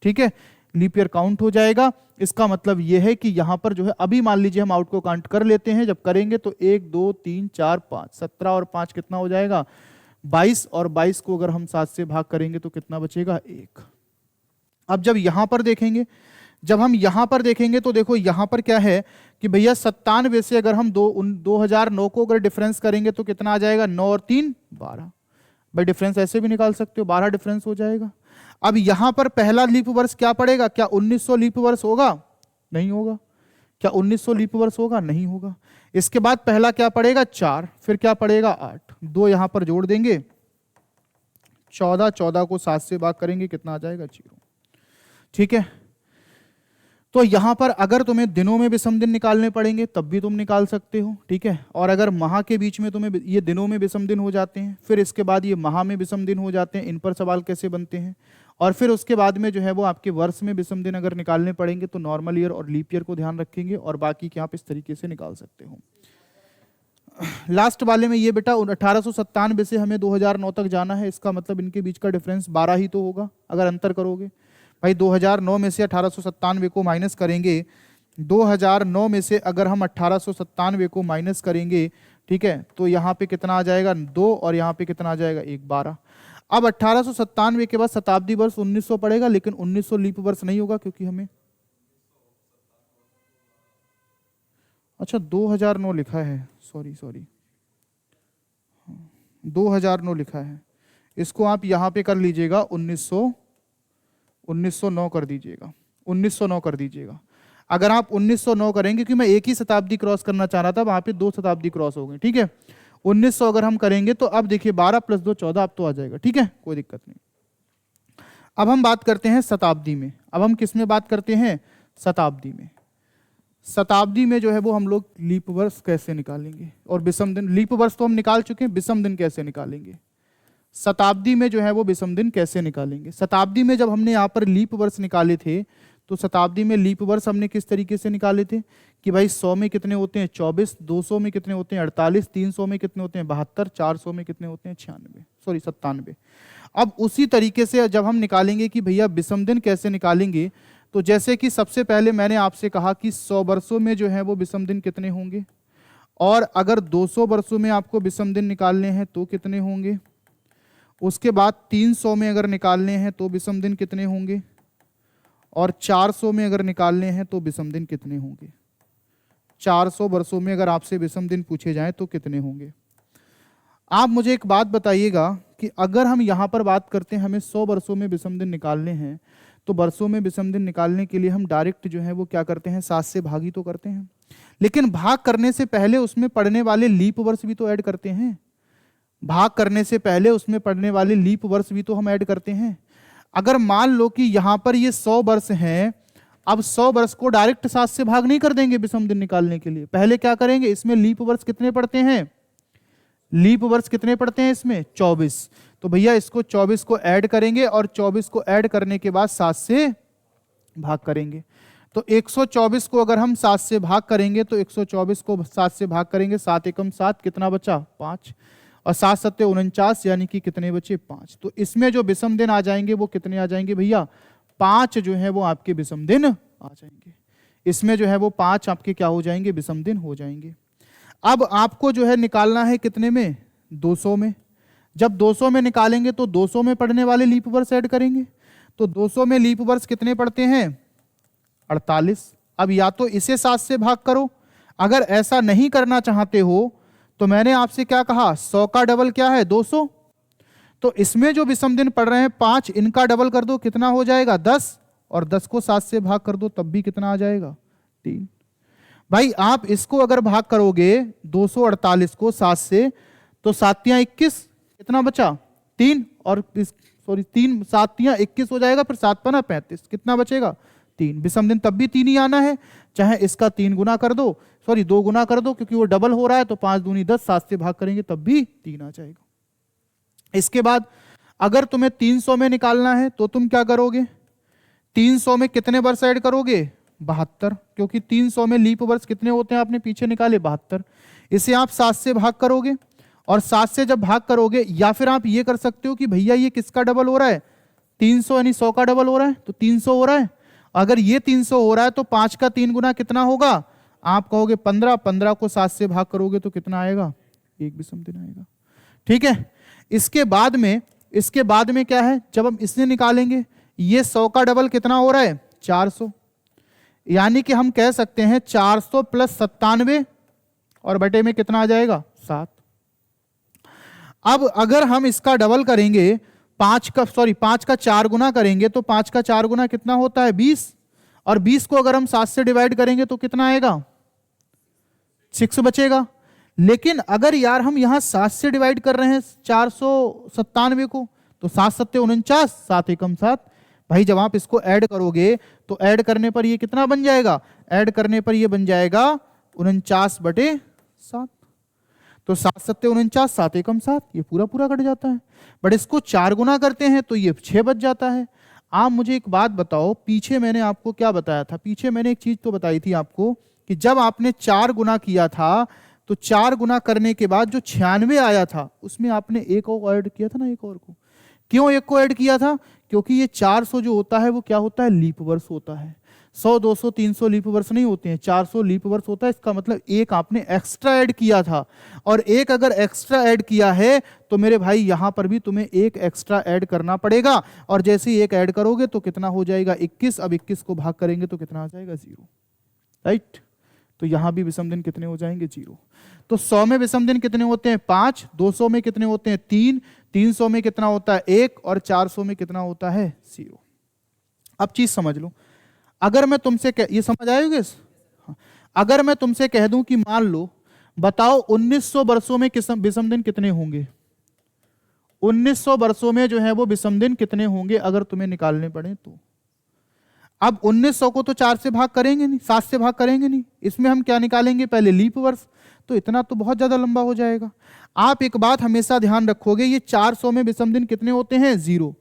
Speaker 1: ठीक है, लीप ईयर काउंट हो जाएगा। इसका मतलब ये है कि यहां पर जो है, अभी मान लीजिए हम आउट को काउंट कर लेते हैं, जब करेंगे तो 1 2 3 4 5, 17 और 5 कितना हो जाएगा? 22, और 22 को अगर हम 7 से भाग करेंगे तो कितना बचेगा? 1। अब जब यहां पर देखेंगे, जब हम यहां पर देखेंगे तो देखो यहां पर क्या है कि भैया 97 से अगर हम 2009 को अगर डिफरेंस करेंगे तो कितना आ जाएगा? 9 और 3 12। भाई डिफरेंस ऐसे भी निकाल सकते हो, 12 डिफरेंस हो जाएगा। अब यहां पर पहला लीप वर्ष क्या पड़ेगा? क्या 1900 लीप वर्ष होगा? नहीं होगा। क्या 1900 लीप वर्ष होगा? नहीं होगा। इसके बाद पहला क्या पड़ेगा? 4, फिर क्या पड़ेगा? 8, 2 यहां पर जोड़ देंगे, 14, 14 को 7 से भाग करेंगे, कितना आ जाएगा? 0। ठीक है, तो यहां पर अगर तुम्हें दिनों में विषम दिन निकालने पड़ेंगे तब भी तुम निकाल सकते हो। ठीक है, और अगर माह के बीच में तुम्हें ये दिनों में विषम दिन हो जाते हैं, फिर इसके बाद ये माह में विषम दिन हो जाते हैं, इन पर सवाल कैसे बनते हैं, और फिर उसके बाद में जो है वो आपके वर्ष में विषम दिन अगर निकालने पड़ेंगे तो नॉर्मल ईयर और लीप ईयर को ध्यान रखेंगे, और बाकी के आप इस तरीके से निकाल सकते हो। लास्ट वाले में ये बेटा 1897 से हमें 2009 तक जाना है, इसका मतलब इनके बीच का डिफरेंस 12 ही तो होगा अगर अंतर करोगे। भाई 2009 में से 1897 को माइनस करेंगे, 2009 में से अगर हम 1897 को माइनस करेंगे, ठीक है, तो यहाँ पे कितना आ जाएगा? 2, और यहाँ पे कितना आ जाएगा? 1, 12। अब 1897 के बाद शताब्दी वर्ष 1900 पड़ेगा, लेकिन 1900 लीप वर्ष नहीं होगा क्योंकि हमें, अच्छा 2009 लिखा है, सॉरी 2009 लिखा है, इसको आप यहाँ पे कर लीजिएगा 1909 कर दीजिएगा, 1909 कर दीजिएगा। अगर आप 1909 करेंगे, क्योंकि मैं एक ही शताब्दी क्रॉस करना चाह रहा था, वहां पे 2 शताब्दी क्रॉस हो गई। ठीक है, 1900 अगर हम करेंगे तो अब देखिए 12 + 2 14 अब तो आ जाएगा। ठीक है, कोई दिक्कत नहीं। अब हम बात करते हैं शताब्दी में। अब हम किस में बात करते हैं? शताब्दी में। शताब्दी में जो है वो हम लोग लीप वर्ष कैसे निकालेंगे, और विषम दिन। लीप वर्ष तो हम निकाल चुके हैं, विषम दिन कैसे निकालेंगे? शताब्दी में जो है वो विषम दिन कैसे निकालेंगे? शताब्दी में जब हमने यहाँ पर लीप वर्ष निकाले थे तो शताब्दी में लीप वर्ष हमने किस तरीके से निकाले थे कि भाई 100 में कितने होते हैं 24, 200 में कितने होते हैं 48, 300 में कितने होते हैं 72, 400 में कितने होते हैं 97। अब उसी तरीके से जब हम निकालेंगे कि भैया विषम दिन कैसे निकालेंगे, तो जैसे कि सबसे पहले मैंने आपसे कहा कि 100 वर्षों में जो है वो विषम दिन कितने होंगे, और अगर 200 वर्षों में आपको विषम दिन निकालने हैं तो कितने होंगे, उसके बाद 300 में अगर निकालने हैं तो विषम दिन कितने होंगे, और 400 में अगर निकालने हैं तो विषम दिन कितने होंगे। 400 वर्षों में अगर आपसे विषम दिन पूछे जाएं तो कितने होंगे। आप मुझे एक बात बताइएगा कि अगर हम यहाँ पर बात करते हैं हमें 100 वर्षों में विषम दिन निकालने हैं, तो वर्षों में विषम दिन निकालने के लिए हम डायरेक्ट जो है वो क्या करते हैं 7 से भाग ही तो करते हैं, लेकिन भाग करने से पहले उसमें पड़ने वाले लीप वर्ष भी तो ऐड करते हैं। भाग करने से पहले उसमें पड़ने वाले लीप वर्ष भी तो हम ऐड करते हैं। अगर मान लो कि यहाँ पर ये 100 वर्ष हैं, अब 100 वर्ष को डायरेक्ट 7 से भाग नहीं कर देंगे विषम दिन निकालने के लिए, पहले क्या करेंगे, इसमें लीप वर्ष कितने पड़ते हैं, लीप वर्ष कितने पड़ते हैं इसमें 24, तो भैया इसको 24 को ऐड करेंगे और 24 को ऐड करने के बाद 7 से भाग करेंगे। तो 124 को अगर हम 7 से भाग करेंगे तो 124 को 7 से भाग करेंगे, 7 एकम 7 कितना बचा 5, और 7 सत्ते 49 यानी कि कितने बचे 5। तो इसमें जो विषम दिन आ जाएंगे वो कितने आ जाएंगे भैया 5 जो है वो आपके विषम दिन आ जाएंगे। इसमें जो है वो 5 आपके क्या हो जाएंगे विषम दिन हो जाएंगे। अब आपको जो है निकालना है कितने में 200 में। जब 200 में निकालेंगे तो 200 में पड़ने वाले लीप वर्ष ऐड करेंगे, तो 200 में लीप वर्ष कितने पड़ते हैं 48। अब या तो इसे 7 से भाग करो, अगर ऐसा नहीं करना चाहते हो तो मैंने आपसे क्या कहा 100 का डबल क्या है 200, तो इसमें जो विषम दिन पड़ रहे हैं 5, इनका डबल कर दो कितना हो जाएगा 10, और 10 को 7 से भाग कर दो तब भी कितना आ जाएगा 3। भाई आप इसको अगर भाग करोगे 248 को 7 से तो 7 या 21 कितना बचा 3, और 3 7 या 21 हो जाएगा, फिर 7 पना 35 कितना बचेगा 3। विषम दिन तब भी 3 ही आना है, चाहे इसका 3 गुना कर दो 2 गुना कर दो, क्योंकि वो डबल हो रहा है, तो 5 दूनी 10, 7 से भाग करेंगे तब भी 3 आ जाएगा। इसके बाद अगर तुम्हें 300 में निकालना है तो तुम क्या करोगे, 300 में कितने वर्ष ऐड करोगे 72, क्योंकि 300 में लीप वर्ष कितने होते हैं आपने पीछे निकाले 72। इसे आप 7 से भाग करोगे, और 7 से जब भाग करोगे, या फिर आप ये कर सकते हो कि भैया ये किसका डबल हो रहा है 300 यानी 100 का डबल हो रहा है, तो 300 हो रहा है। अगर ये 300 हो रहा है तो 5 का 3 गुना कितना होगा, आप कहोगे 15, 15 को 7 से भाग करोगे तो कितना आएगा 1 विषम दिन आएगा। ठीक है, इसके बाद में क्या है, जब हम इससे निकालेंगे ये 100 का डबल कितना हो रहा है 400, यानी कि हम कह सकते हैं 400 प्लस 97 और बटे में कितना आ जाएगा 7। अब अगर हम इसका डबल करेंगे 5 का 4 गुना करेंगे तो 5 का 4 गुना कितना होता है 20, और 20 को अगर हम 7 से डिवाइड करेंगे तो कितना आएगा 6 बचेगा। लेकिन अगर यार हम यहां 7 से डिवाइड कर रहे हैं 497 को, तो 7 सत्ते 49, 7 एकम 7। भाई जब आप इसको ऐड करोगे तो ऐड करने पर ये कितना बन जाएगा, ऐड करने पर ये बन जाएगा 49/7। तो 7 सत्ते 49, 7 एकम 7, ये पूरा पूरा कट जाता है। बट इसको 4 गुना करते हैं तो ये 6 बच जाता है। आप मुझे एक बात बताओ, पीछे मैंने आपको क्या बताया था, पीछे मैंने एक चीज तो बताई थी आपको कि जब आपने 4 गुना किया था तो 4 गुना करने के बाद जो 96 आया था उसमें आपने एक और ऐड किया था ना, एक और को। क्यों एक को ऐड किया था, क्योंकि ये 400 जो होता है वो क्या होता है लीप वर्ष होता है। 100, 200, 300 लीप वर्ष नहीं होते हैं, 400 लीप वर्ष होता है। इसका मतलब एक आपने एक्स्ट्रा ऐड किया था, और एक अगर एक्स्ट्रा ऐड किया है तो मेरे भाई यहां पर भी तुम्हें एक एक्स्ट्रा ऐड करना पड़ेगा, और जैसे ही एक ऐड करोगे तो कितना हो जाएगा 21। अब 21 को भाग करेंगे तो कितना आ जाएगा 0, राइट। तो यहां भी विषम दिन कितने हो जाएंगे 0। तो 100 में विषम दिन कितने होते हैं 5, 200 में कितने होते हैं 3, 300 में कितना होता है 1, और 400 में कितना होता है 0। अब चीज समझ लो, अगर मैं तुमसे ये समझ आएगी, अगर मैं तुमसे कह दूं कि मान लो बताओ 1900 वर्षों में विषम दिन कितने होंगे, 1900 वर्षों में जो है वो विषम दिन कितने होंगे अगर तुम्हें निकालने पड़े तो। अब 1900 को तो 4 से भाग करेंगे नहीं, 7 से भाग करेंगे नहीं, इसमें हम क्या निकालेंगे पहले लीप वर्ष, तो इतना तो बहुत ज्यादा लंबा हो जाएगा। आप एक बात हमेशा ध्यान रखोगे, ये 400 में विषम दिन कितने होते हैं 0।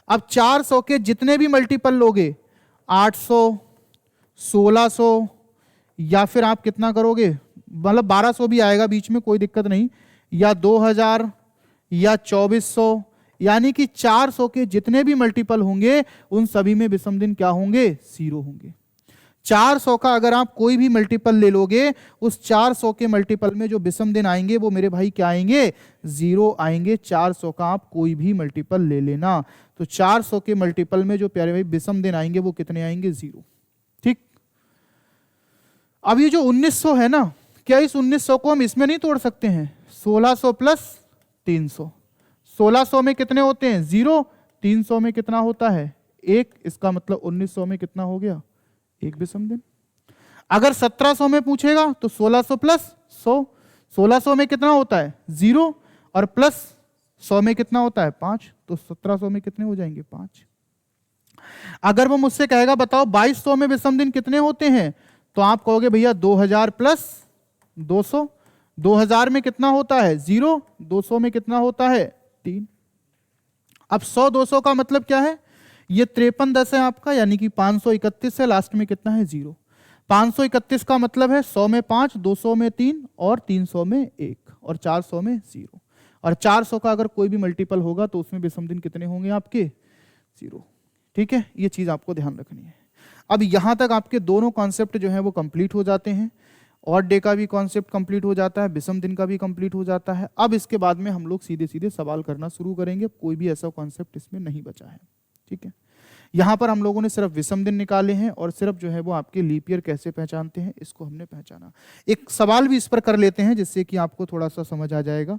Speaker 1: अब 400 के जितने भी मल्टीपल लोगे 800, 1600, या फिर आप कितना करोगे, मतलब 1200 भी आएगा बीच में, कोई दिक्कत नहीं, या 2000 या 2400, यानी कि 400 के जितने भी मल्टीपल होंगे उन सभी में विषम दिन क्या होंगे, 0 होंगे। 400 का अगर आप कोई भी मल्टीपल ले लोगे, उस 400 के मल्टीपल में जो विषम दिन आएंगे वो मेरे भाई क्या आएंगे, 0 आएंगे। 400 का आप कोई भी मल्टीपल ले लेना, तो 400 के मल्टीपल में जो प्यारे भाई विषम दिन आएंगे वो कितने आएंगे, 0। ठीक। अब ये जो 1900 है ना, क्या इस 1900 को हम इसमें नहीं तोड़ सकते हैं, 1600 प्लस 300। 1600 में कितने होते हैं, 0। 300 में कितना होता है, 1। इसका मतलब 1900 में कितना हो गया, 1 विषम दिन। अगर 1700 में पूछेगा तो 1600 प्लस 100। 1600 में कितना होता है, 0, और प्लस 100 में कितना होता है, 5। तो 1700 में कितने हो जाएंगे, 5। अगर वो मुझसे कहेगा बताओ 2200 में विषम दिन कितने होते हैं, तो आप कहोगे भैया 2000 प्लस 200। 2000 में कितना होता है, 0। 200 में कितना होता है, 3। अब 100 200 का मतलब क्या है, ये 5310 है आपका, यानी कि 531 है, लास्ट में कितना है, 0। 531 का मतलब है 100 में 5, 200 में 3, और 300 में 1, और 400 में 0। और 400 का अगर कोई भी मल्टीपल होगा तो उसमें विषम दिन कितने होंगे आपके, 0। ठीक है, ये चीज आपको ध्यान रखनी है। अब यहां तक आपके दोनों कॉन्सेप्ट जो है वो कंप्लीट हो जाते हैं। ऑड डे का भी कॉन्सेप्ट कंप्लीट हो जाता है, विषम दिन का भी कंप्लीट हो जाता है। अब इसके बाद में हम लोग सीधे सीधे सवाल करना शुरू करेंगे, कोई भी ऐसा कॉन्सेप्ट इसमें नहीं बचा है। ठीक है, यहाँ पर हम लोगों ने सिर्फ विषम दिन निकाले हैं, और सिर्फ जो है वो आपके लीप ईयर कैसे पहचानते हैं इसको हमने पहचाना। एक सवाल भी इस पर कर लेते हैं जिससे कि आपको थोड़ा सा समझ आ जाएगा।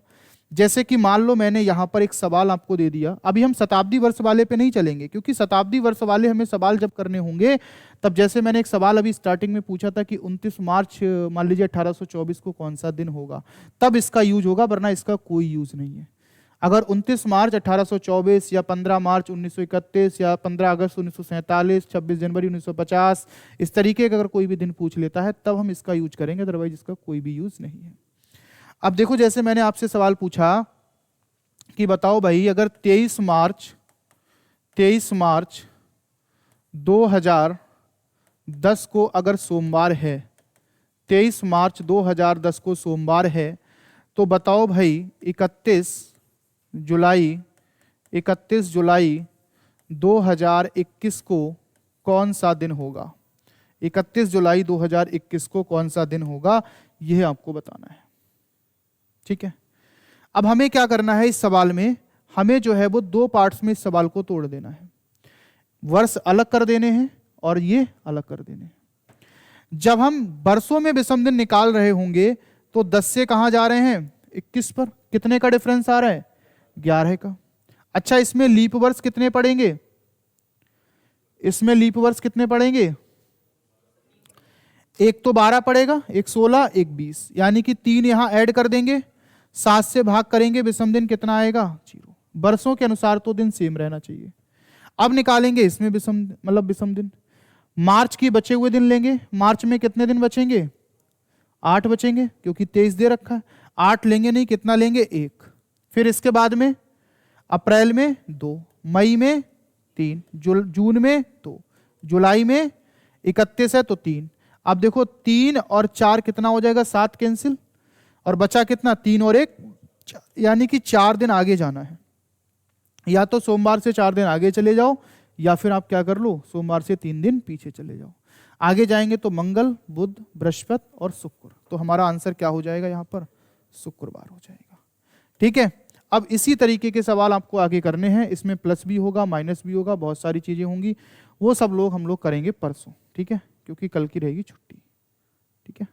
Speaker 1: जैसे कि मान लो मैंने यहाँ पर एक सवाल आपको दे दिया, अभी हम शताब्दी वर्ष वाले पे नहीं चलेंगे, क्योंकि शताब्दी वर्ष वाले हमें सवाल जब करने होंगे तब, जैसे मैंने एक सवाल अभी स्टार्टिंग में पूछा था कि 29 मार्च मान लीजिए 1824 को कौन सा दिन होगा, तब इसका यूज होगा, वरना इसका कोई यूज नहीं है। अगर 29 मार्च 1824 या 15 मार्च 1931 या 15 अगस्त 1947, 26 जनवरी 1950, इस तरीके का अगर कोई भी दिन पूछ लेता है तब हम इसका यूज करेंगे, अदरवाइज इसका कोई भी यूज नहीं है। अब देखो, जैसे मैंने आपसे सवाल पूछा कि बताओ भाई अगर 23 मार्च 2010 को अगर सोमवार है, 23 मार्च 2010 को सोमवार है, तो बताओ भाई 31 जुलाई 2021 को कौन सा दिन होगा। 31 जुलाई 2021 को कौन सा दिन होगा, यह आपको बताना है। ठीक है, अब हमें क्या करना है, इस सवाल में हमें जो है वो 2 पार्ट्स में इस सवाल को तोड़ देना है। वर्ष अलग कर देने हैं और ये अलग कर देने हैं। जब हम वर्षों में विषम दिन निकाल रहे होंगे तो 10 से कहां जा रहे हैं, 21 पर। कितने का डिफरेंस आ रहा है, 11 का। अच्छा, इसमें लीप वर्ष कितने पड़ेंगे, इसमें लीप वर्ष कितने पड़ेंगे, एक तो 12 पड़ेगा, एक 16, एक 20, यानी कि 3 यहां ऐड कर देंगे, 7 से भाग करेंगे, विषम दिन कितना आएगा, 0। वर्षों के अनुसार तो दिन सेम रहना चाहिए। अब निकालेंगे इसमें विषम दिन। मार्च की बचे हुए दिन लेंगे, मार्च में कितने दिन बचेंगे, 8 बचेंगे, क्योंकि 23 दे रखा है। 8 लेंगे नहीं, कितना लेंगे, 1। फिर इसके बाद में अप्रैल में 2, मई में 3, जून में 2, जुलाई में 31 है तो 3। अब देखो 3 और 4 कितना हो जाएगा, 7 कैंसिल, और बचा कितना, 3 और 1, यानी कि 4 दिन आगे जाना है। या तो सोमवार से 4 दिन आगे चले जाओ, या फिर आप क्या कर लो, सोमवार से 3 दिन पीछे चले जाओ। आगे जाएंगे तो मंगल, बुध, बृहस्पति और शुक्र, तो हमारा आंसर क्या हो जाएगा, यहां पर शुक्रवार हो जाएगा। ठीक है, अब इसी तरीके के सवाल आपको आगे करने हैं, इसमें प्लस भी होगा, माइनस भी होगा, बहुत सारी चीजें होंगी, वो सब हम लोग करेंगे परसों। ठीक है, क्योंकि कल की रहेगी छुट्टी। ठीक है।